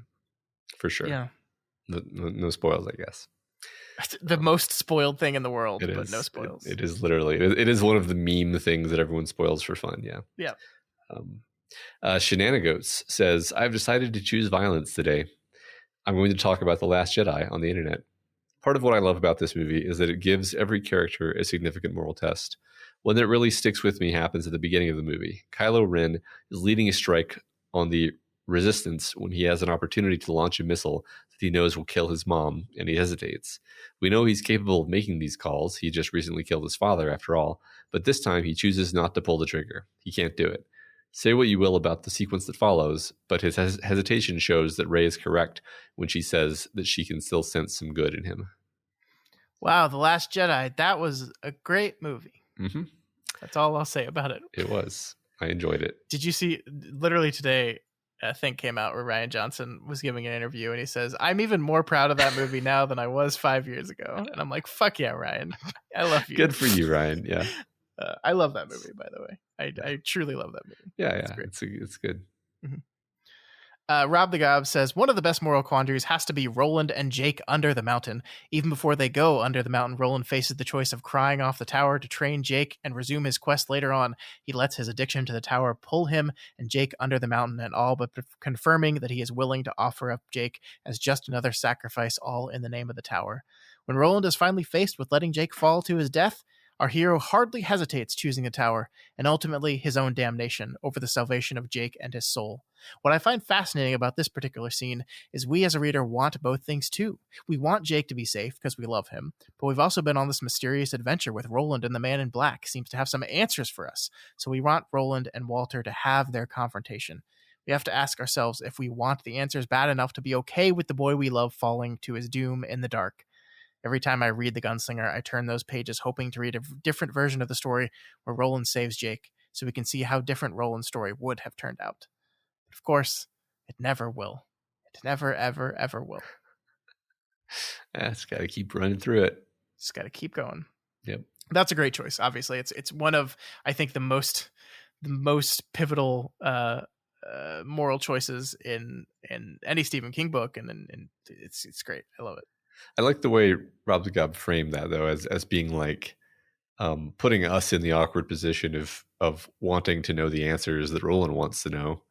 for sure. Yeah. No spoils, I guess. The most spoiled thing in the world, but no spoils. It is literally. It is one of the meme things that everyone spoils for fun. Yeah. Yeah. Shenanigoats says, I've decided to choose violence today. I'm going to talk about The Last Jedi on the internet. Part of what I love about this movie is that it gives every character a significant moral test. One that really sticks with me happens at the beginning of the movie. Kylo Ren is leading a strike on the Resistance when he has an opportunity to launch a missile that he knows will kill his mom, and he hesitates. We know he's capable of making these calls. He just recently killed his father, after all. But this time, he chooses not to pull the trigger. He can't do it. Say what you will about the sequence that follows, but his hesitation shows that Rey is correct when she says that she can still sense some good in him. Wow, The Last Jedi. That was a great movie. Mm-hmm. That's all I'll say about it. It was. I enjoyed it. Did you see, literally today, a thing came out where Rian Johnson was giving an interview and he says, I'm even more proud of that movie now than I was 5 years ago. And I'm like, fuck yeah, Ryan. I love you. Good for you, Ryan. Yeah. I love that movie, by the way. I truly love that movie. Yeah, it's good. Mm-hmm. Rob the Gob says, one of the best moral quandaries has to be Roland and Jake under the mountain. Even before they go under the mountain, Roland faces the choice of crying off the tower to train Jake and resume his quest later on. He lets his addiction to the tower pull him and Jake under the mountain, and all but confirming that he is willing to offer up Jake as just another sacrifice, all in the name of the tower. When Roland is finally faced with letting Jake fall to his death, our hero hardly hesitates choosing the tower, and ultimately his own damnation, over the salvation of Jake and his soul. What I find fascinating about this particular scene is we as a reader want both things too. We want Jake to be safe because we love him, but we've also been on this mysterious adventure with Roland, and the Man in Black seems to have some answers for us. So we want Roland and Walter to have their confrontation. We have to ask ourselves if we want the answers bad enough to be okay with the boy we love falling to his doom in the dark. Every time I read The Gunslinger, I turn those pages hoping to read a different version of the story where Roland saves Jake, so we can see how different Roland's story would have turned out. But of course, it never will. It never, ever, ever will. It's got to keep running through it. Just got to keep going. Yep. That's a great choice. Obviously, it's one of, I think, the most pivotal moral choices in any Stephen King book, and it's great. I love it. I like the way Rob the Gob framed that, though, as being like putting us in the awkward position of wanting to know the answers that Roland wants to know.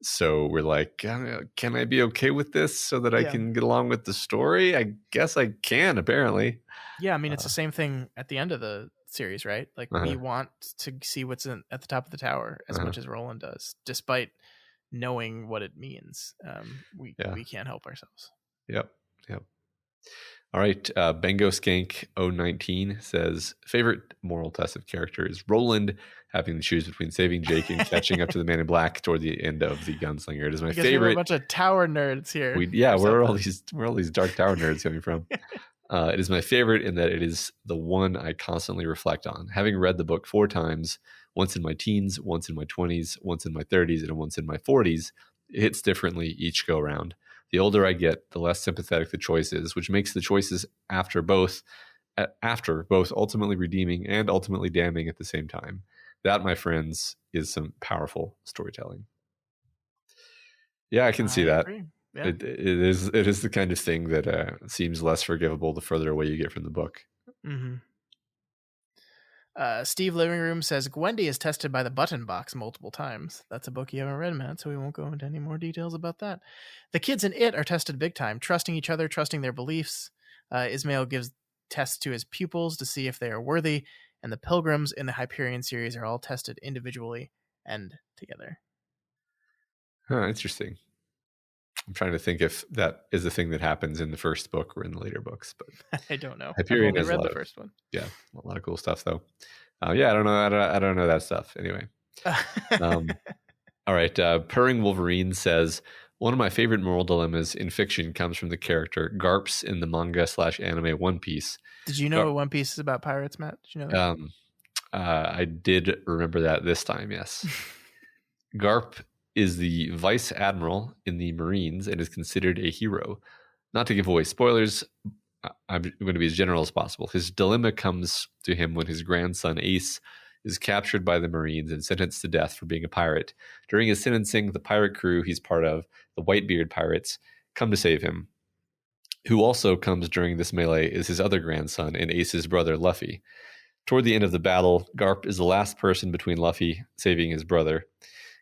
So we're like, can I be okay with this so that I can get along with the story? I guess I can, apparently. Yeah, I mean, it's the same thing at the end of the series, right? Like, we want to see what's at the top of the tower as much as Roland does, despite knowing what it means. We can't help ourselves. Yep. All right. Bengo Skank 019 says, favorite moral test of character is Roland having to choose between saving Jake and catching up to the Man in Black toward the end of The Gunslinger. It is my favorite. We're a bunch of tower nerds here. Where are all these dark tower nerds coming from? It is my favorite in that it is the one I constantly reflect on. Having read the book 4 times, once in my teens, once in my 20s, once in my 30s, and once in my 40s, it hits differently each go round. The older I get, the less sympathetic the choice is, which makes the choices after both ultimately redeeming and ultimately damning at the same time. That, my friends, is some powerful storytelling. Yeah, I can see that. Yeah. It is the kind of thing that seems less forgivable the further away you get from the book. Mm-hmm. Steve Living Room says Gwendy is tested by the button box multiple times. That's a book you haven't read, Matt, so we won't go into any more details about that. The kids in It are tested big time, trusting each other, trusting their beliefs. Ismail gives tests to his pupils to see if they are worthy, and the pilgrims in the Hyperion series are all tested individually and together. Interesting. I'm trying to think if that is a thing that happens in the first book or in the later books, but I don't know. Hyperion I've only read the first one. Yeah, a lot of cool stuff though. I don't know. I don't know that stuff. Anyway. All right. Purring Wolverine says, one of my favorite moral dilemmas in fiction comes from the character Garps in the manga/anime One Piece. Did you know One Piece is about pirates, Matt? Did you know that? I did remember that this time. Yes. Garp is the vice admiral in the Marines and is considered a hero. Not to give away spoilers, I'm going to be as general as possible. His dilemma comes to him when his grandson Ace is captured by the Marines and sentenced to death for being a pirate. During his sentencing, the pirate crew he's part of, the Whitebeard pirates, come to save him. Who also comes during this melee is his other grandson and Ace's brother Luffy. Toward the end of the battle, Garp is the last person between Luffy saving his brother.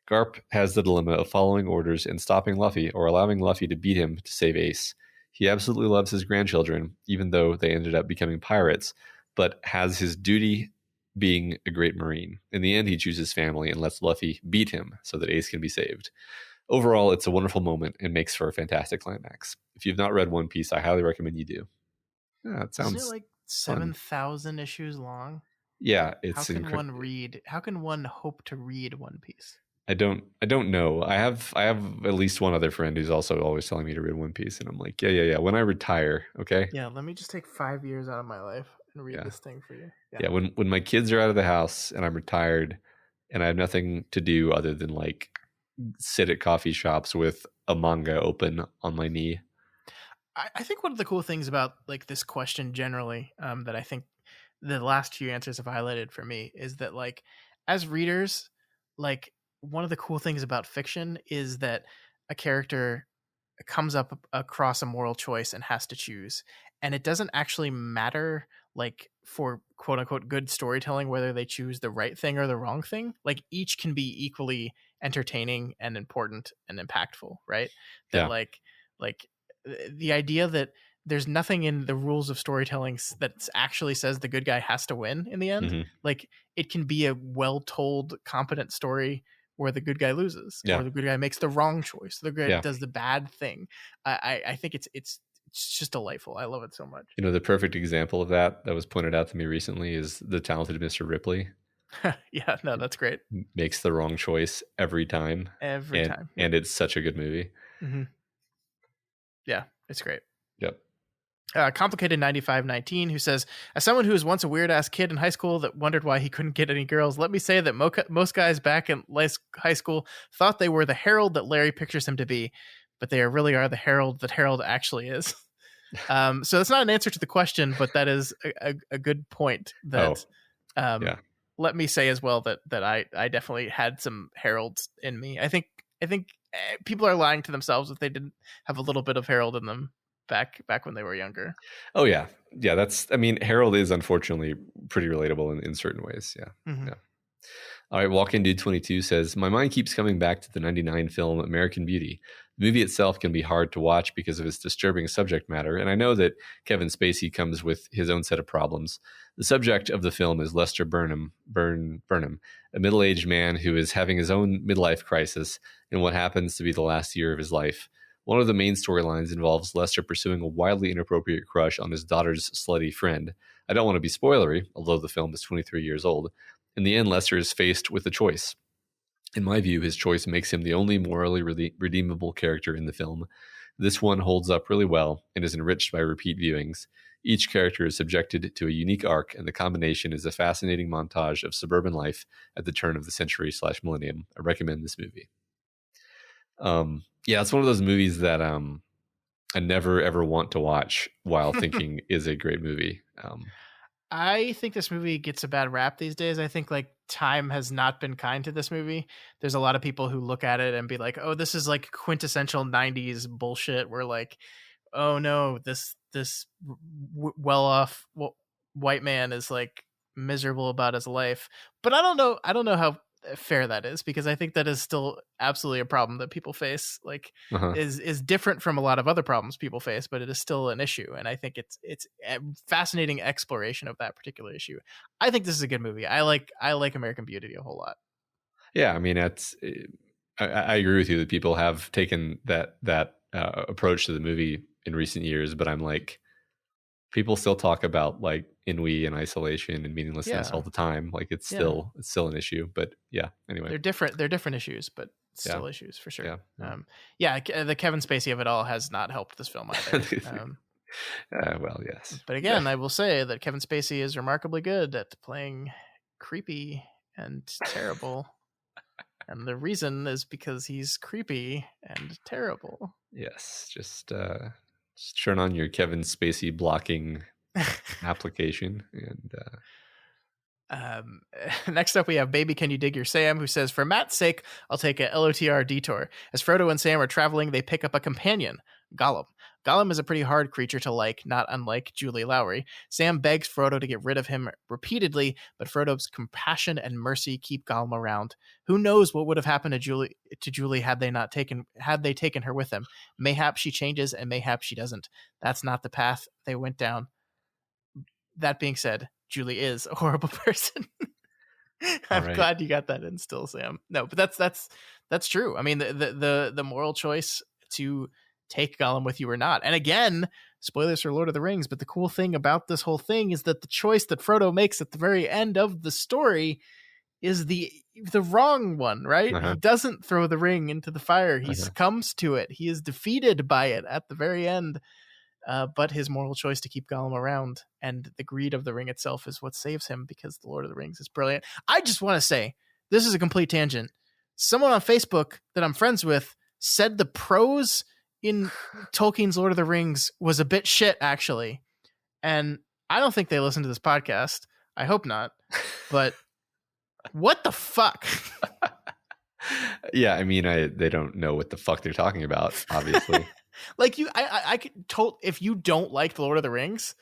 Garp has the dilemma of following orders and stopping Luffy or allowing Luffy to beat him to save Ace. He absolutely loves his grandchildren, even though they ended up becoming pirates, but has his duty being a great Marine. In the end, he chooses family and lets Luffy beat him so that Ace can be saved. Overall, it's a wonderful moment and makes for a fantastic climax. If you've not read One Piece, I highly recommend you do. Yeah, it sounds Isn't it like 7,000 issues long? Yeah, it's How can one read? How can one hope to read One Piece? I don't know. I have at least one other friend who's also always telling me to read One Piece, and I'm like, yeah. When I retire, okay. Yeah, let me just take 5 years out of my life and read this thing for you. Yeah, when my kids are out of the house and I'm retired, and I have nothing to do other than like sit at coffee shops with a manga open on my knee. I think one of the cool things about like this question generally, that I think the last few answers have highlighted for me is that like as readers, like one of the cool things about fiction is that a character comes up across a moral choice and has to choose, and it doesn't actually matter like for quote unquote good storytelling whether they choose the right thing or the wrong thing. Like each can be equally entertaining and important and impactful, right? That like the idea that there's nothing in the rules of storytelling that actually says the good guy has to win in the end. Mm-hmm. Like it can be a well-told, competent story where the good guy loses, or the good guy makes the wrong choice, the good guy does the bad thing. I think it's just delightful. I love it so much. You know, the perfect example of that was pointed out to me recently is The Talented Mr. Ripley. Yeah, no, that's great. Makes the wrong choice every time. Every time. Yep. And it's such a good movie. Mm-hmm. Yeah, it's great. Yep. Complicated 9519, who says, as someone who was once a weird ass kid in high school that wondered why he couldn't get any girls, let me say that most guys back in high school thought they were the Harold that Larry pictures him to be, but they really are the Harold that Harold actually is. So that's not an answer to the question, but that is a good point. That let me say as well that I definitely had some Harolds in me. I think people are lying to themselves if they didn't have a little bit of Harold in them back when they were younger. Oh yeah. Harold is unfortunately pretty relatable in certain ways. Yeah. Mm-hmm. Yeah. All right, Walk-In Dude 22 says, my mind keeps coming back to the 99 film American Beauty. The movie itself can be hard to watch because of its disturbing subject matter, and I know that Kevin Spacey comes with his own set of problems. The subject of the film is Lester Burnham, a middle-aged man who is having his own midlife crisis in what happens to be the last year of his life. One of the main storylines involves Lester pursuing a wildly inappropriate crush on his daughter's slutty friend. I don't want to be spoilery, although the film is 23 years old. In the end, Lester is faced with a choice. In my view, his choice makes him the only morally redeemable character in the film. This one holds up really well and is enriched by repeat viewings. Each character is subjected to a unique arc, and the combination is a fascinating montage of suburban life at the turn of the century/millennium. I recommend this movie. It's one of those movies that I never ever want to watch while thinking is a great movie. I think this movie gets a bad rap these days. I think like time has not been kind to this movie. There's a lot of people who look at it and be like, "Oh, this is like quintessential 90s bullshit." Where like, "Oh no, this well-off white man is like miserable about his life." But I don't know how fair that is, because I think that is still absolutely a problem that people face, like is different from a lot of other problems people face, but it is still an issue, and I think it's a fascinating exploration of that particular issue. I think this is a good movie. I like American Beauty a whole lot. Yeah, I mean, I agree with you that people have taken that approach to the movie in recent years, but I'm like, people still talk about like ennui and isolation and meaninglessness all the time. Like it's still an issue, but anyway, they're different issues, but still issues for sure. The Kevin Spacey of it all has not helped this film either. Well, yes, but again, I will say that Kevin Spacey is remarkably good at playing creepy and terrible And the reason is because he's creepy and terrible. Yes, just turn on your Kevin Spacey blocking application and Next up, we have Baby Can You Dig Your Sam, who says, for Matt's sake, I'll take a LOTR detour. As Frodo and Sam are traveling, they pick up a companion, Gollum. Gollum is a pretty hard creature to like, not unlike Julie Lowry. Sam begs Frodo to get rid of him repeatedly, but Frodo's compassion and mercy keep Gollum around. Who knows what would have happened to Julie had they taken her with them? Mayhap she changes, and mayhap she doesn't. That's not the path they went down. That being said, Julie is a horrible person. I'm glad you got that in still, Sam. No, but that's true. I mean, the moral choice to take Gollum with you or not. And again, spoilers for Lord of the Rings, but the cool thing about this whole thing is that the choice that Frodo makes at the very end of the story is the wrong one, right? He doesn't throw the ring into the fire. He succumbs to it. He is defeated by it at the very end. But his moral choice to keep Gollum around and the greed of the ring itself is what saves him, because the Lord of the Rings is brilliant. I just want to say, this is a complete tangent. Someone on Facebook that I'm friends with said the prose in Tolkien's Lord of the Rings was a bit shit, actually. And I don't think they listen to this podcast. I hope not. But what the fuck? Yeah, I mean, they don't know what the fuck they're talking about, obviously. Like I could if you don't like the Lord of the Rings,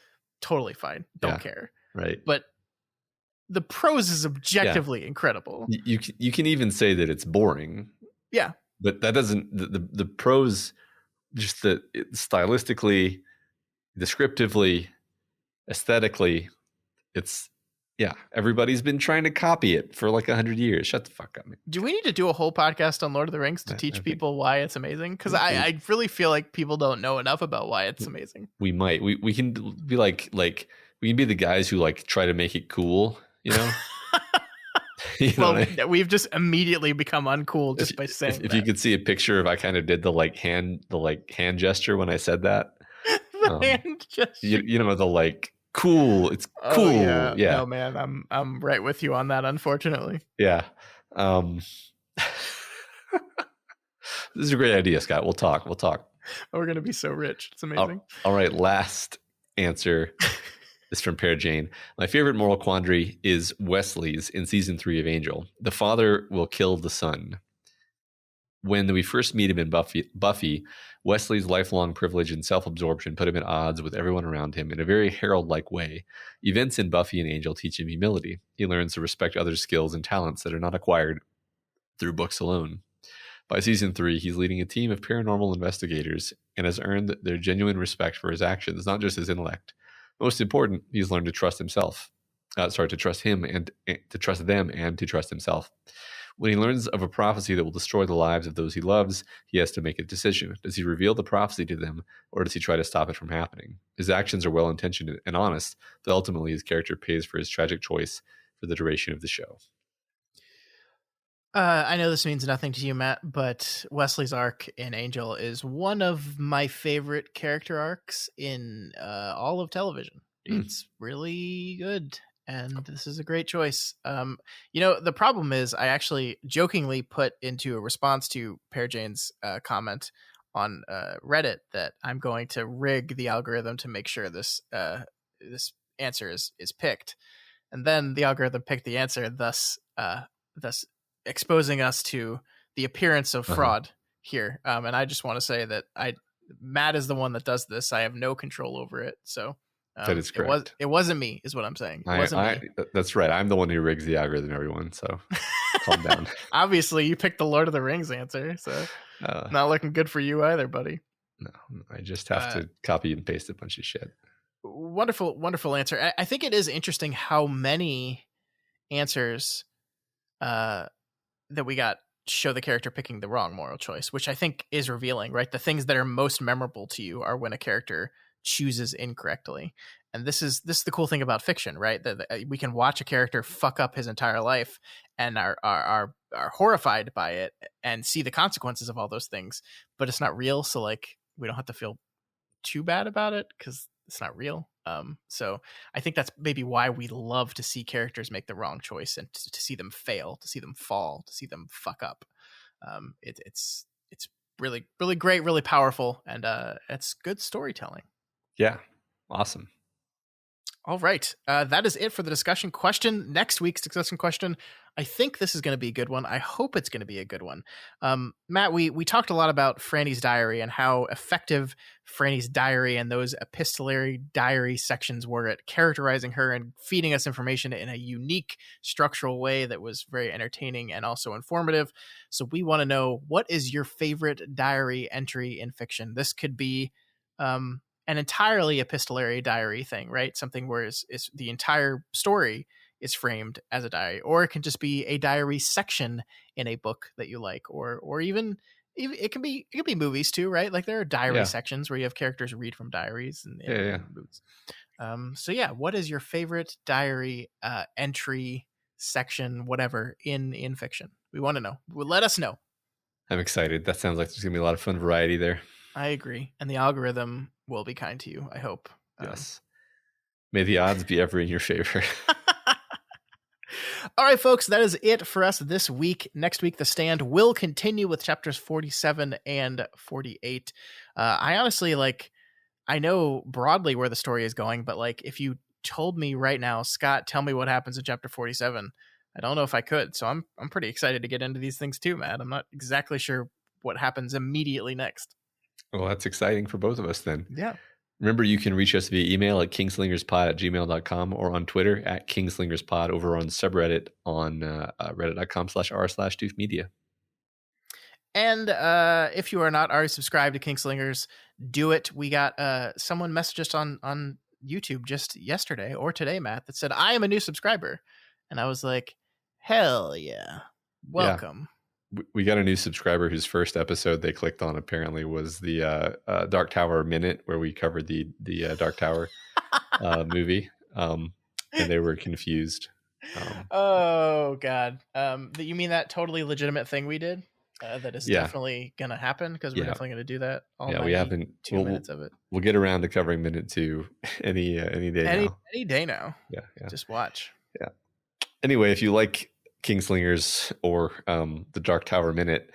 totally fine. Don't care. Right. But the prose is objectively incredible. You can even say that it's boring. Yeah. But that doesn't the prose, just stylistically, descriptively, aesthetically, it's everybody's been trying to copy it for like 100 years. Shut the fuck up, man. Do we need to do a whole podcast on Lord of the Rings to teach people why it's amazing? Because I really feel like people don't know enough about why it's amazing. We might. We can be like we can be the guys who like try to make it cool, you know? We've just immediately become uncool just by saying that. If you could see a picture of, I kind of did the hand gesture when I said that. Hand gesture. You know, the like cool. It's cool. Oh, yeah. No, man, I'm right with you on that, unfortunately. Yeah. This is a great idea, Scott. We'll talk. We're gonna be so rich. It's amazing. All right. Last answer is from Pear Jane. My favorite moral quandary is Wesley's in season 3 of Angel. The father will kill the son. When we first meet him in Buffy, Wesley's lifelong privilege and self-absorption put him at odds with everyone around him in a very Harold-like way. Events in Buffy and Angel teach him humility. He learns to respect others' skills and talents that are not acquired through books alone. By season 3, he's leading a team of paranormal investigators and has earned their genuine respect for his actions, not just his intellect. Most important, he's learned to trust himself. To trust him and to trust them and to trust himself. When he learns of a prophecy that will destroy the lives of those he loves, he has to make a decision. Does he reveal the prophecy to them, or does he try to stop it from happening? His actions are well-intentioned and honest, but ultimately his character pays for his tragic choice for the duration of the show. I know this means nothing to you, Matt, but Wesley's arc in Angel is one of my favorite character arcs in all of television. It's really good. And this is a great choice. The problem is I actually jokingly put into a response to Pear Jane's comment on Reddit that I'm going to rig the algorithm to make sure this answer is picked. And then the algorithm picked the answer, thus exposing us to the appearance of fraud here. And I just want to say that Matt is the one that does this. I have no control over it. So that is correct. It wasn't me, is what I'm saying. It wasn't me. That's right. I'm the one who rigs the algorithm, everyone. So calm down. Obviously, you picked the Lord of the Rings answer, so not looking good for you either, buddy. No, I just have to copy and paste a bunch of shit. Wonderful, wonderful answer. I think it is interesting how many answers that we got show the character picking the wrong moral choice, which I think is revealing, right? The things that are most memorable to you are when a character chooses incorrectly. And this is the cool thing about fiction, right? That we can watch a character fuck up his entire life and are horrified by it and see the consequences of all those things, but it's not real. So like, we don't have to feel too bad about it because it's not real. So I think that's maybe why we love to see characters make the wrong choice and to see them fail, to see them fall, to see them fuck up. It's really, really great, really powerful, and it's good storytelling. Yeah. Awesome. All right. That is it for the discussion question. Next week's discussion question, I think this is going to be a good one. I hope it's going to be a good one. Matt, we talked a lot about Franny's diary and how effective Franny's diary and those epistolary diary sections were at characterizing her and feeding us information in a unique structural way that was very entertaining and also informative. So we want to know, what is your favorite diary entry in fiction? This could be an entirely epistolary diary thing, right? Something where is the entire story is framed as a diary, or it can just be a diary section in a book that you like, or even it can be movies too, right? Like there are diary sections where you have characters read from diaries and movies. So yeah, what is your favorite diary entry section, whatever, in fiction? We want to know. Let us know. I'm excited. That sounds like there's gonna be a lot of fun variety there. I agree, and the algorithm will be kind to you, I hope. Yes. May the odds be ever in your favor. All right, folks, that is it for us this week. Next week, The Stand will continue with chapters 47 and 48. I honestly, I know broadly where the story is going, but if you told me right now, Scott, tell me what happens in chapter 47, I don't know if I could. So I'm pretty excited to get into these things too, Matt. I'm not exactly sure what happens immediately next. Well, that's exciting for both of us then. Yeah. Remember, you can reach us via email at kingslingerspod@gmail.com or on Twitter at kingslingerspod, over on subreddit on reddit.com/r/doofmedia. And if you are not already subscribed to Kingslingers, do it. We got someone messaged us on YouTube just yesterday or today, Matt, that said, I am a new subscriber. And I was like, hell yeah. Welcome. Yeah. We got a new subscriber whose first episode they clicked on apparently was the Dark Tower Minute, where we covered the Dark Tower movie, and they were confused. Oh God! You mean that totally legitimate thing we did? That is definitely gonna happen, because we're definitely gonna do that. We haven't 2 minutes of it. We'll get around to covering minute 2 any day now. Any day now. Yeah. Just watch. Yeah. Anyway, if you like Kingslingers or the Dark Tower Minute,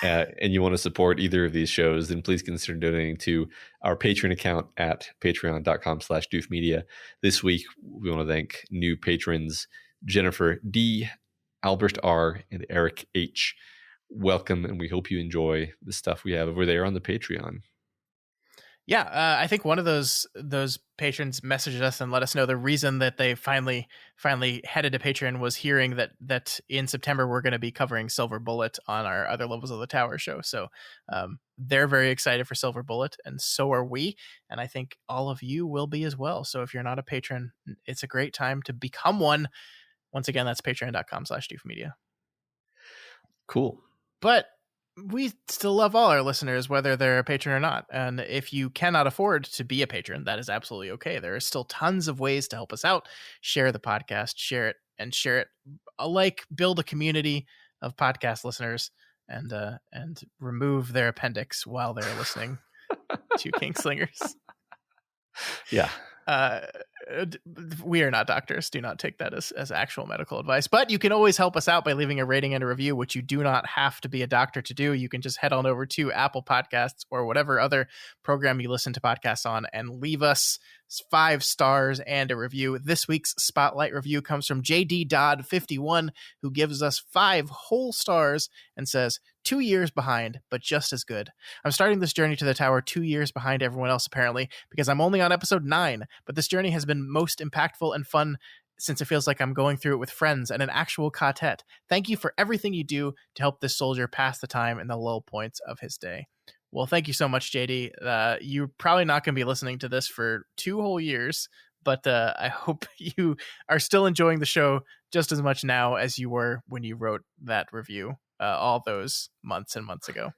and you want to support either of these shows, then please consider donating to our Patreon account at patreon.com/doofmedia. This week, we want to thank new patrons Jennifer D, Albert R, and Eric H. Welcome, and we hope you enjoy the stuff we have over there on the Patreon. Yeah, I think one of those patrons messaged us and let us know the reason that they finally headed to Patreon was hearing that in September we're going to be covering Silver Bullet on our other levels of the Tower show. So they're very excited for Silver Bullet, and so are we. And I think all of you will be as well. So if you're not a patron, it's a great time to become one. Once again, that's patreon.com/doofmedia. Cool. But we still love all our listeners, whether they're a patron or not. And if you cannot afford to be a patron, that is absolutely okay. There are still tons of ways to help us out. Share the podcast, share it. Build a community of podcast listeners, and remove their appendix while they're listening to Kingslingers. Yeah. We are not doctors. Do not take that as actual medical advice. But you can always help us out by leaving a rating and a review, which you do not have to be a doctor to do. You can just head on over to Apple Podcasts or whatever other program you listen to podcasts on and leave us 5 stars and a review. This week's spotlight review comes from JD Dodd 51, who gives us 5 whole stars and says, 2 years behind, but just as good. I'm starting this journey to the tower 2 years behind everyone else, apparently, because I'm only on episode 9, but this journey has been most impactful and fun since it feels like I'm going through it with friends and an actual quartet. Thank you for everything you do to help this soldier pass the time in the low points of his day. Well, thank you so much, JD. You're probably not going to be listening to this for 2 whole years, but I hope you are still enjoying the show just as much now as you were when you wrote that review all those months and months ago.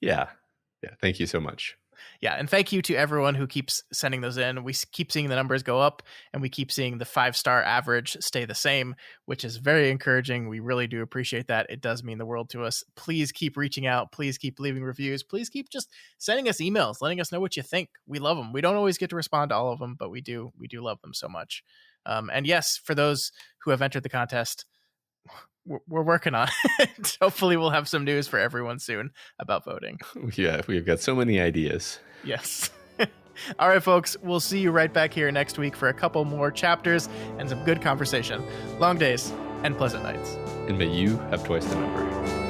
Yeah. Thank you so much. Yeah, and thank you to everyone who keeps sending those in. We keep seeing the numbers go up, and we keep seeing the 5-star average stay the same, which is very encouraging. We really do appreciate that. It does mean the world to us. Please keep reaching out. Please keep leaving reviews. Please keep just sending us emails, letting us know what you think. We love them. We don't always get to respond to all of them, but we do love them so much. And yes, for those who have entered the contest, we're working on it. Hopefully we'll have some news for everyone soon about voting. Yeah, we've got so many ideas. Yes. All right, folks, we'll see you right back here next week for a couple more chapters and some good conversation. Long days and pleasant nights. And may you have twice the number.